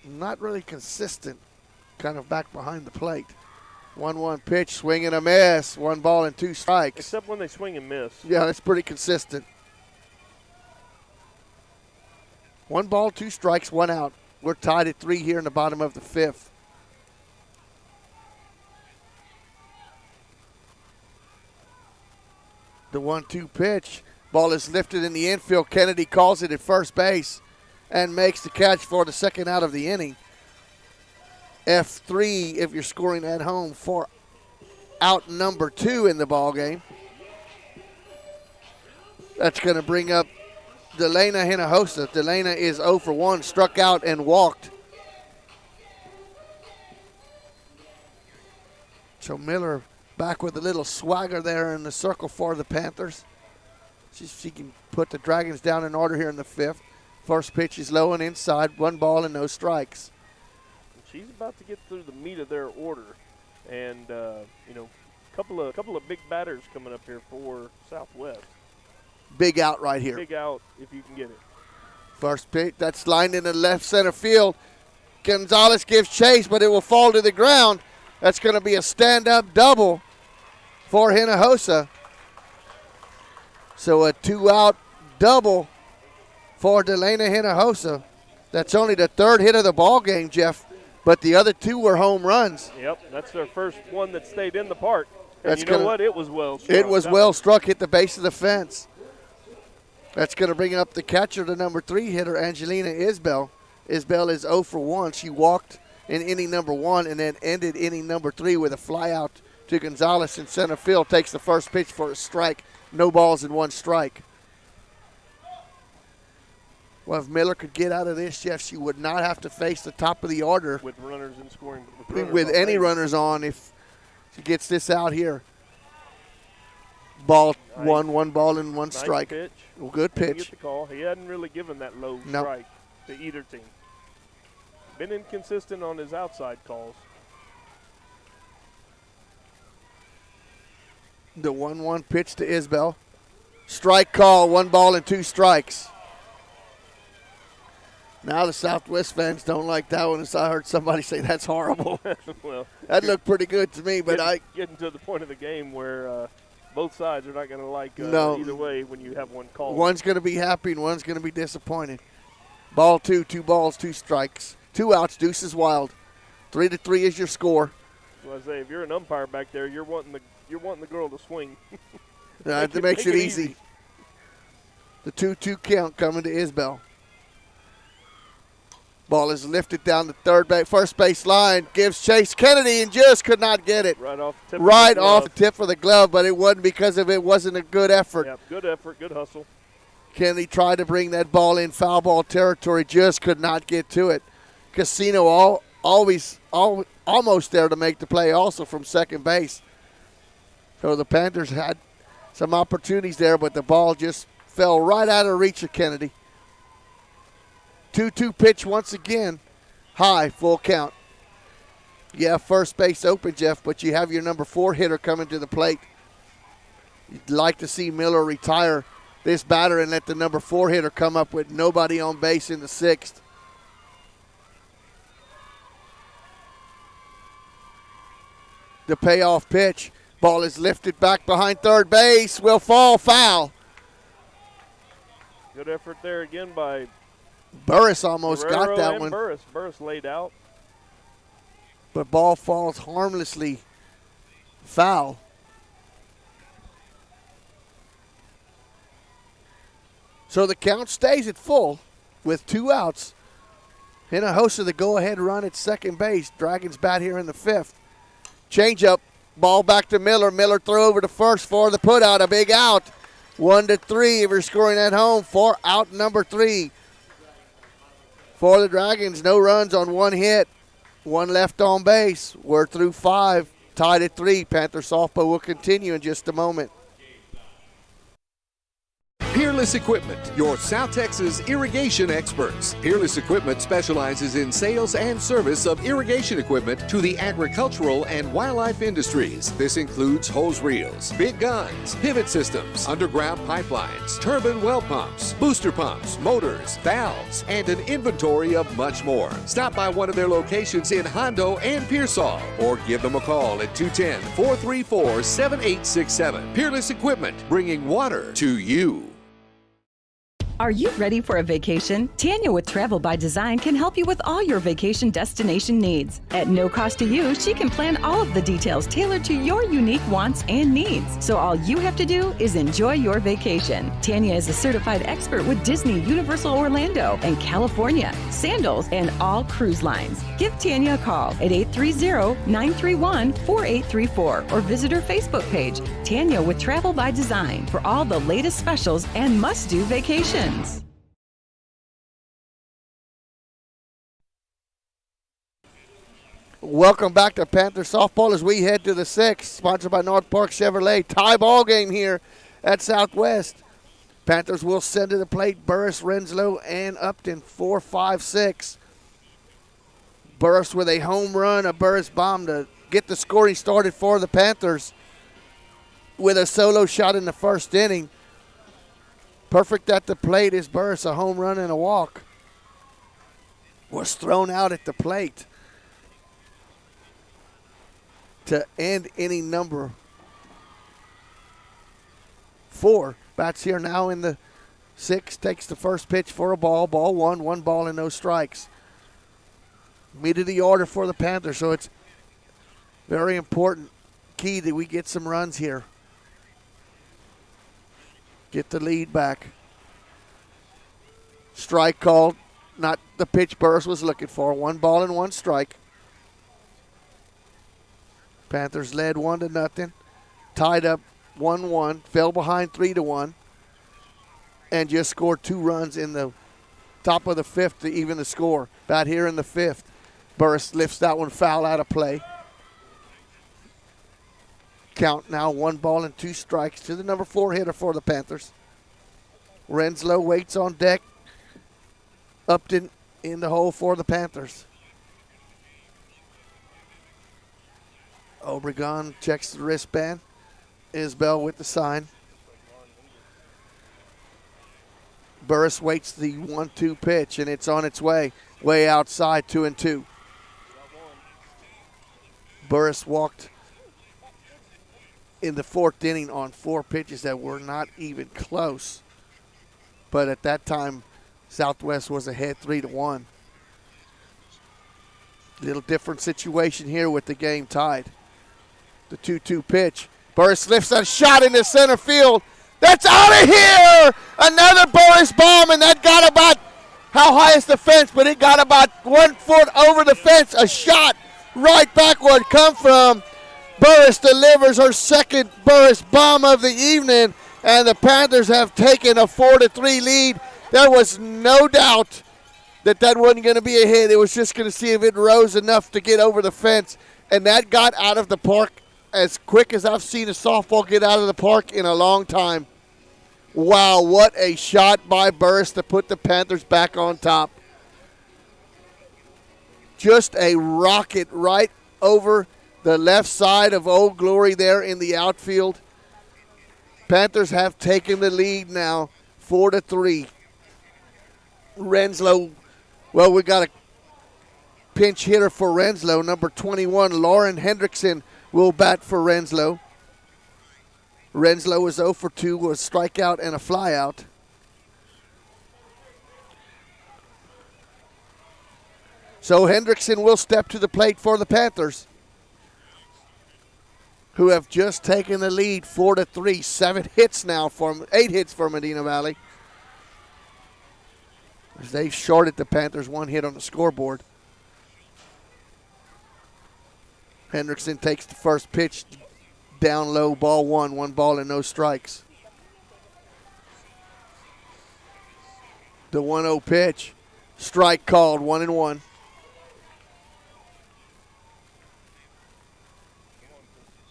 [SPEAKER 2] not really consistent, kind of back behind the plate. 1-1 pitch, swing and a miss. 1 ball and 2 strikes.
[SPEAKER 3] Except when they swing and miss.
[SPEAKER 2] Yeah, that's pretty consistent. 1 ball, 2 strikes, 1 out. We're tied at 3 here in the bottom of the 5th. The 1-2 pitch. Ball is lifted in the infield. Kennedy calls it at first base and makes the catch for the second out of the inning. F3 if you're scoring at home for out number 2 in the ball game. That's going to bring up Delana Hinojosa. Delana is 0 for 1, struck out and walked. So Miller back with a little swagger there in the circle for the Panthers. She can put the Dragons down in order here in the 5th. First pitch is low and inside, 1 ball and no strikes.
[SPEAKER 3] She's about to get through the meat of their order, and couple of big batters coming up here for Southwest.
[SPEAKER 2] Big out right here.
[SPEAKER 3] Big out if you can get it.
[SPEAKER 2] First pitch, that's lined in the left center field. Gonzalez gives chase, but it will fall to the ground. That's going to be a stand-up double for Hinojosa. So a 2-out double for Delana Hinojosa. That's only the 3rd hit of the ball game, Jeff, but the other 2 were home runs.
[SPEAKER 3] Yep, that's their first one that stayed in the park. And
[SPEAKER 2] That's
[SPEAKER 3] you know what? It was well struck.
[SPEAKER 2] It was well struck, hit the base of the fence. That's going to bring up the catcher, the number 3 hitter, Angelina Isbell. Isbell is 0 for 1. She walked in inning number 1 and then ended inning number 3 with a fly out to Gonzalez in center field. Takes the first pitch for a strike. No balls and 1 strike. Well, if Miller could get out of this, Jeff, she would not have to face the top of the order.
[SPEAKER 3] With runners in scoring.
[SPEAKER 2] With any runners on if she gets this out here. Ball, nice. 1 ball and 1 strike.
[SPEAKER 3] Pitch.
[SPEAKER 2] Well, good pitch.
[SPEAKER 3] Get the call. He hadn't really given that low strike to either team. Been inconsistent on his outside calls.
[SPEAKER 2] The 1-1 pitch to Isbell. Strike call, 1 ball and 2 strikes. Now the Southwest fans don't like that one. As I heard somebody say that's horrible.
[SPEAKER 3] Well,
[SPEAKER 2] that looked pretty good to me, but
[SPEAKER 3] getting to the point of the game where both sides are not going to like either way when you have one call.
[SPEAKER 2] One's going to be happy and one's going to be disappointed. Ball 2, 2 balls, 2 strikes, 2 outs. Deuce is wild. 3-3 is your score.
[SPEAKER 3] Well, I say if you're an umpire back there, you're wanting the girl to swing.
[SPEAKER 2] That makes it easy. The 2-2 count coming to Isbell. Ball is lifted down the first base line. Gives chase. Kennedy and just could not get it.
[SPEAKER 3] Right off the tip.
[SPEAKER 2] Off the tip of the glove, but it wasn't because of it wasn't a good effort.
[SPEAKER 3] Yeah, good effort, good hustle.
[SPEAKER 2] Kennedy tried to bring that ball in foul ball territory, just could not get to it. Casino almost there to make the play also from second base. So the Panthers had some opportunities there, but the ball just fell right out of reach of Kennedy. 2-2 pitch once again. High, full count. Yeah, first base open, Jeff, but you have your number 4 hitter coming to the plate. You'd like to see Miller retire this batter and let the number 4 hitter come up with nobody on base in the 6th. The payoff pitch. Ball is lifted back behind third base. Will fall foul.
[SPEAKER 3] Good effort there again by
[SPEAKER 2] Burris almost
[SPEAKER 3] Guerrero
[SPEAKER 2] got that
[SPEAKER 3] and
[SPEAKER 2] one.
[SPEAKER 3] Burris laid out.
[SPEAKER 2] But ball falls harmlessly foul. So the count stays at full with 2 outs. Hinojosa the go-ahead run at second base. Dragons bat here in the 5th. Change-up, ball back to Miller. Miller throw over to first for the put-out, a big out. 1-3 if you're scoring at home for out number 3. For the Dragons, no runs on 1 hit. 1 left on base. We're through 5, tied at 3. Panther softball will continue in just a moment.
[SPEAKER 1] Peerless Equipment, your South Texas irrigation experts. Peerless Equipment specializes in sales and service of irrigation equipment to the agricultural and wildlife industries. This includes hose reels, big guns, pivot systems, underground pipelines, turbine well pumps, booster pumps, motors, valves, and an inventory of much more. Stop by one of their locations in Hondo and Pearsall or give them a call at 210-434-7867. Peerless Equipment, bringing water to you.
[SPEAKER 6] Are you ready for a vacation? Tanya with Travel by Design can help you with all your vacation destination needs. At no cost to you, she can plan all of the details tailored to your unique wants and needs. So all you have to do is enjoy your vacation. Tanya is a certified expert with Disney, Universal Orlando, and California, Sandals, and all cruise lines. Give Tanya a call at 830-931-4834 or visit her Facebook page, Tanya with Travel by Design, for all the latest specials and must-do vacations.
[SPEAKER 2] Welcome back to Panther Softball as we head to the 6th, sponsored by North Park Chevrolet. Tie ball game here at Southwest. Panthers will send to the plate Burris, Renslow, and Upton, 4-5-6. Burris with a home run, a Burris bomb to get the scoring started for the Panthers with a solo shot in the first inning. Perfect at the plate is Burris, a home run and a walk. Was thrown out at the plate to end inning number 4. Bats here now in the 6th, takes the first pitch for a ball. Ball 1, 1 ball and no strikes. Meat of the order for the Panthers, so it's very important, key that we get some runs here. Get the lead back. Strike called. Not the pitch Burris was looking for. 1 ball and 1 strike. Panthers led 1-0. Tied up 1-1. Fell behind 3-1. And just scored 2 runs in the top of the 5th to even the score. About here in the 5th. Burris lifts that one foul out of play. Count now 1 ball and 2 strikes to the number 4 hitter for the Panthers. Renslow waits on deck. Upton in the hole for the Panthers. Obregon checks the wristband. Isbell with the sign. Burris waits the 1-2 pitch, and it's on its way. Way outside, 2-2. Burris walked in the 4th inning on 4 pitches that were not even close. But at that time, Southwest was ahead 3-1. Little different situation here with the game tied. The 2-2 pitch. Burris lifts a shot into center field. That's out of here! Another Burris bomb, and that got about, how high is the fence? But it got about 1 foot over the fence. A shot right backward come from Burris, delivers her second Burris bomb of the evening, and the Panthers have taken a 4-3 lead. There was no doubt that wasn't going to be a hit. It was just going to see if it rose enough to get over the fence, and that got out of the park as quick as I've seen a softball get out of the park in a long time. Wow, what a shot by Burris to put the Panthers back on top. Just a rocket right over the left side of Old Glory there in the outfield. Panthers have taken the lead now, 4-3. Renslow, well, we got a pinch hitter for Renslow. Number 21, Lauren Hendrickson, will bat for Renslow. Renslow is 0 for 2 with a strikeout and a flyout. So Hendrickson will step to the plate for the Panthers, who have just taken the lead 4-3. 8 hits for Medina Valley. As they've shorted the Panthers 1 hit on the scoreboard. Hendrickson takes the first pitch down low, ball 1, 1 ball and no strikes. The 1-0 pitch, strike called, 1-1.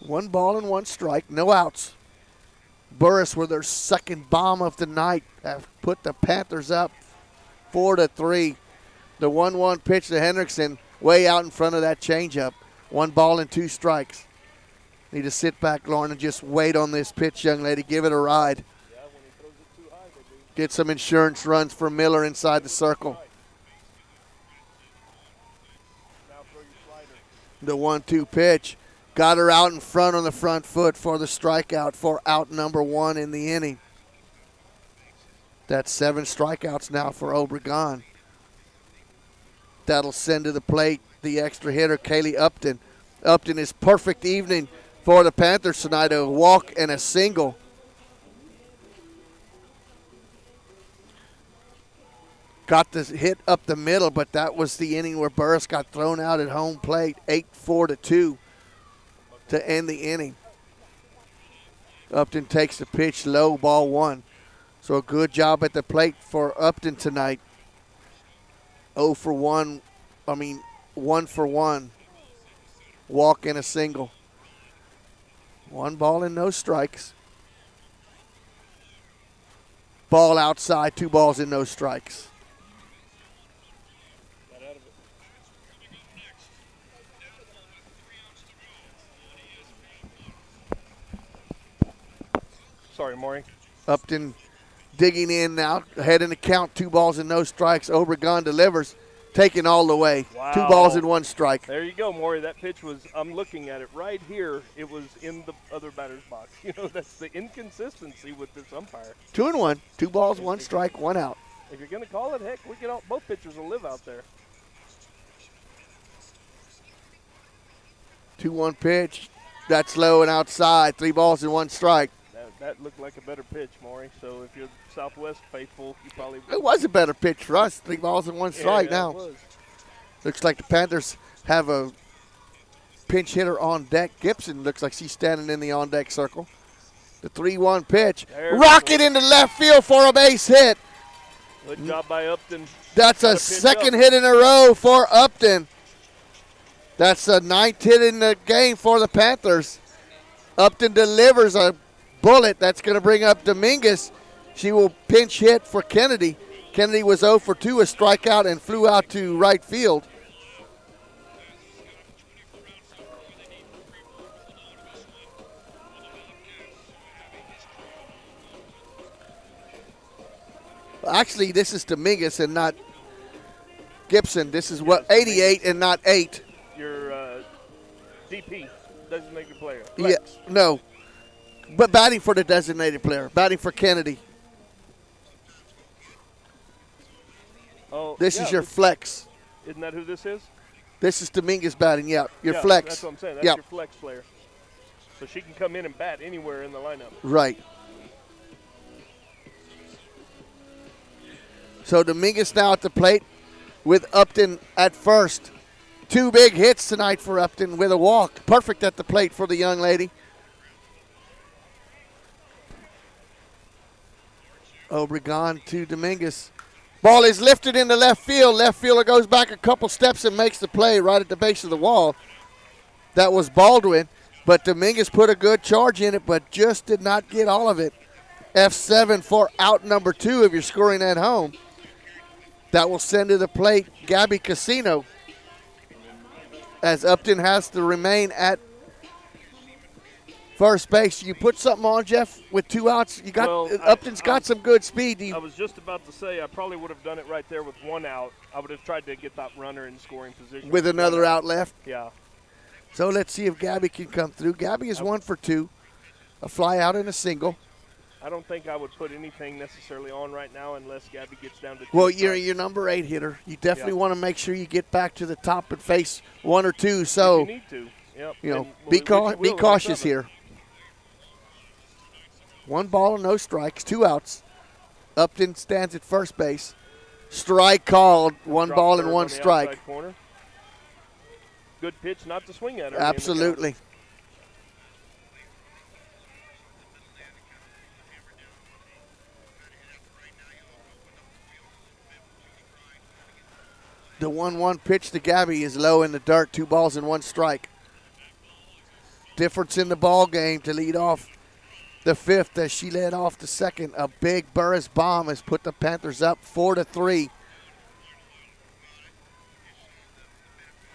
[SPEAKER 2] One ball and 1 strike, no outs. Burris with their second bomb of the night have put the Panthers up 4-3. The 1-1 pitch to Hendrickson way out in front of that changeup. 1 ball and 2 strikes. Need to sit back, Lauren, and just wait on this pitch, young lady. Give it a ride. Get some insurance runs for Miller inside the circle. The 1-2 pitch. Got her out in front on the front foot for the strikeout for out number 1 in the inning. That's 7 strikeouts now for Obregon. That'll send to the plate the extra hitter, Kaylee Upton. Upton is perfect evening for the Panthers tonight, a walk and a single. Got the hit up the middle, but that was the inning where Burris got thrown out at home plate, 8-4-2 to end the inning. Upton takes the pitch low, ball 1. So a good job at the plate for Upton tonight. 1 for 1. Walk and a single. 1 ball and no strikes. Ball outside, 2 balls and no strikes.
[SPEAKER 3] Sorry, Maury.
[SPEAKER 2] Upton digging in now, ahead in the count, 2 balls and no strikes. Obregon delivers, taking all the way.
[SPEAKER 3] Wow.
[SPEAKER 2] 2 balls and 1 strike.
[SPEAKER 3] There you go, Maury. That pitch was, I'm looking at it right here. It was in the other batter's box. You know, that's the inconsistency with this umpire.
[SPEAKER 2] 2-1, 2 balls, 1 strike, 1 out.
[SPEAKER 3] If you're going to call it, heck, we can all, both pitchers will live out there.
[SPEAKER 2] 2-1 pitch. That's low and outside. 3 balls and 1 strike.
[SPEAKER 3] That looked like a better pitch, Maury. So if you're Southwest faithful, you probably
[SPEAKER 2] It was a better pitch for us. 3 balls and 1 strike now.
[SPEAKER 3] It was.
[SPEAKER 2] Looks like the Panthers have a pinch hitter on deck. Gibson looks like she's standing in the on-deck circle. The 3-1 pitch. Rocket into left field for a base hit.
[SPEAKER 3] Good job by Upton.
[SPEAKER 2] That's a second hit in a row for Upton. That's the 9th hit in the game for the Panthers. Upton delivers a bullet that's going to bring up Dominguez. She will pinch hit for Kennedy. Kennedy was 0 for 2, a strikeout, and flew out to right field. Actually, this is Dominguez and not Gibson. This is 88 and not 8.
[SPEAKER 3] Your DP, designated player.
[SPEAKER 2] Flex. Yeah, no. But batting for the designated player, batting for Kennedy.
[SPEAKER 3] Oh,
[SPEAKER 2] this is your flex.
[SPEAKER 3] Isn't that who this is?
[SPEAKER 2] This is Dominguez batting, yeah. Your
[SPEAKER 3] yeah,
[SPEAKER 2] flex.
[SPEAKER 3] That's what I'm saying. That's your flex player. So she can come in and bat anywhere in the lineup.
[SPEAKER 2] Right. So Dominguez now at the plate with Upton at first. 2 big hits tonight for Upton with a walk. Perfect at the plate for the young lady. Obregon to Dominguez. Ball is lifted into left field. Left fielder goes back a couple steps and makes the play right at the base of the wall. That was Baldwin, but Dominguez put a good charge in it, but just did not get all of it. F7 for out number 2 if you're scoring at home. That will send to the plate Gabby Casino, as Upton has to remain at first base. You put something on, Jeff, with 2 outs. You got Upton's got some good speed.
[SPEAKER 3] I was just about to say I probably would have done it right there with 1 out. I would have tried to get that runner in scoring position.
[SPEAKER 2] With another out left?
[SPEAKER 3] Yeah.
[SPEAKER 2] So let's see if Gabby can come through. Gabby is 1 for 2. A fly out and a single.
[SPEAKER 3] I don't think I would put anything necessarily on right now unless Gabby gets down to 2.
[SPEAKER 2] Well, you're your number 8 hitter. You definitely want to make sure you get back to the top and face 1 or 2. So
[SPEAKER 3] if you need to. Yep.
[SPEAKER 2] You know, be cautious here. 1 ball and no strikes, 2 outs. Upton stands at first base. Strike called, 1 ball and 1 strike.
[SPEAKER 3] Good pitch not to swing at her.
[SPEAKER 2] Absolutely. The 1-1 pitch to Gabby is low in the dirt, 2 balls and 1 strike. Difference in the ball game to lead off the 5th as she led off the 2nd. A big Burris bomb has put the Panthers up 4-3.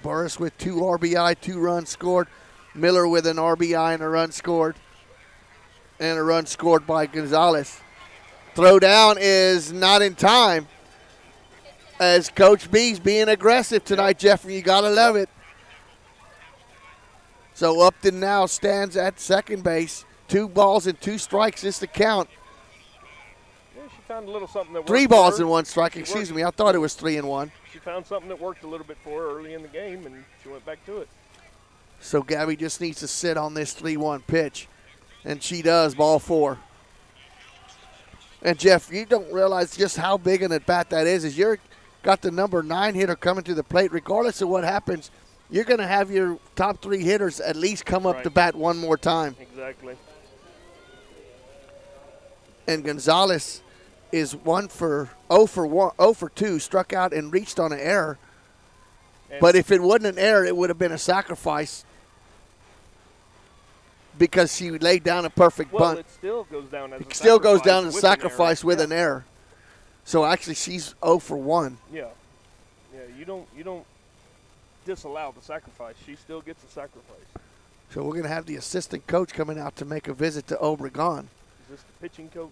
[SPEAKER 2] Burris with 2 RBI, 2 runs scored. Miller with an RBI and a run scored. And a run scored by Gonzalez. Throw down is not in time, as Coach B's being aggressive tonight, Jeffrey. You got to love it. So Upton now stands at second base. 2 balls and 2 strikes is the count.
[SPEAKER 3] Yeah, she found a little something that worked.
[SPEAKER 2] 3
[SPEAKER 3] for
[SPEAKER 2] balls
[SPEAKER 3] her.
[SPEAKER 2] and 1 strike. Excuse me. I thought it was 3 and 1.
[SPEAKER 3] She found something that worked a little bit for her early in the game, and she went back to it.
[SPEAKER 2] So Gabby just needs to sit on this 3-1 pitch, and she does. Ball 4. And Jeff, you don't realize just how big an at bat that is. You're got the number 9 hitter coming to the plate. Regardless of what happens, you're going to have your top 3 hitters at least come up to bat one more time.
[SPEAKER 3] Exactly.
[SPEAKER 2] And Gonzalez is 0 for 2, struck out and reached on an error. But if it wasn't an error, it would have been a sacrifice because she laid down a perfect bunt.
[SPEAKER 3] It still goes down as
[SPEAKER 2] a sacrifice with an error. So actually, she's 0 for 1.
[SPEAKER 3] Yeah, you don't disallow the sacrifice. She still gets a sacrifice.
[SPEAKER 2] So we're going to have the assistant coach coming out to make a visit to Obregon.
[SPEAKER 3] Is this the pitching coach?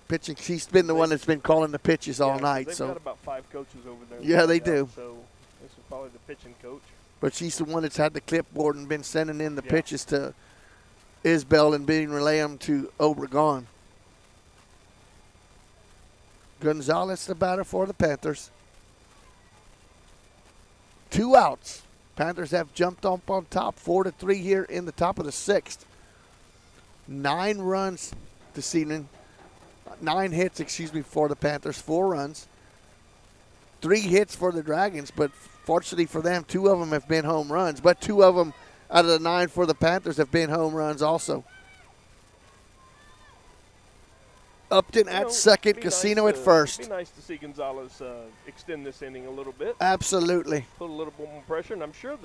[SPEAKER 2] Pitching. She's been the one that's been calling the pitches all night.
[SPEAKER 3] They've got about 5 coaches over there.
[SPEAKER 2] Yeah, they do.
[SPEAKER 3] So this is probably the pitching coach.
[SPEAKER 2] But she's the one that's had the clipboard and been sending in the pitches to Isbell and being relayed them to Obregon. Gonzalez, the batter for the Panthers. 2 outs. Panthers have jumped up on top 4-3 here in the top of the 6th. 9 runs this evening. 9 hits, for the Panthers. 4 runs. 3 hits for the Dragons, but fortunately for them, 2 of them have been home runs. But 2 of them out of the 9 for the Panthers have been home runs also. Upton at second, Casino at first.
[SPEAKER 3] It'd be nice to see Gonzalez extend this inning a little bit.
[SPEAKER 2] Absolutely.
[SPEAKER 3] Put a little bit more pressure, and I'm sure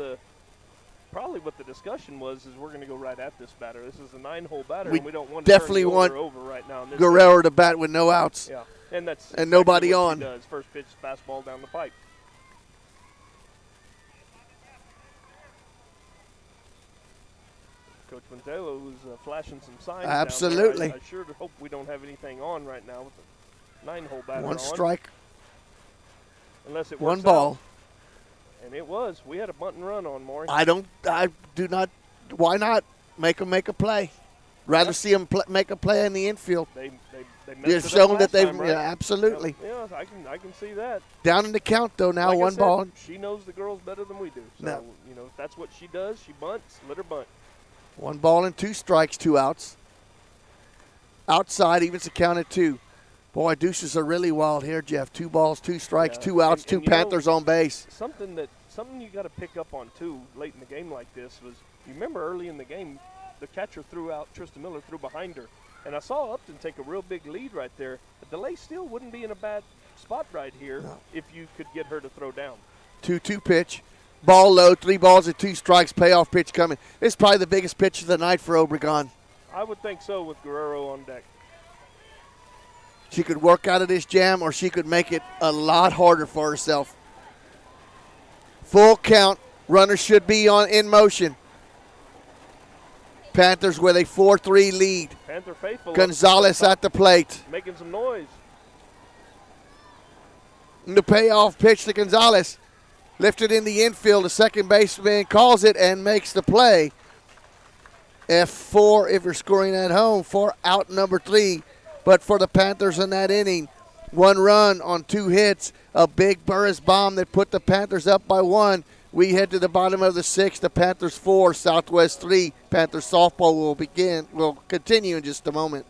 [SPEAKER 3] probably what the discussion was is we're going to go right at this batter. This is a 9-hole batter, and we don't want to
[SPEAKER 2] definitely
[SPEAKER 3] turn the
[SPEAKER 2] want
[SPEAKER 3] over right now.
[SPEAKER 2] Guerrero to bat with no outs.
[SPEAKER 3] Yeah, and that's
[SPEAKER 2] and nobody
[SPEAKER 3] what
[SPEAKER 2] on.
[SPEAKER 3] He does. First pitch, fastball down the pipe. Coach Montelo was flashing some signs.
[SPEAKER 2] Absolutely.
[SPEAKER 3] I sure hope we don't have anything on right now with the 9-hole batter.
[SPEAKER 2] 1 strike.
[SPEAKER 3] Unless it
[SPEAKER 2] 1
[SPEAKER 3] works
[SPEAKER 2] ball.
[SPEAKER 3] out. And it was. We had a bunt and run on, Maury.
[SPEAKER 2] I do not. Why not make them make a play? Rather see them make a play in the infield.
[SPEAKER 3] They
[SPEAKER 2] They're showing that they've,
[SPEAKER 3] right?
[SPEAKER 2] absolutely.
[SPEAKER 3] Yeah, I can see that.
[SPEAKER 2] Down in the count, though, now
[SPEAKER 3] like
[SPEAKER 2] 1 ball.
[SPEAKER 3] She knows the girls better than we do. So, if that's what she does, she bunts, let her bunt.
[SPEAKER 2] 1 ball and 2 strikes, 2 outs. Outside, evens the count at 2. Boy, deuces are really wild here, Jeff. 2 balls, 2 strikes, 2 outs, and 2 Panthers on base.
[SPEAKER 3] Something you got to pick up on, too, late in the game like this was, you remember early in the game, the catcher threw out, Tristan Miller threw behind her. And I saw Upton take a real big lead right there. But DeLay still wouldn't be in a bad spot right here if you could get her to throw down.
[SPEAKER 2] 2-2 pitch. Ball low, 3 balls and 2 strikes, payoff pitch coming. This is probably the biggest pitch of the night for Obregon.
[SPEAKER 3] I would think so with Guerrero on deck.
[SPEAKER 2] She could work out of this jam or she could make it a lot harder for herself. Full count. Runner should be in motion. Panthers with a 4-3 lead.
[SPEAKER 3] Panther faithful.
[SPEAKER 2] Gonzalez at the plate.
[SPEAKER 3] Making some noise.
[SPEAKER 2] The payoff pitch to Gonzalez. Lifted in the infield. The second baseman calls it and makes the play. F4 if you're scoring at home for out number 3. But for the Panthers in that inning, 1 run on 2 hits. A big Burris bomb that put the Panthers up by 1. We head to the bottom of the 6th. The Panthers 4, Southwest 3. Panthers softball will continue in just a moment.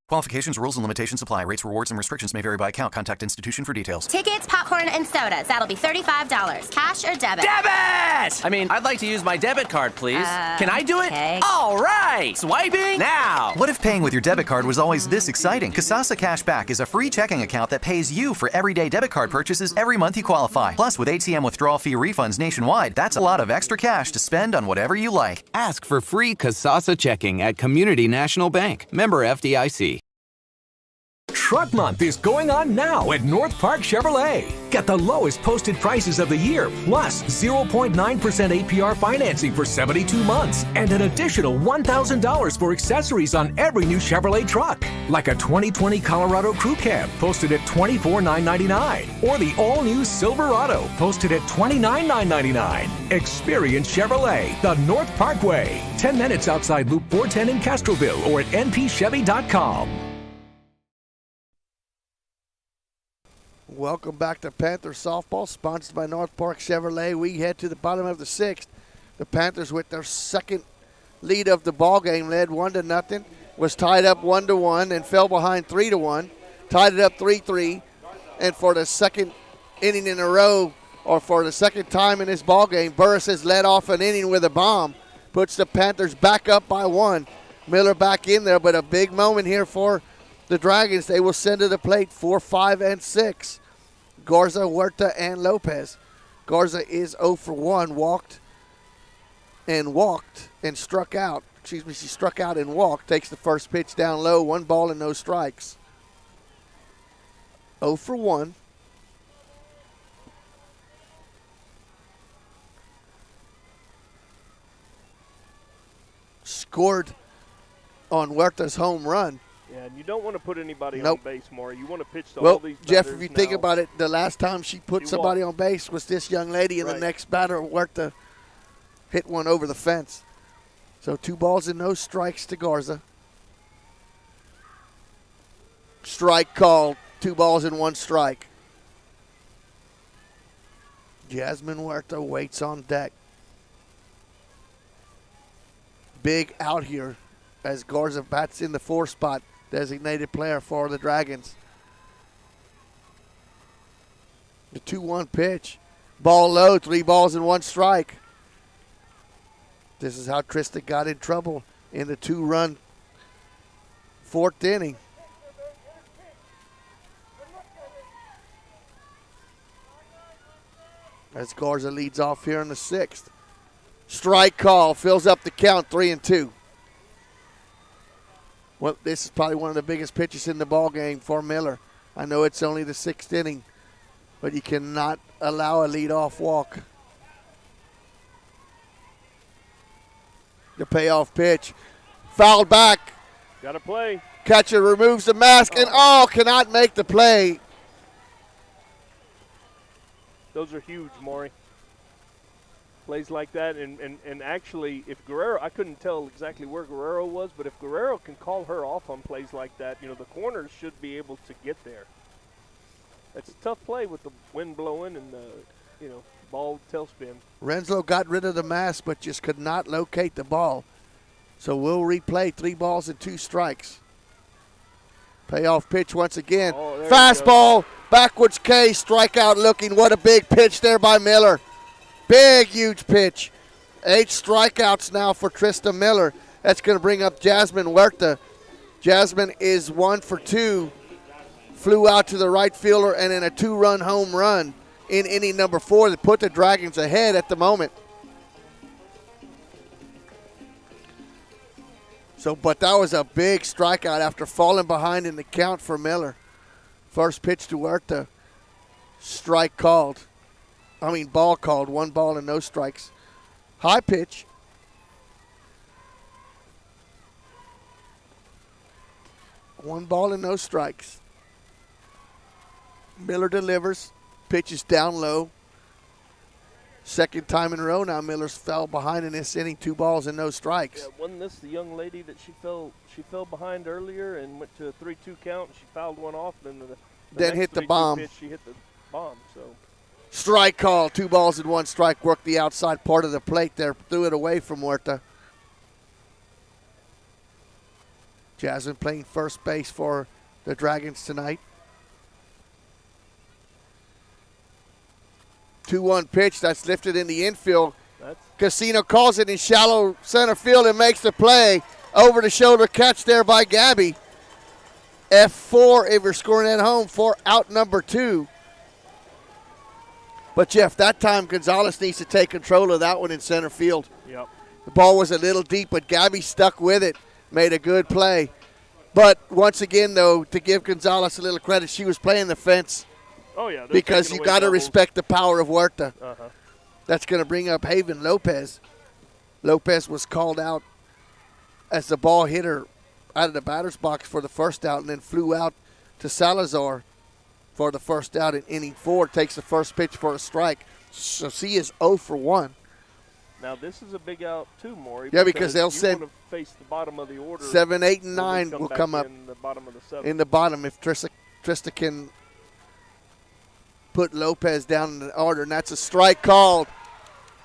[SPEAKER 7] Qualifications, rules, and limitations apply. Rates, rewards, and restrictions may vary by account. Contact institution for details.
[SPEAKER 8] Tickets, popcorn, and sodas. That'll be $35. Cash or debit?
[SPEAKER 9] Debit! I'd like to use my debit card, please. Can I do it?
[SPEAKER 8] Okay.
[SPEAKER 9] All right! Swiping now!
[SPEAKER 7] What if paying with your debit card was always this exciting? Kasasa Cashback is a free checking account that pays you for everyday debit card purchases every month you qualify. Plus, with ATM withdrawal fee refunds nationwide, that's a lot of extra cash to spend on whatever you like.
[SPEAKER 10] Ask for free Kasasa checking at Community National Bank. Member FDIC.
[SPEAKER 4] Truck Month is going on now at North Park Chevrolet. Get the lowest posted prices of the year, plus 0.9% APR financing for 72 months, and an additional $1,000 for accessories on every new Chevrolet truck, like a 2020 Colorado Crew Cab posted at $24,999, or the all-new Silverado posted at $29,999. Experience Chevrolet, the North Parkway, 10 minutes outside Loop 410 in Castroville, or at npchevy.com.
[SPEAKER 2] Welcome back to Panther Softball, sponsored by North Park Chevrolet. We head to the bottom of the 6th. The Panthers with their second lead of the ball game, led 1-0, was tied up 1-1 and fell behind 3-1, tied it up 3-3, and for the second inning in a row, or for the second time in this ball game, Burris has led off an inning with a bomb, puts the Panthers back up by 1. Miller back in there, but a big moment here for the Dragons. They will send to the plate 4, 5, and 6. Garza, Huerta, and Lopez. Garza is 0 for 1, walked and struck out. She struck out and walked. Takes the first pitch down low, 1 ball and no strikes. 0 for 1. Scored on Huerta's home run.
[SPEAKER 3] Yeah, and you don't want to put anybody
[SPEAKER 2] Nope.
[SPEAKER 3] on base, Maury. You want to pitch to
[SPEAKER 2] Well,
[SPEAKER 3] all these
[SPEAKER 2] Jeff,
[SPEAKER 3] batters
[SPEAKER 2] if you think
[SPEAKER 3] now.
[SPEAKER 2] about it, the last time she put somebody on base was this young lady, and the next batter, Huerta, hit one over the fence. So 2 balls and no strikes to Garza. Strike called, 2 balls and 1 strike. Jasmine Huerta waits on deck. Big out here as Garza bats in the 4 spot, designated player for the Dragons. The 2-1 pitch. Ball low, 3 balls and 1 strike. This is how Tristan got in trouble in the 2-run 4th inning. As Garza leads off here in the 6th. Strike call, fills up the count, 3-2. Well, this is probably one of the biggest pitches in the ball game for Miller. I know it's only the 6th inning, but you cannot allow a leadoff walk. The payoff pitch. Fouled back.
[SPEAKER 3] Got to play.
[SPEAKER 2] Catcher removes the mask and cannot make the play.
[SPEAKER 3] Those are huge, Maury. Plays like that, and actually, if Guerrero, I couldn't tell exactly where Guerrero was, but if Guerrero can call her off on plays like that, the corners should be able to get there. It's a tough play with the wind blowing and the, ball tailspin.
[SPEAKER 2] Renslow got rid of the mask, but just could not locate the ball. So we'll replay 3 balls and 2 strikes. Payoff pitch once again. Fastball, backwards K, strikeout looking. What a big pitch there by Miller. Big, huge pitch. 8 strikeouts now for Tristan Miller. That's going to bring up Jasmine Huerta. Jasmine is 1 for 2. Flew out to the right fielder and in a 2-run home run in inning number 4 that put the Dragons ahead at the moment. But that was a big strikeout after falling behind in the count for Miller. First pitch to Huerta. Ball called. 1 ball and no strikes. High pitch. One ball and no strikes. Miller delivers. Pitches down low. Second time in a row now Miller's fell behind in this inning. 2 balls and no strikes.
[SPEAKER 3] Yeah, wasn't this the young lady that she fell behind earlier and went to a 3-2 count? She fouled one off, then
[SPEAKER 2] Then hit the bomb.
[SPEAKER 3] Pitch, she hit the bomb. So
[SPEAKER 2] strike call. 2 balls and 1 strike. Worked the outside part of the plate there. Threw it away from Huerta. Jasmine playing first base for the Dragons tonight. 2-1 pitch that's lifted in the infield. Casino calls it in shallow center field and makes the play. Over the shoulder catch there by Gabby. F4 if you're scoring at home for out number 2. But Jeff, that time Gonzalez needs to take control of that one in center field.
[SPEAKER 3] Yep.
[SPEAKER 2] The ball was a little deep, but Gabby stuck with it, made a good play. But once again, though, to give Gonzalez a little credit, she was playing the fence.
[SPEAKER 3] Oh, yeah.
[SPEAKER 2] Because you got to respect the power of Huerta.
[SPEAKER 3] Uh-huh.
[SPEAKER 2] That's going to bring up Haven Lopez. Lopez was called out as the ball hit her out of the batter's box for the first out and then flew out to Salazar for the first out in inning 4. Takes the first pitch for a strike. So she is 0 for 1.
[SPEAKER 3] Now, this is a big out, too, Maury.
[SPEAKER 2] Yeah, because they'll send
[SPEAKER 3] want to face the bottom of the order.
[SPEAKER 2] 7, 8, and 9 will come up
[SPEAKER 3] in the bottom of the 7th.
[SPEAKER 2] in the bottom if Tristan can put Lopez down in the order, and that's a strike called.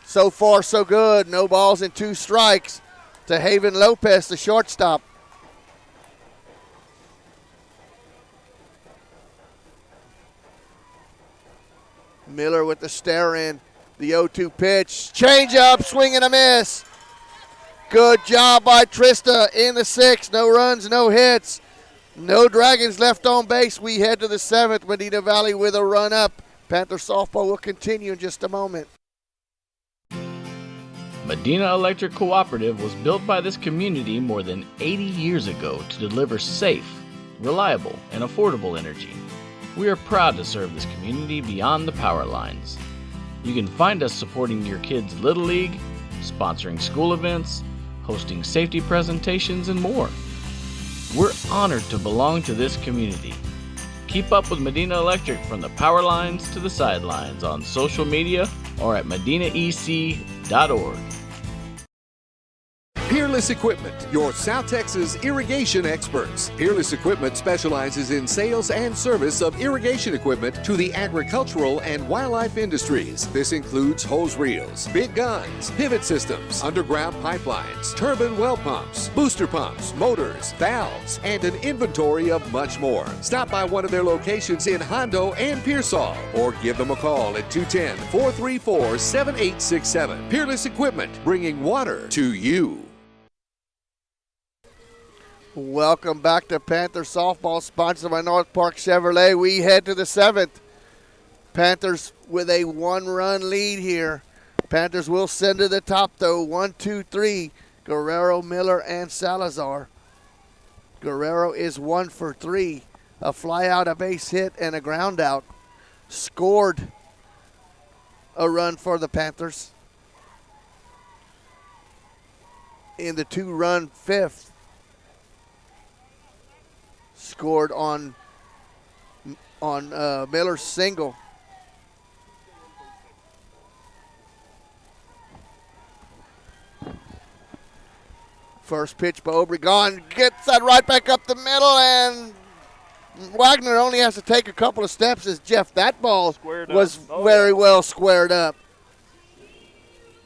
[SPEAKER 2] So far, so good. No balls and 2 strikes to Haven Lopez, the shortstop. Miller with the stare in. The 0-2 pitch. Change up, swing and a miss. Good job by Tristan in the 6th. No runs, no hits. No Dragons left on base. We head to the 7th. Medina Valley with a run up. Panther softball will continue in just a moment.
[SPEAKER 5] Medina Electric Cooperative was built by this community more than 80 years ago to deliver safe, reliable, and affordable energy. We are proud to serve this community beyond the power lines. You can find us supporting your kids' Little League, sponsoring school events, hosting safety presentations, and more. We're honored to belong to this community. Keep up with Medina Electric from the power lines to the sidelines on social media or at medinaec.org.
[SPEAKER 1] Peerless Equipment, your South Texas irrigation experts. Peerless Equipment specializes in sales and service of irrigation equipment to the agricultural and wildlife industries. This includes hose reels, big guns, pivot systems, underground pipelines, turbine well pumps, booster pumps, motors, valves, and an inventory of much more. Stop by one of their locations in Hondo and Pearsall or give them a call at 210-434-7867. Peerless Equipment, bringing water to you.
[SPEAKER 2] Welcome back to Panther Softball, sponsored by North Park Chevrolet. We head to the 7th. Panthers with a 1-run lead here. Panthers will send to the top, though. 1, 2, 3. Guerrero, Miller, and Salazar. Guerrero is 1 for 3. A fly out, a base hit, and a ground out. Scored a run for the Panthers in the 2-run 5th. Scored on Miller's single. First pitch by Obregon. Gets that right back up the middle, and Wagner only has to take a couple of steps as Jeff. That ball was very well squared up.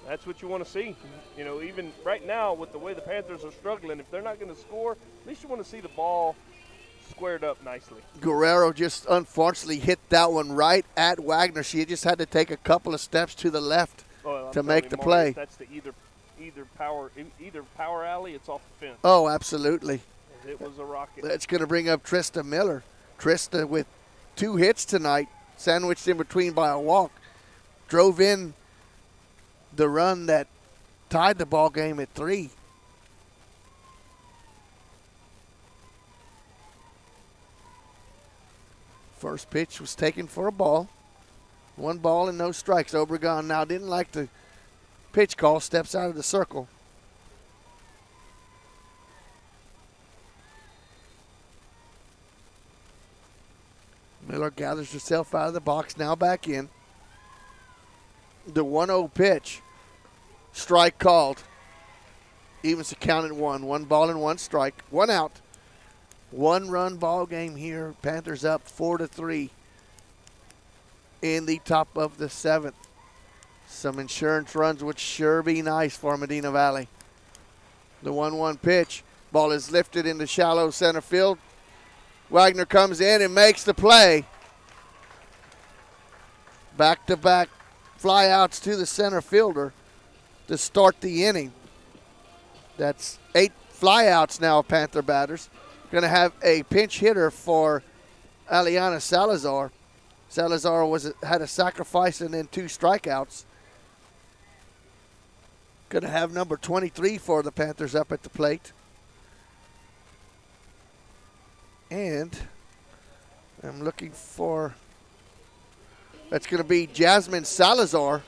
[SPEAKER 3] That's what you want to see. You know, even right now with the way the Panthers are struggling, if they're not going to score, at least you want to see the ball squared up nicely.
[SPEAKER 2] Guerrero just unfortunately hit that one right at Wagner. She just had to take a couple of steps to the left to make the play.
[SPEAKER 3] That's the either power alley. It's off the fence.
[SPEAKER 2] Oh, absolutely.
[SPEAKER 3] It was a rocket.
[SPEAKER 2] That's going to bring up Tristan Miller. Tristan with 2 hits tonight, sandwiched in between by a walk, drove in the run that tied the ball game at 3. First pitch was taken for a ball. 1 ball and no strikes. Obregon now didn't like the pitch call, steps out of the circle. Miller gathers herself out of the box, now back in. The 1-0 pitch. Strike called. Evens the count at 1. 1 ball and 1 strike. 1 out. 1-run ball game here. Panthers up 4-3 in the top of the 7th. Some insurance runs would sure be nice for Medina Valley. The 1-1 pitch. Ball is lifted into shallow center field. Wagner comes in and makes the play. Back-to-back flyouts to the center fielder to start the inning. That's 8 flyouts now, Panther batters. Going to have a pinch hitter for Aliana Salazar. Salazar had a sacrifice and then 2 strikeouts. Going to have number 23 for the Panthers up at the plate. And I'm looking for, that's going to be Jasmine Salazar.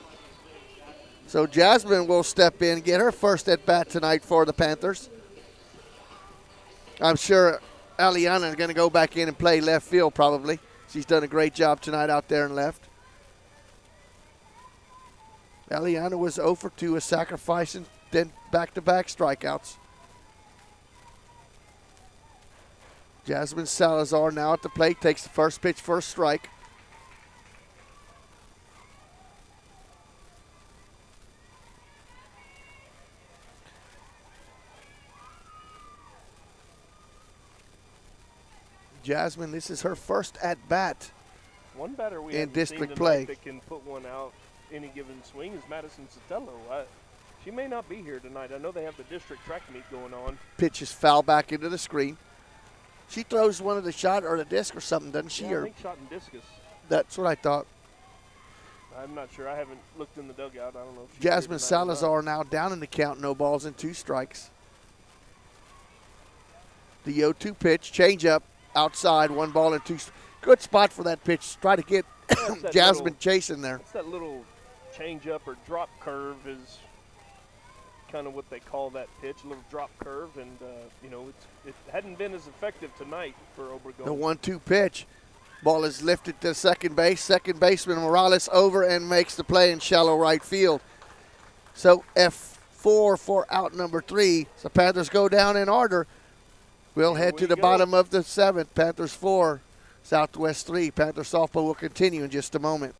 [SPEAKER 2] So Jasmine will step in, get her first at bat tonight for the Panthers. I'm sure Aliana is going to go back in and play left field probably. She's done a great job tonight out there in left. Aliana was 0 for 2, a sacrifice, and then back-to-back strikeouts. Jasmine Salazar now at the plate, takes the first pitch, first strike. Jasmine, this is her first at-bat.
[SPEAKER 3] One batter we
[SPEAKER 2] in
[SPEAKER 3] haven't
[SPEAKER 2] district
[SPEAKER 3] seen
[SPEAKER 2] play
[SPEAKER 3] that can put one out any given swing is Madison Guerrero. She may not be here tonight. I know they have the district track meet going on.
[SPEAKER 2] Pitch is foul back into the screen. She throws one of the shot or the disc or something, doesn't she?
[SPEAKER 3] Yeah, I think shot and discus.
[SPEAKER 2] That's what I thought.
[SPEAKER 3] I'm not sure. I haven't looked in the dugout. I don't know if she's
[SPEAKER 2] Jasmine
[SPEAKER 3] here tonight or not.
[SPEAKER 2] Salazar now down in the count, no balls and 2 strikes. The 0-2 pitch, change up, outside, 1 ball and 2. Good spot for that pitch. Try to get Jasmine chasing there.
[SPEAKER 3] It's that little change up or drop curve is kind of what they call that pitch, a little drop curve, and it hadn't been as effective tonight for Obregon.
[SPEAKER 2] The 1-2 pitch. Ball is lifted to second base. Second baseman Morales over and makes the play in shallow right field. So F4 for out number 3. So Panthers go down in order. We'll head to the bottom of the 7th. Panthers 4, Southwest 3. Panther softball will continue in just a moment.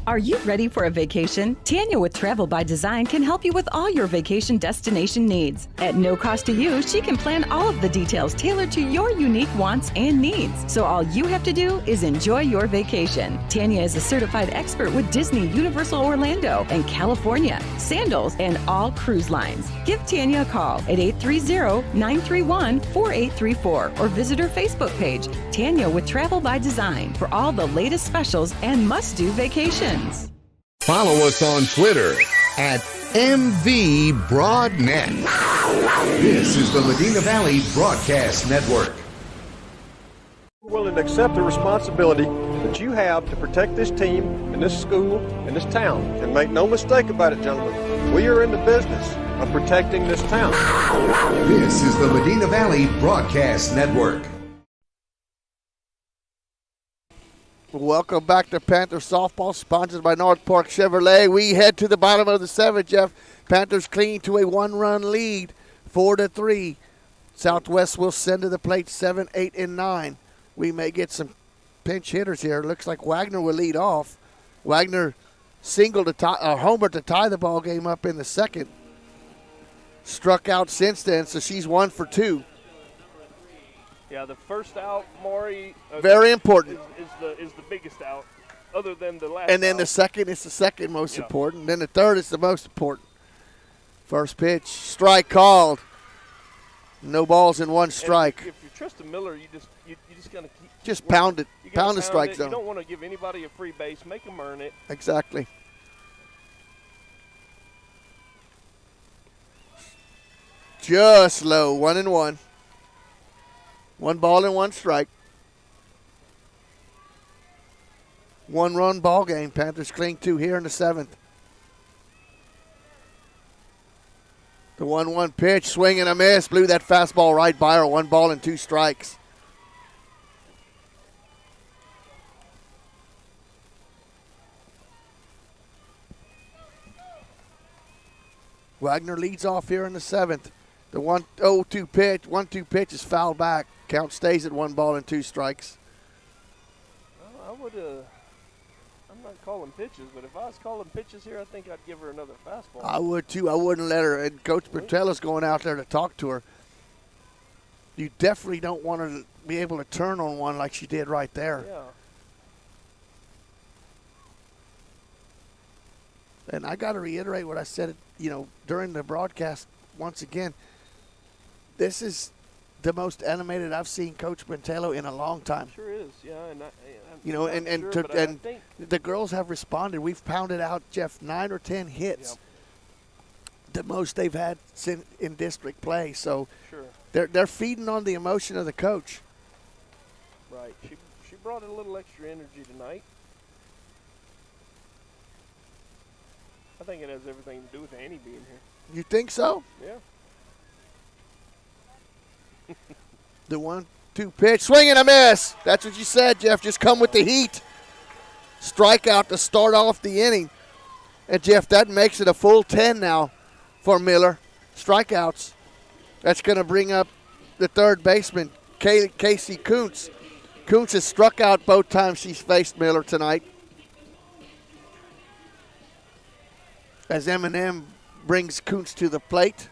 [SPEAKER 6] Are you ready for a vacation? Tanya with Travel by Design can help you with all your vacation destination needs. At no cost to you, she can plan all of the details tailored to your unique wants and needs. So all you have to do is enjoy your vacation. Tanya is a certified expert with Disney, Universal Orlando, and California, Sandals, and all cruise lines. Give Tanya a call at 830-931-4834 or visit her Facebook page, Tanya with Travel by Design, for all the latest specials and must-do vacations.
[SPEAKER 1] Follow us on Twitter at MVBroadNet. This is the Medina Valley Broadcast Network.
[SPEAKER 15] We're willing to accept the responsibility that you have to protect this team and this school and this town. And make no mistake about it, gentlemen, we are in the business of protecting this town.
[SPEAKER 1] This is the Medina Valley Broadcast Network.
[SPEAKER 2] Welcome back to Panther Softball, sponsored by North Park Chevrolet. We head to the bottom of the 7th, Jeff. Panthers cling to a 1-run lead, 4-3. Southwest will send to the plate 7, 8, and 9. We may get some pinch hitters here. Looks like Wagner will lead off. Wagner singled a homer to tie the ball game up in the 2nd. Struck out since then, so she's 1 for 2.
[SPEAKER 3] Yeah, the first out, Maury.
[SPEAKER 2] Very important.
[SPEAKER 3] Is the biggest out, other than the last.
[SPEAKER 2] And then
[SPEAKER 3] out.
[SPEAKER 2] the second is the second most important. Then the third is the most important. First pitch, strike called. No balls in 1 strike.
[SPEAKER 3] If you're Tristan Miller, you just gonna keep
[SPEAKER 2] pound it. Pound the
[SPEAKER 3] pound
[SPEAKER 2] strike
[SPEAKER 3] it.
[SPEAKER 2] zone.
[SPEAKER 3] You don't want to give anybody a free base. Make them earn it.
[SPEAKER 2] Exactly. Just low, 1-1. 1 ball and 1 strike. 1-run ball game. Panthers cling to here in the 7th. The 1-1 pitch, swing and a miss. Blew that fastball right by her. 1 ball and 2 strikes. Wagner leads off here in the 7th. The 1-2 pitch is fouled back. Count stays at 1 ball and 2 strikes.
[SPEAKER 3] Well, I'm not calling pitches, but if I was calling pitches here, I think I'd give her another fastball.
[SPEAKER 2] I would too. I wouldn't let her. And Coach Bertella's going out there to talk to her. You definitely don't want her to be able to turn on one like she did right there.
[SPEAKER 3] Yeah.
[SPEAKER 2] And I got to reiterate what I said, during the broadcast once again. This is the most animated I've seen Coach Bertella in a long time.
[SPEAKER 3] Sure is, yeah. And
[SPEAKER 2] the girls have responded. We've pounded out, Jeff, 9 or 10 hits.
[SPEAKER 3] Yep.
[SPEAKER 2] The most they've had in district play. So
[SPEAKER 3] sure.
[SPEAKER 2] They're feeding on the emotion of the coach.
[SPEAKER 3] Right. She brought a little extra energy tonight. I think it has everything to do with Annie being here.
[SPEAKER 2] You think so?
[SPEAKER 3] Yeah.
[SPEAKER 2] The 1-2 pitch, swing and a miss. That's what you said, Jeff. Just come with the heat. Strikeout to start off the inning. And, Jeff, that makes it a full 10 now for Miller. Strikeouts. That's going to bring up the third baseman, Casey Kuntz. Kuntz has struck out both times she's faced Miller tonight. As Eminem brings Kuntz to the plate.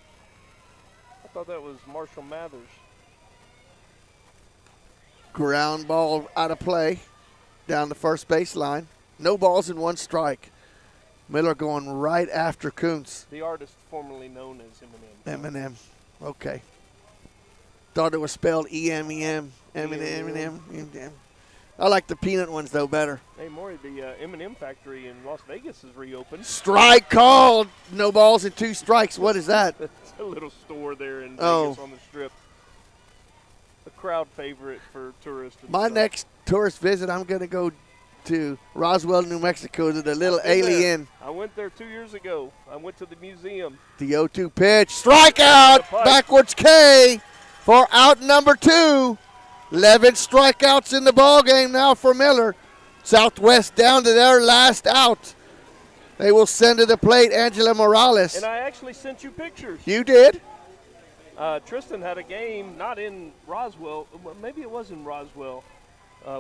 [SPEAKER 3] I thought that was Marshall Mathers.
[SPEAKER 2] Ground ball out of play down the first base line. No balls and 1 strike. Miller going right after Kuntz.
[SPEAKER 3] The artist formerly known as Eminem.
[SPEAKER 2] Eminem. Okay. Thought it was spelled E-M-E-M. Eminem. I like the peanut ones, though, better.
[SPEAKER 3] Hey, Maury, the M&M factory in Las Vegas is reopened.
[SPEAKER 2] Strike called. No balls and 2 strikes. What is that?
[SPEAKER 3] It's a little store there in Vegas on the Strip. A crowd favorite for tourists.
[SPEAKER 2] My next tourist visit, I'm going to go to Roswell, New Mexico, to the little alien.
[SPEAKER 3] I went there 2 years ago. I went to the museum.
[SPEAKER 2] The 0-2 pitch. Strikeout. Backwards K for out number 2. 11 strikeouts in the ball game now for Miller. Southwest down to their last out. They will send to the plate Angela Morales.
[SPEAKER 3] And I actually sent you pictures.
[SPEAKER 2] You did?
[SPEAKER 3] Tristan had a game, not in Roswell. Well, maybe it was in Roswell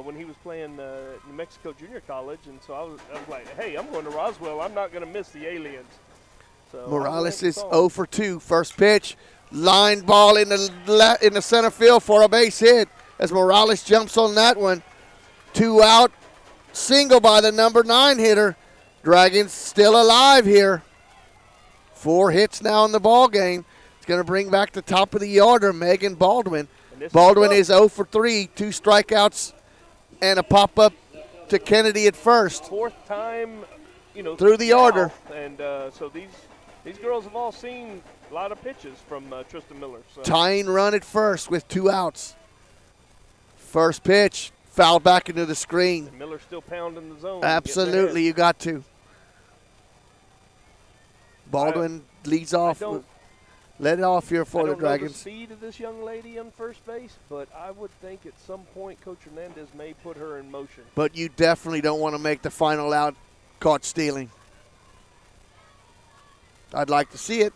[SPEAKER 3] when he was playing New Mexico Junior College. And so I was like, hey, I'm going to Roswell. I'm not going to miss the aliens. So
[SPEAKER 2] Morales is 0 for 2. First pitch. Line ball in the center field for a base hit. As Morales jumps on that one. 2 out, single by the number 9 hitter. Dragons still alive here. 4 hits now in the ball game. It's going to bring back the top of the order, Megan Baldwin. Baldwin is 0 for 3, 2 strikeouts and a pop-up to Kennedy at first.
[SPEAKER 3] 4th time,
[SPEAKER 2] through the order.
[SPEAKER 3] And so these girls have all seen a lot of pitches from Tristan Miller. So.
[SPEAKER 2] Tying run at first with 2 outs. First pitch, fouled back into the screen.
[SPEAKER 3] And Miller's still pounding the zone.
[SPEAKER 2] Absolutely, you got to. Baldwin leads off. Let it off here for the Dragons.
[SPEAKER 3] I don't know the speed of this young lady on first base, but I would think at some point Coach Hernandez may put her in motion.
[SPEAKER 2] But you definitely don't want to make the final out caught stealing. I'd like to see it.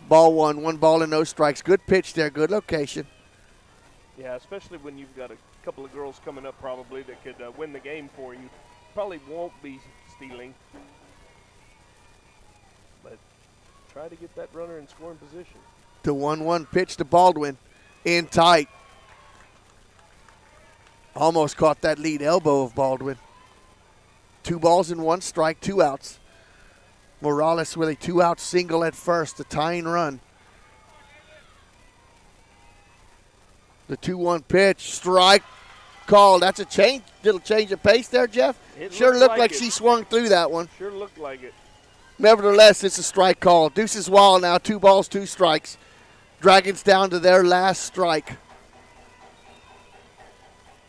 [SPEAKER 2] Ball 1 ball and no strikes. Good pitch there, good location.
[SPEAKER 3] Yeah, especially when you've got a couple of girls coming up probably that could win the game for you. Probably won't be stealing. But try to get that runner in scoring position.
[SPEAKER 2] The 1-1 pitch to Baldwin. In tight. Almost caught that lead elbow of Baldwin. 2 balls and 1 strike, 2 outs. Morales with a 2-out single at first, a tying run. The 2-1 pitch, strike called. That's a little change of pace there, Jeff. Sure looked like she swung through that one.
[SPEAKER 3] Sure looked like it.
[SPEAKER 2] Nevertheless, it's a strike call. Deuces Wall now, 2 balls, 2 strikes. Dragons down to their last strike.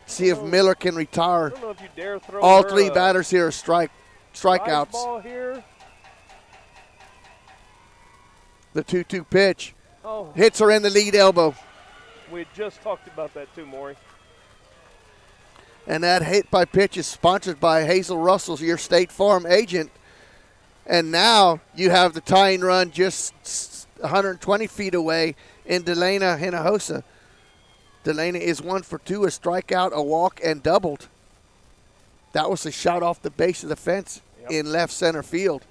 [SPEAKER 2] See if Miller can retire.
[SPEAKER 3] I don't know if you dare throw
[SPEAKER 2] all 3 batters here are strikeouts.
[SPEAKER 3] Ball here.
[SPEAKER 2] The 2-2 pitch.
[SPEAKER 3] Oh.
[SPEAKER 2] Hits her in the lead elbow.
[SPEAKER 3] We had just talked about that too, Maury.
[SPEAKER 2] And that hit by pitch is sponsored by Hazel Russell, your State Farm agent. And now you have the tying run just 120 feet away in Delana Hinojosa. Delana is 1 for 2, a strikeout, a walk, and doubled. That was a shot off the base of the fence in left center field.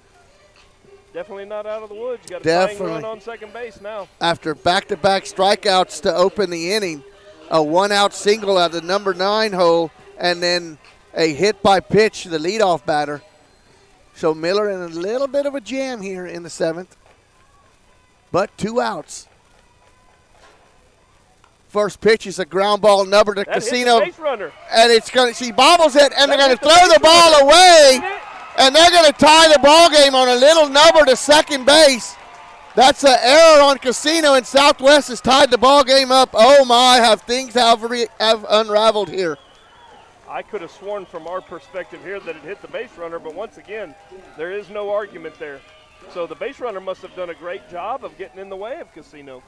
[SPEAKER 3] Definitely not out of the woods. You got a tying run on second base now.
[SPEAKER 2] After back-to-back strikeouts to open the inning, a 1-out single at the number 9 hole, and then a hit by pitch to the leadoff batter. So Miller in a little bit of a jam here in the 7th, but 2 outs. First pitch is a ground ball number to Casino,
[SPEAKER 3] base runner.
[SPEAKER 2] And she bobbles it, and they're going to throw the ball away. And they're going to tie the ball game on a little number to second base. That's an error on Casino, and Southwest has tied the ball game up. Oh, my, have things have unraveled here.
[SPEAKER 3] I could have sworn from our perspective here that it hit the base runner, but once again, there is no argument there. So the base runner must have done a great job of getting in the way of Casino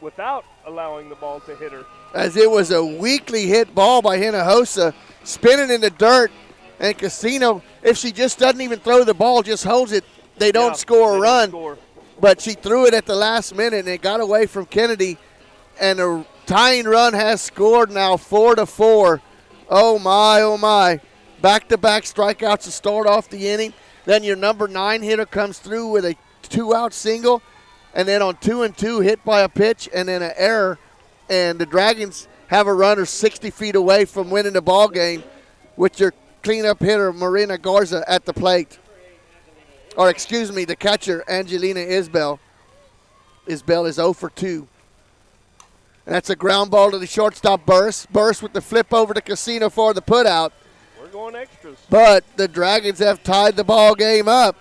[SPEAKER 3] without allowing the ball to hit her.
[SPEAKER 2] As it was a weakly hit ball by Hinojosa, spinning in the dirt. And Casino, if she just doesn't even throw the ball, just holds it, they don't score a run. But she threw it at the last minute, and it got away from Kennedy. And a tying run has scored now 4-4. Oh, my, oh, my. Back-to-back strikeouts to start off the inning. Then your number 9 hitter comes through with a 2-out single. And then on 2-2, hit by a pitch and then an error. And the Dragons have a runner 60 feet away from winning the ball game with your cleanup hitter, Marina Garza, at the plate. Or, excuse me, the catcher, Angelina Isbell. Isbell is 0 for 2. And that's a ground ball to the shortstop, Burris. Burris with the flip over to Casino for the putout.
[SPEAKER 3] We're going extras.
[SPEAKER 2] But the Dragons have tied the ball game up.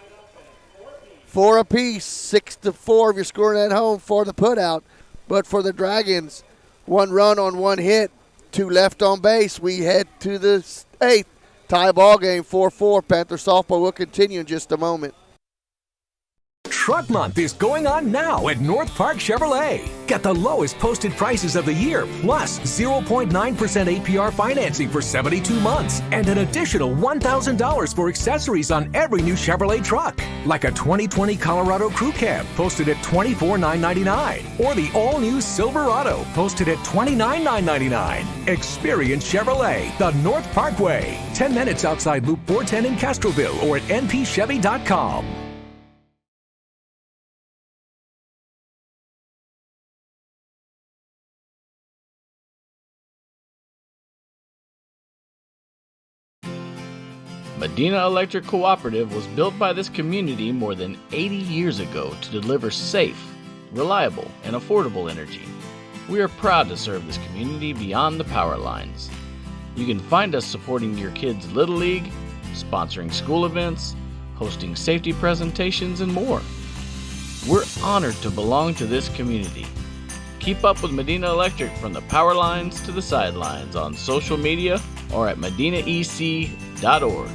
[SPEAKER 2] 4 apiece, 6-4 if you're scoring at home for the putout. But for the Dragons, 1 run on 1 hit, 2 left on base. We head to the 8th. Tie ball game, 4-4. Panther softball will continue in just a moment.
[SPEAKER 4] Truck Month is going on now at North Park Chevrolet. Get the lowest posted prices of the year, plus 0.9% APR financing for 72 months, and an additional $1,000 for accessories on every new Chevrolet truck, like a 2020 Colorado Crew Cab, posted at $24,999, or the all-new Silverado, posted at $29,999. Experience Chevrolet, the North Parkway, 10 minutes outside Loop 410 in Castroville, or at npchevy.com.
[SPEAKER 5] Medina Electric Cooperative was built by this community more than 80 years ago to deliver safe, reliable, and affordable energy. We are proud to serve this community beyond the power lines. You can find us supporting your kids' Little League, sponsoring school events, hosting safety presentations, and more. We're honored to belong to this community. Keep up with Medina Electric from the power lines to the sidelines on social media or at medinaec.org.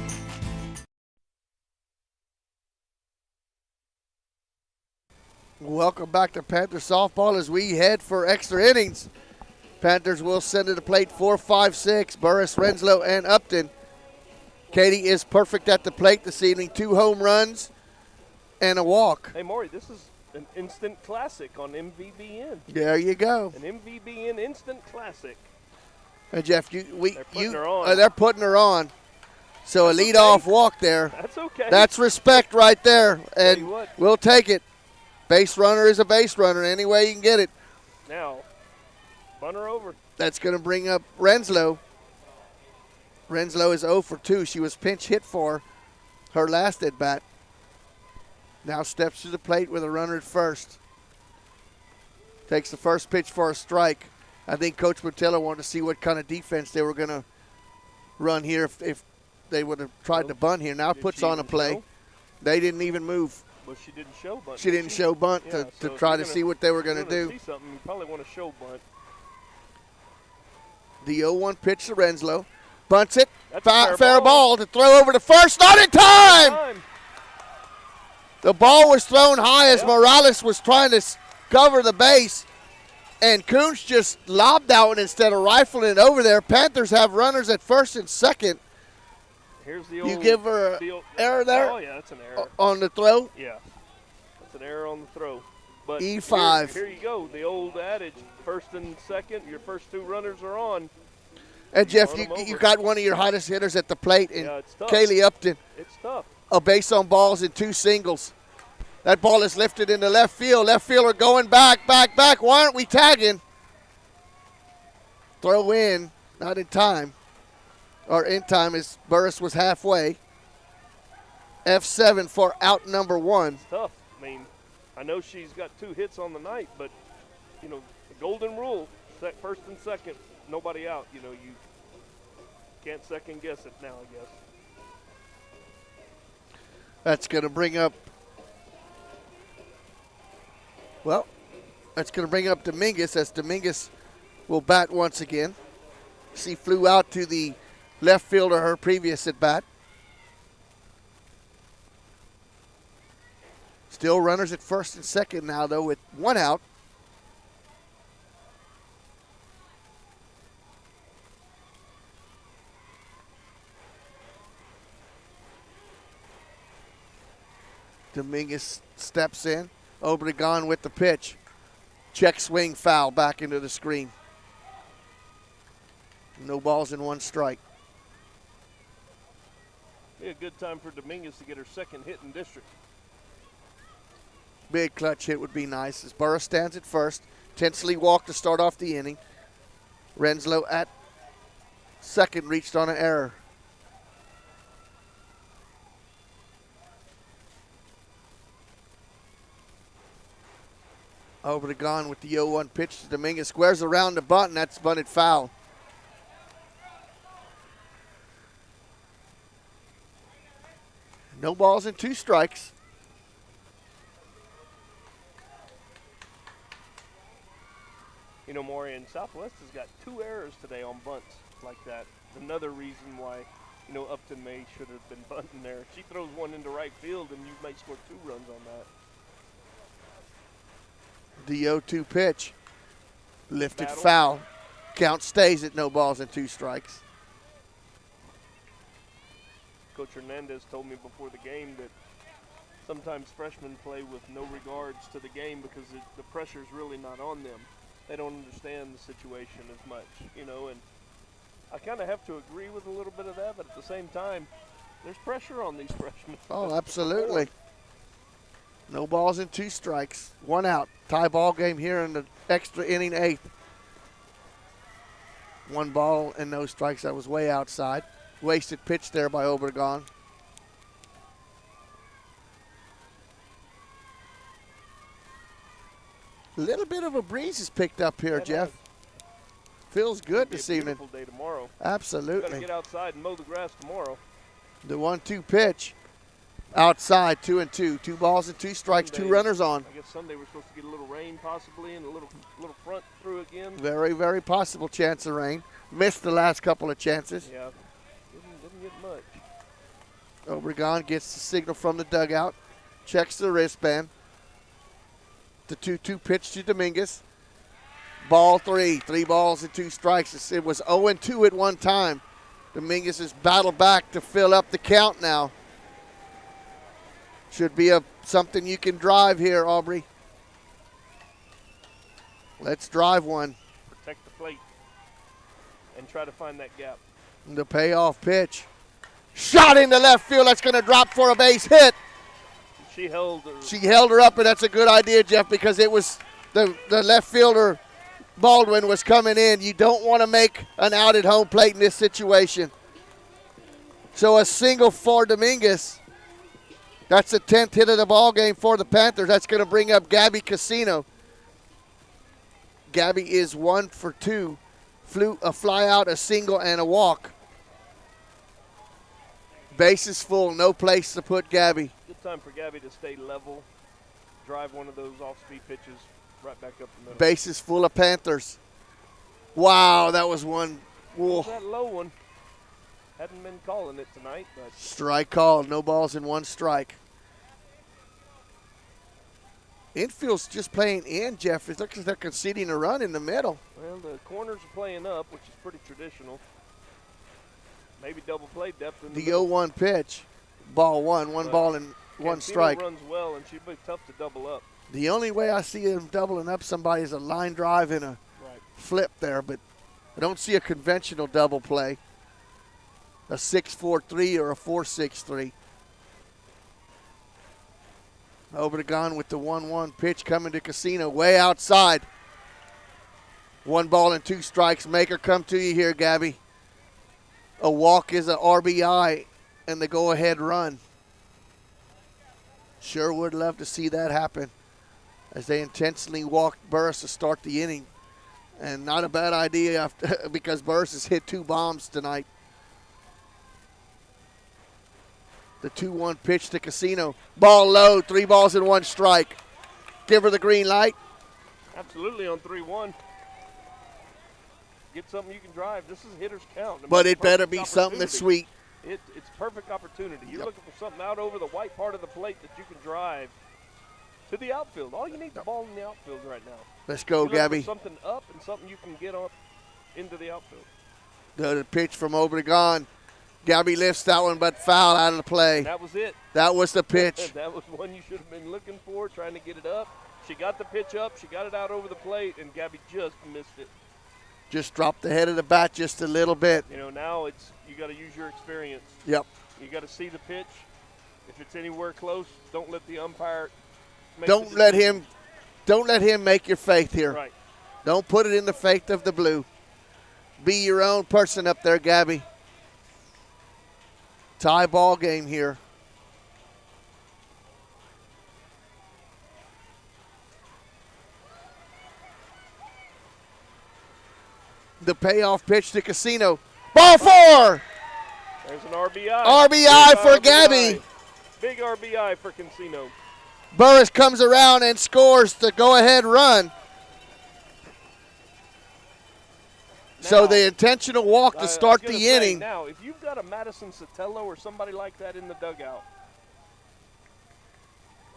[SPEAKER 2] Welcome back to Panther softball as we head for extra innings. Panthers will send to the plate 4, 5, 6. Burris, Renslow, and Upton. Katie is perfect at the plate this evening. 2 home runs and a walk.
[SPEAKER 3] Hey, Maury, this is an instant classic on MVBN.
[SPEAKER 2] There you go.
[SPEAKER 3] An MVBN instant classic.
[SPEAKER 2] And Jeff, they're putting her on. So
[SPEAKER 3] That's
[SPEAKER 2] a leadoff walk there.
[SPEAKER 3] That's okay.
[SPEAKER 2] That's respect right there, and we'll take it. Base runner is a base runner any way you can get it.
[SPEAKER 3] Now, bunt her over.
[SPEAKER 2] That's going to bring up Renslow. Renslow is 0 for 2. She was pinch hit for her last at bat. Now steps to the plate with a runner at first. Takes the first pitch for a strike. I think Coach Motella wanted to see what kind of defense they were going to run here if they would have tried to bunt here. Now puts on a play. They didn't even move.
[SPEAKER 3] Well, she didn't show bunt.
[SPEAKER 2] She didn't show bunt to try to see what they were going to do.
[SPEAKER 3] See something, you probably want to show bunt.
[SPEAKER 2] The 0-1 pitch to Renslow. Bunts it.
[SPEAKER 3] That's
[SPEAKER 2] fair ball to throw over to first. Not in time! The ball was thrown high as Morales was trying to cover the base. And Coons just lobbed out one instead of rifling it over there. Panthers have runners at first and second.
[SPEAKER 3] Here's the old
[SPEAKER 2] you give her an error there?
[SPEAKER 3] Oh, yeah, that's an error.
[SPEAKER 2] On the throw?
[SPEAKER 3] Yeah, that's an error on the throw. But
[SPEAKER 2] E5.
[SPEAKER 3] Here you go, the old adage, first and second, your first 2 runners are on.
[SPEAKER 2] And, Jeff, you got one of your hottest hitters at the plate in
[SPEAKER 3] it's tough.
[SPEAKER 2] Kaylee Upton.
[SPEAKER 3] It's tough.
[SPEAKER 2] A base on balls and 2 singles. That ball is lifted into left field. Left fielder going back. Why aren't we tagging? Throw in, not in time. Or in time as Burris was halfway. F7 for out number 1.
[SPEAKER 3] It's tough. I mean, I know she's got 2 hits on the night, but, you know, the golden rule, first and second, nobody out. You know, you can't second guess it now, I guess.
[SPEAKER 2] That's going to bring up, Dominguez as Dominguez will bat once again. She flew out to the left fielder her previous at bat. Still runners at first and second now, though, with 1 out. Dominguez steps in. Obregon with the pitch. Check swing foul back into the screen. No balls and 1 strike.
[SPEAKER 3] Be a good time for Dominguez to get her second hit in district.
[SPEAKER 2] Big clutch hit would be nice as Burris stands at first. Tinsley walked to start off the inning. Renslow at second reached on an error. Over to Gone with the 0-1 pitch to Dominguez. Squares around the bunt, and that's bunted foul. No balls and 2 strikes.
[SPEAKER 3] You know, Maury, Southwest has got 2 errors today on bunts like that. Another reason why, you know, Upton May should have been bunting there. She throws one into right field, and you might score 2 runs on that.
[SPEAKER 2] The 0-2 pitch. Lifted
[SPEAKER 3] Battle.
[SPEAKER 2] foul. Count stays at no balls and 2 strikes.
[SPEAKER 3] Coach Hernandez told me before the game that sometimes freshmen play with no regards to the game because the pressure's really not on them. They don't understand the situation as much, you know, and I kind of have to agree with a little bit of that, but at the same time, there's pressure on these freshmen.
[SPEAKER 2] Oh, absolutely. No balls and 2 strikes. 1 out. Tie ball game here in the extra inning 8th. 1 ball and no strikes. That was way outside. Wasted pitch there by Obregon. A little bit of a breeze is picked up here, Jeff. Feels good this evening.
[SPEAKER 3] Beautiful day tomorrow.
[SPEAKER 2] Absolutely.
[SPEAKER 3] Got to get outside and mow the grass tomorrow.
[SPEAKER 2] The 1-2 pitch. Outside, 2-2. 2 balls and 2 strikes,
[SPEAKER 3] Sunday,
[SPEAKER 2] 2 runners on.
[SPEAKER 3] I guess Sunday we're supposed to get a little rain possibly and a little front through again.
[SPEAKER 2] Very, very possible chance of rain. Missed the last couple of chances.
[SPEAKER 3] Yeah, didn't get much.
[SPEAKER 2] Obregon gets the signal from the dugout. Checks the wristband. The 2-2 pitch to Dominguez. Ball 3. 3 balls and 2 strikes. It was 0-2 at one time. Dominguez has battled back to fill up the count now. Should be something you can drive here, Aubrey. Let's drive one.
[SPEAKER 3] Protect the plate and try to find that gap.
[SPEAKER 2] The payoff pitch. Shot into left field. That's going to drop for a base hit.
[SPEAKER 3] She held
[SPEAKER 2] her up, and that's a good idea, Jeff, because it was the left fielder, Baldwin, was coming in. You don't want to make an out at home plate in this situation. So a single for Dominguez. That's the 10th hit of the ball game for the Panthers. That's going to bring up Gabby Casino. Gabby is 1 for 2. Flew a fly out, a single, and a walk. Bases full, no place to put Gabby.
[SPEAKER 3] Good time for Gabby to stay level, drive one of those off-speed pitches right back up the middle.
[SPEAKER 2] Bases full of Panthers. Wow, that was one. Whoa.
[SPEAKER 3] That low one. Hadn't been calling it tonight, but
[SPEAKER 2] Strike called, no balls and 1 strike. Infield's just playing in, Jeff. It looks like they're conceding a run in the middle.
[SPEAKER 3] well, the corners are playing up, which is pretty traditional. Maybe double play depth in the
[SPEAKER 2] The
[SPEAKER 3] middle.
[SPEAKER 2] 0-1 pitch. Ball 1, 1 ball and 1
[SPEAKER 3] Cancino
[SPEAKER 2] strike.
[SPEAKER 3] runs well, and she'd be tough to double up.
[SPEAKER 2] The only way I see him doubling up somebody is a line drive and a flip there, but I don't see a conventional double play. A 6-4-3 or a 4-6-3. Obregon with the 1-1 pitch coming to Casino way outside. 1 ball and 2 strikes. Make her come to you here, Gabby. A walk is an RBI and the go-ahead run. Sure would love to see that happen as they intentionally walked Burris to start the inning. And not a bad idea after, because Burris has hit 2 bombs tonight. The 2-1 pitch to Casino. Ball low, 3 balls and 1 strike. Give her the green light.
[SPEAKER 3] Absolutely on 3-1. Get something you can drive. This is hitter's count.
[SPEAKER 2] But it better be something that's sweet.
[SPEAKER 3] It's perfect opportunity. You're looking for something out over the white part of the plate that you can drive to the outfield. All you need is the ball in the outfield right now.
[SPEAKER 2] Let's go,
[SPEAKER 3] You're looking
[SPEAKER 2] Gabby.
[SPEAKER 3] for something up and something you can get up into the outfield.
[SPEAKER 2] The pitch from Obregon. Gabby lifts that one, but foul out of the play.
[SPEAKER 3] That was it.
[SPEAKER 2] That was the pitch.
[SPEAKER 3] That was one you should have been looking for, trying to get it up. She got the pitch up. She got it out over the plate, and Gabby just missed it.
[SPEAKER 2] Just dropped the head of the bat just a little bit.
[SPEAKER 3] You know, now it's you got to use your experience.
[SPEAKER 2] Yep.
[SPEAKER 3] You got to see the pitch. If it's anywhere close, don't let the umpire make
[SPEAKER 2] Don't let him make your faith here.
[SPEAKER 3] Right.
[SPEAKER 2] Don't put it in the faith of the blue. Be your own person up there, Gabby. Tie ball game here. The payoff pitch to Casino. Ball 4!
[SPEAKER 3] There's an RBI.
[SPEAKER 2] RBI for Gabby.
[SPEAKER 3] Big RBI for Casino.
[SPEAKER 2] Burris comes around and scores the go-ahead run. So the intentional walk to start the inning.
[SPEAKER 3] Now, if you've got a Madison Sotelo or somebody like that in the dugout,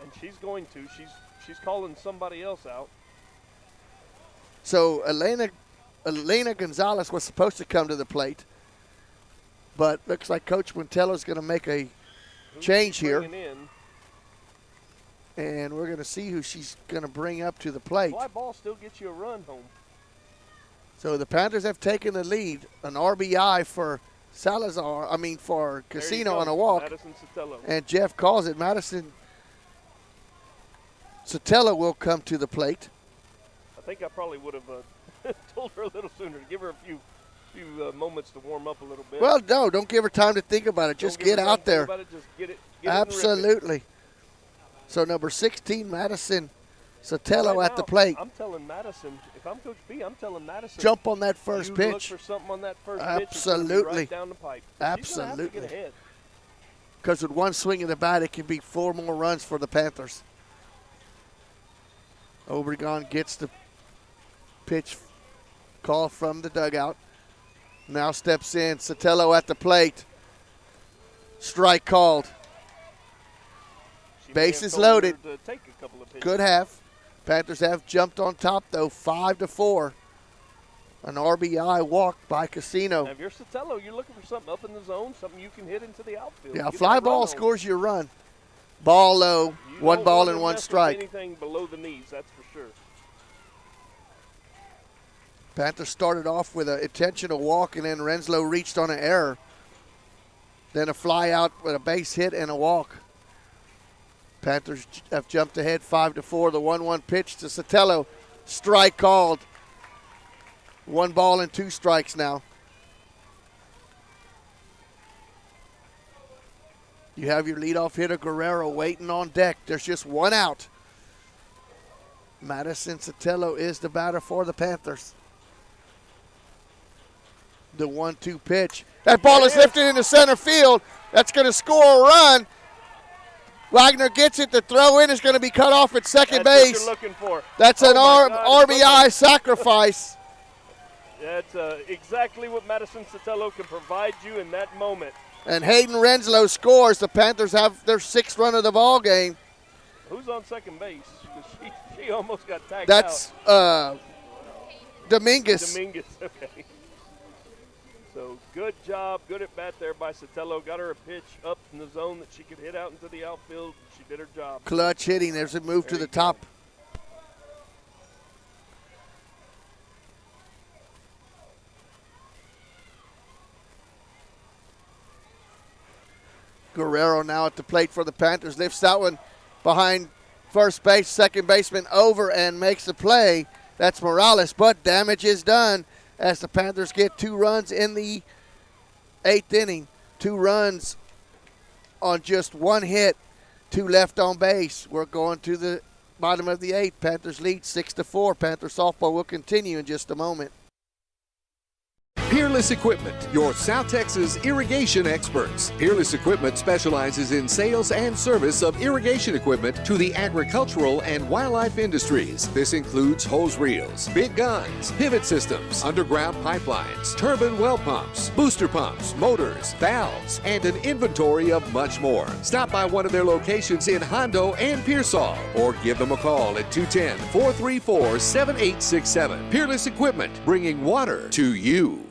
[SPEAKER 3] and she's going to, she's calling somebody else out.
[SPEAKER 2] So Elena Gonzalez was supposed to come to the plate, but looks like Coach Montello's going to make a change here. And we're going to see who she's going to bring up to the plate.
[SPEAKER 3] Fly ball still gets you a run home.
[SPEAKER 2] So the Panthers have taken the lead. An RBI for for Casino on a walk.
[SPEAKER 3] Madison Sotelo.
[SPEAKER 2] And Jeff calls it. Madison Sotelo will come to the plate.
[SPEAKER 3] I think I probably would have told her a little sooner to give her a few moments to warm up a little bit.
[SPEAKER 2] Well, no, don't give her time to think about it. Just get out there.
[SPEAKER 3] Just get it
[SPEAKER 2] Absolutely. So number 16, Madison Sotelo at the plate.
[SPEAKER 3] I'm telling Madison, if I'm Coach B, I'm telling Madison.
[SPEAKER 2] Jump on that first pitch.
[SPEAKER 3] Look for something on that first
[SPEAKER 2] Absolutely.
[SPEAKER 3] pitch. Right down the pipe.
[SPEAKER 2] Absolutely. Because with one swing of the bat, it can be 4 more runs for the Panthers. Obregon gets the pitch call from the dugout. Now steps in. Sotelo at the plate. Strike called. Bases loaded. Could have. Panthers have jumped on top, though, 5-4. An RBI walk by Casino.
[SPEAKER 3] Now, if you're Sotelo, you're looking for something up in the zone, something you can hit into the outfield.
[SPEAKER 2] Yeah, fly ball scores you a run. Ball low, 1 ball and 1 strike.
[SPEAKER 3] Anything below the knees, that's for sure.
[SPEAKER 2] Panthers started off with an intentional walk, and then Renslow reached on an error. Then a fly out with a base hit and a walk. Panthers have jumped ahead 5-4. The 1-1 pitch to Sotelo. Strike called. 1 ball and 2 strikes now. You have your leadoff hitter, Guerrero, waiting on deck. There's just 1 out. Madison Sotelo is the batter for the Panthers. The 1-2 pitch. That ball is lifted into center field. That's going to score a run. Wagner gets it. The throw in is going to be cut off at second base.
[SPEAKER 3] That's what you're looking for.
[SPEAKER 2] That's an RBI sacrifice.
[SPEAKER 3] That's exactly what Madison Sotelo can provide you in that moment.
[SPEAKER 2] And Hayden Renslow scores. The Panthers have their 6th run of the ball game.
[SPEAKER 3] Who's on second base? She almost got tagged
[SPEAKER 2] out. That's Dominguez.
[SPEAKER 3] Dominguez, okay. So good job, good at bat there by Sotelo. Got her a pitch up in the zone that she could hit out into the outfield. She did her job.
[SPEAKER 2] Clutch hitting. There's a move to the top. Guerrero now at the plate for the Panthers. Lifts that one behind first base. Second baseman over and makes the play. That's Morales, but damage is done as the Panthers get 2 runs in the 8th inning. 2 runs on just 1 hit, 2 left on base. We're going to the bottom of the 8th. Panthers lead 6-4. Panther softball will continue in just a moment.
[SPEAKER 1] Peerless Equipment, your South Texas irrigation experts. Peerless Equipment specializes in sales and service of irrigation equipment to the agricultural and wildlife industries. This includes hose reels, big guns, pivot systems, underground pipelines, turbine well pumps, booster pumps, motors, valves, and an inventory of much more. Stop by one of their locations in Hondo and Pearsall or give them a call at 210-434-7867. Peerless Equipment, bringing water to you.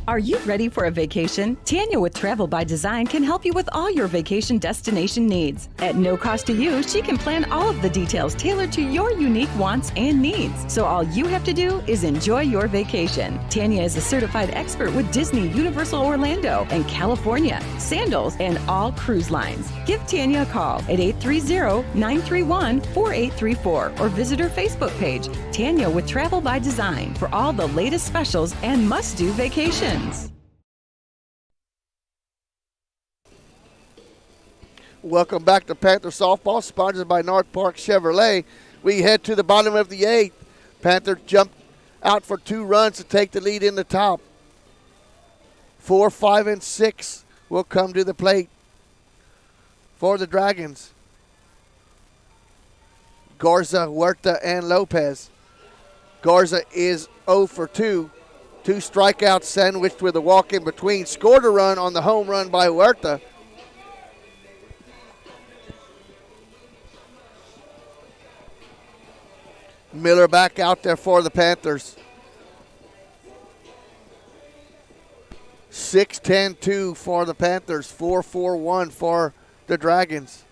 [SPEAKER 6] Are you ready for a vacation? Tanya with Travel by Design can help you with all your vacation destination needs. At no cost to you, she can plan all of the details tailored to your unique wants and needs. So all you have to do is enjoy your vacation. Tanya is a certified expert with Disney, Universal Orlando, and California, Sandals, and all cruise lines. Give Tanya a call at 830-931-4834 or visit her Facebook page, Tanya with Travel by Design, for all the latest specials and must-do vacations.
[SPEAKER 2] Welcome back to Panther Softball, sponsored by North Park Chevrolet. We head to the bottom of the 8th. Panthers jump out for 2 runs to take the lead in the top. 4, 5, and 6 will come to the plate for the Dragons. Garza, Huerta, and Lopez. Garza is 0 for 2. 2 strikeouts sandwiched with a walk in between. Scored a run on the home run by Huerta. Miller back out there for the Panthers. 6-10-2 for the Panthers. 4-4-1 for the Dragons.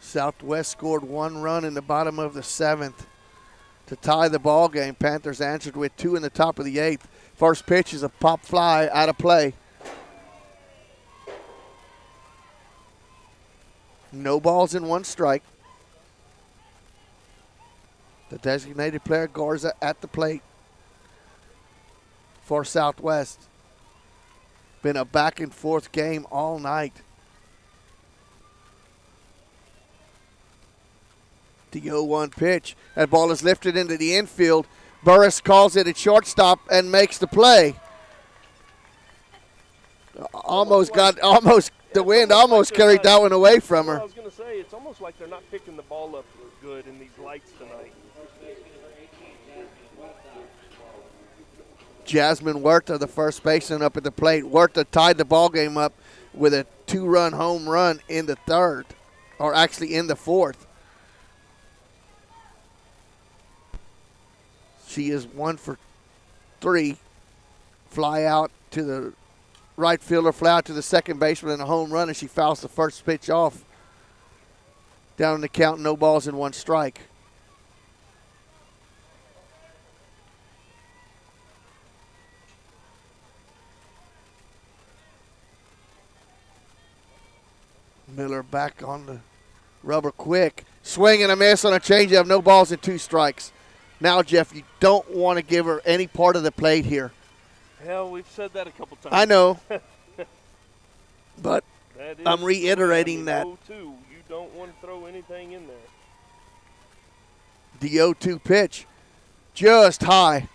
[SPEAKER 2] Southwest scored 1 run in the bottom of the 7th to tie the ball game. Panthers answered with 2 in the top of the 8th. First pitch is a pop fly out of play. No balls and 1 strike. The designated player, Garza, at the plate for Southwest. Been a back and forth game all night. The 0-1 pitch. That ball is lifted into the infield. Burris calls it at shortstop and makes the play. The wind almost carried that one away from her.
[SPEAKER 3] I was going to say, it's almost like they're not picking the ball up good in these lights tonight.
[SPEAKER 2] Jasmine Huerta, the first baseman, up at the plate. Huerta tied the ball game up with a 2-run home run in the 3rd, or actually in the 4th. She is 1 for 3. Fly out to the right fielder, fly out to the second baseman, and a home run, and she fouls the first pitch off. Down in the count, no balls and 1 strike. Miller back on the rubber quick. Swing and a miss on a changeup, no balls and 2 strikes. Now, Jeff, you don't want to give her any part of the plate here.
[SPEAKER 3] Hell, we've said that a couple times.
[SPEAKER 2] I know. But I'm reiterating that.
[SPEAKER 3] 0-2, you don't want to throw anything in there.
[SPEAKER 2] The 0-2 pitch, just high.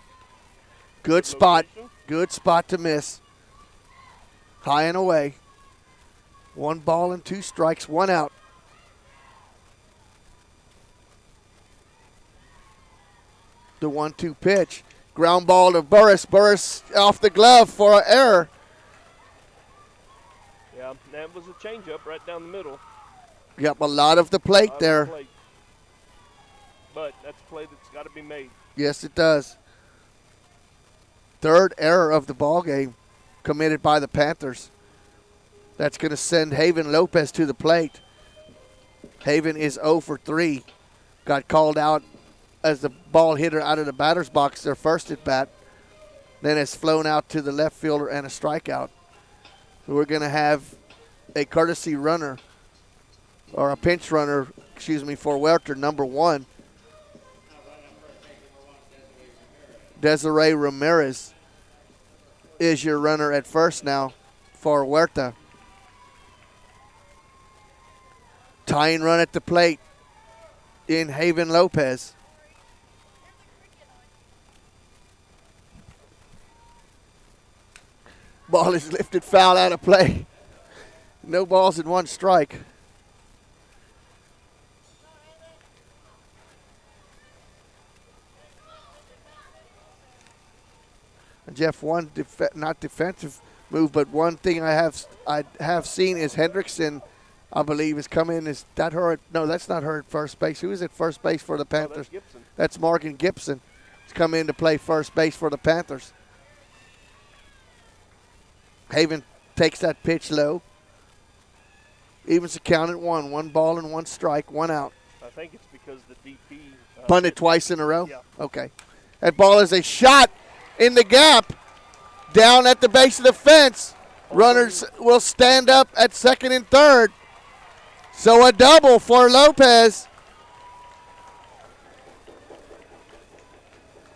[SPEAKER 2] Good spot. Good spot to miss. High and away. 1 ball and 2 strikes, 1 out. The 1-2 pitch. Ground ball to Burris. Burris off the glove for an error.
[SPEAKER 3] Yeah, that was a changeup right down the middle.
[SPEAKER 2] Yep, a lot of the plate there.
[SPEAKER 3] But that's a play that's got to be made.
[SPEAKER 2] Yes, it does. 3rd error of the ball game committed by the Panthers. That's going to send Haven Lopez to the plate. Haven is 0 for 3. Got called out as the ball hit her out of the batter's box, their first at bat. Then it's flown out to the left fielder and a strikeout. So we're going to have a courtesy runner, or a pinch runner, for Huerta, number 1. Desiree Ramirez is your runner at first now for Huerta. Tying run at the plate in Haven Lopez. Ball is lifted foul out of play. No balls and 1 strike. And Jeff, one not defensive move, but one thing I have seen is Hendrickson, I believe, is come in. Is that her? No, that's not her at first base. Who is at first base for the Panthers? That's Morgan Gibson. He's come in to play first base for the Panthers. Haven takes that pitch low. Evens the count at 1. 1 ball and 1 strike, 1 out.
[SPEAKER 3] I think it's because the DP
[SPEAKER 2] punted twice in a row?
[SPEAKER 3] Yeah.
[SPEAKER 2] Okay. That ball is a shot in the gap down at the base of the fence. Runners will stand up at second and third. So a double for Lopez.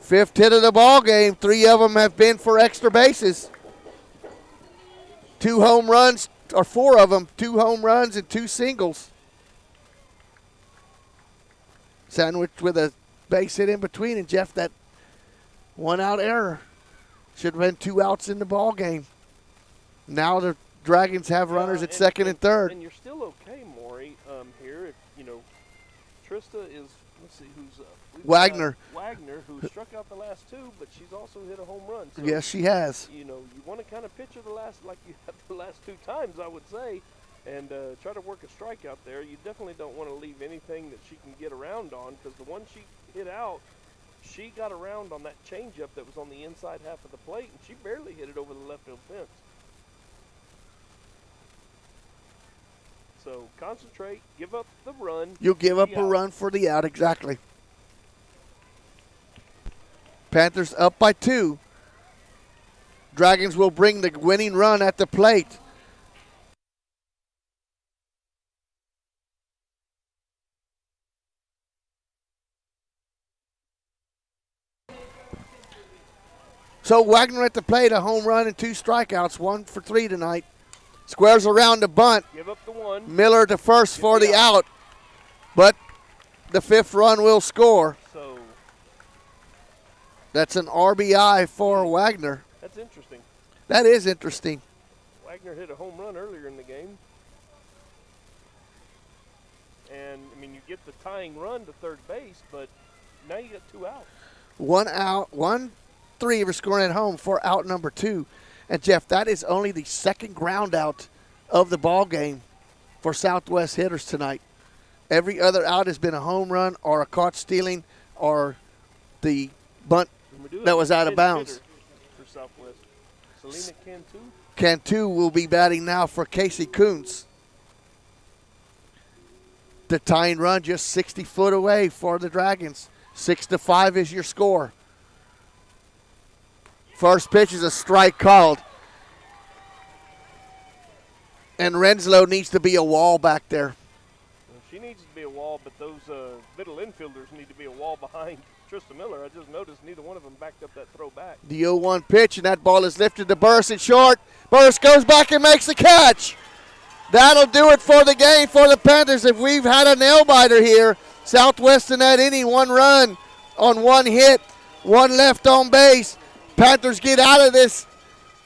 [SPEAKER 2] 5th hit of the ball game. 3 of them have been for extra bases. 2 home runs, or 4 of them, 2 home runs and 2 singles. Sandwiched with a base hit in between, and Jeff, that 1-out error. Should have been 2 outs in the ball game. Now the Dragons have runners at second and third.
[SPEAKER 3] And you're still okay, Maury, here. If, Trista is, let's see, who's
[SPEAKER 2] Wagner.
[SPEAKER 3] Wagner, who struck out the last 2, but she's also hit a home run. So,
[SPEAKER 2] yes, she has.
[SPEAKER 3] You want to kind of pitch her like you have the last 2 times, I would say, and try to work a strikeout there. You definitely don't want to leave anything that she can get around on, because the one she hit out, she got around on that changeup that was on the inside half of the plate, and she barely hit it over the left field fence. So concentrate, give up the run.
[SPEAKER 2] You'll give up a run for the out, exactly. Panthers up by 2. Dragons will bring the winning run at the plate. So Wagner at the plate, a home run and 2 strikeouts, 1 for 3 tonight. Squares around the bunt.
[SPEAKER 3] Give up the 1.
[SPEAKER 2] Miller to first for the out. But the 5th run will score.
[SPEAKER 3] So
[SPEAKER 2] that's an RBI for Wagner.
[SPEAKER 3] That's interesting.
[SPEAKER 2] That is interesting.
[SPEAKER 3] Wagner hit a home run earlier in the game. And, you get the tying run to third base, but now you got 2 outs.
[SPEAKER 2] 1 out, 1-3 for scoring at home for out number 2. And, Jeff, that is only the second ground out of the ball game for Southwest hitters tonight. Every other out has been a home run or a caught stealing or the bunt that was out of bounds.
[SPEAKER 3] For Southwest. Selena Cantu?
[SPEAKER 2] Cantu will be batting now for Casey Kuntz. The tying run just 60 foot away for the Dragons. 6-5 is your score. First pitch is a strike called. And Renslow needs to be a wall back there.
[SPEAKER 3] Well, she needs to be a wall, but those middle infielders need to be a wall behind Tristan Miller. I just noticed neither one of them backed up that throw back.
[SPEAKER 2] The 0-1 pitch, and that ball is lifted to Burris at short. Burris goes back and makes the catch. That'll do it for the game for the Panthers. If we've had a nail-biter here, Southwest in that inning, 1 run on 1 hit, 1 left on base. Panthers get out of this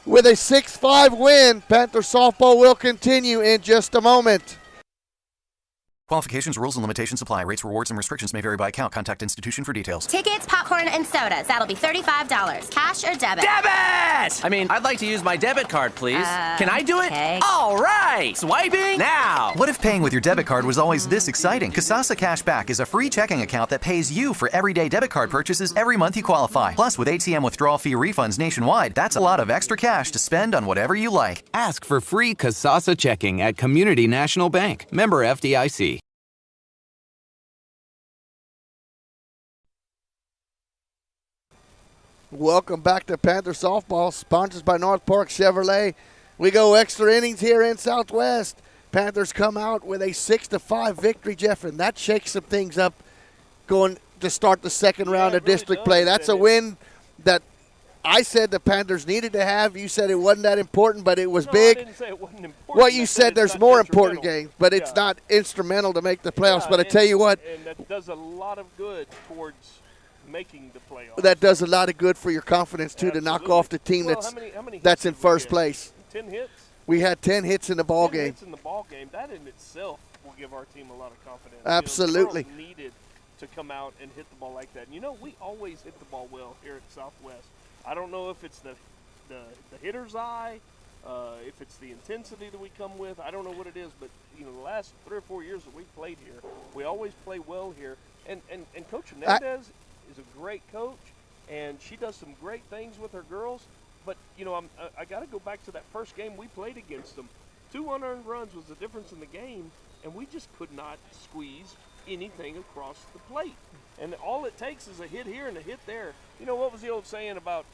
[SPEAKER 2] with a 6-5 win. Panther softball will continue in just a moment.
[SPEAKER 7] Qualifications, rules, and limitations apply. Rates, rewards, and restrictions may vary by account. Contact institution for details.
[SPEAKER 8] Tickets, popcorn, and sodas. That'll be $35. Cash or debit?
[SPEAKER 9] Debit! I'd like to use my debit card, please. Can I do it?
[SPEAKER 8] Okay.
[SPEAKER 9] All right! Swiping now!
[SPEAKER 7] What if paying with your debit card was always this exciting? Kasasa Cashback is a free checking account that pays you for everyday debit card purchases every month you qualify. Plus, with ATM withdrawal fee refunds nationwide, that's a lot of extra cash to spend on whatever you like.
[SPEAKER 10] Ask for free Kasasa checking at Community National Bank. Member FDIC.
[SPEAKER 2] Welcome back to Panther Softball, sponsored by North Park Chevrolet. We go extra innings here in Southwest. Panthers come out with a 6-5 victory, Jeff, and that shakes some things up going to start the second round of district play. That's a win that I said the Panthers needed to have. You said it wasn't that important, but it was big.
[SPEAKER 3] I didn't say it wasn't important.
[SPEAKER 2] Well, you said there's more important games, but it's not instrumental to make the playoffs. But I tell you what.
[SPEAKER 3] And that does a lot of good towards making the playoffs.
[SPEAKER 2] That does a lot of good for your confidence, too, to knock off the team that's in first place.
[SPEAKER 3] 10 hits?
[SPEAKER 2] We had 10 hits in the ball game.
[SPEAKER 3] 10 hits in the ball game. That in itself will give our team a lot of confidence.
[SPEAKER 2] Absolutely.
[SPEAKER 3] Needed to come out and hit the ball like that. We always hit the ball well here at Southwest. I don't know if it's the hitter's eye, if it's the intensity that we come with. I don't know what it is, but the last 3 or 4 years that we've played here, we always play well here. And Coach Hernandez is a great coach, and she does some great things with her girls. But I got to go back to that first game we played against them. 2 unearned runs was the difference in the game, and we just could not squeeze anything across the plate. And all it takes is a hit here and a hit there. What was the old saying about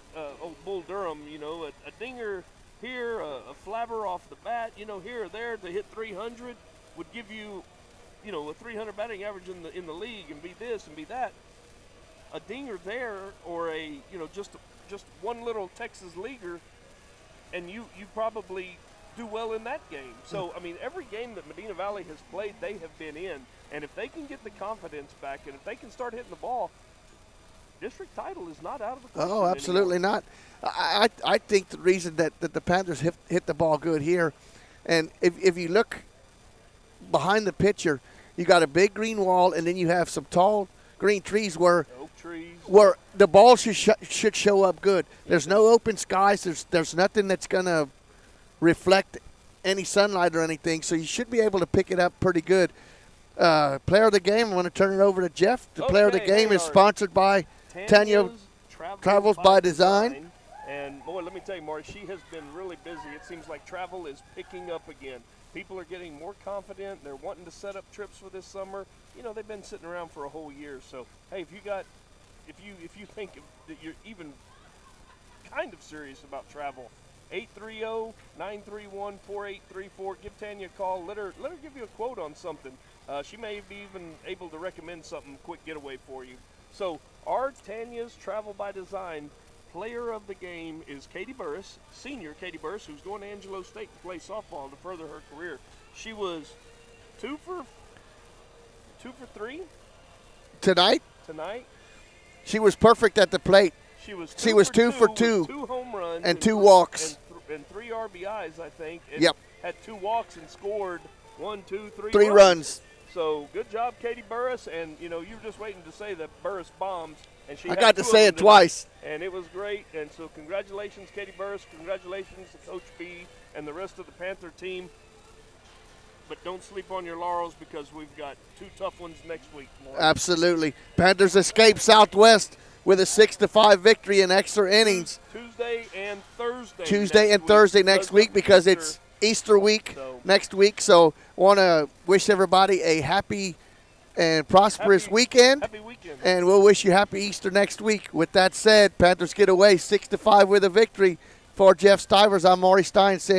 [SPEAKER 3] old Bull Durham? A dinger here, a flabber off the bat, here or there to hit 300 would give you, a 300 batting average in the league and be this and be that. A dinger there or just one little Texas leaguer, and you probably do well in that game. So, every game that Medina Valley has played, they have been in. And if they can get the confidence back and if they can start hitting the ball, district title is not out of the question.
[SPEAKER 2] Oh, absolutely
[SPEAKER 3] anymore.
[SPEAKER 2] not. I think the reason that the Panthers hit the ball good here, and if you look behind the pitcher, you got a big green wall, and then you have some tall green trees where the ball should show up good. There's no open skies. There's nothing that's going to reflect any sunlight or anything, so you should be able to pick it up pretty good. Player of the game, I want to turn it over to Jeff. The player of the game is sponsored by Tanya Travels by Design.
[SPEAKER 3] And, boy, let me tell you, Maury, she has been really busy. It seems like travel is picking up again. People are getting more confident. They're wanting to set up trips for this summer. They've been sitting around for a whole year. So, hey, if you think that you're even kind of serious about travel, 830-931-4834. Give Tanya a call. Let her give you a quote on something. She may be even able to recommend something, quick getaway for you. So our Tanya's Travel by Design player of the game is Katie Burris, senior Katie Burris, who's going to Angelo State to play softball to further her career. She was 2 for 3
[SPEAKER 2] tonight. She was perfect at the plate.
[SPEAKER 3] She was
[SPEAKER 2] 2 for 2.
[SPEAKER 3] 2 home runs
[SPEAKER 2] and 2 walks.
[SPEAKER 3] And 3 RBIs, I think. And
[SPEAKER 2] yep.
[SPEAKER 3] Had 2 walks and scored 3
[SPEAKER 2] runs.
[SPEAKER 3] So good job, Katie Burris. And, you were just waiting to say that Burris bombs. And I
[SPEAKER 2] got to say it twice.
[SPEAKER 3] And it was great. And so congratulations, Katie Burris. Congratulations to Coach B and the rest of the Panther team. But don't sleep on your laurels because we've got 2 tough ones next week.
[SPEAKER 2] Absolutely. Panthers escape Southwest with a 6-5 victory in extra innings.
[SPEAKER 3] Tuesday and Thursday.
[SPEAKER 2] Thursday next week because it's Easter week next week. So want to wish everybody a happy and prosperous weekend.
[SPEAKER 3] Happy weekend.
[SPEAKER 2] And we'll wish you happy Easter next week. With that said, Panthers get away 6-5 with a victory. For Jeff Stivers, I'm Maury Stein saying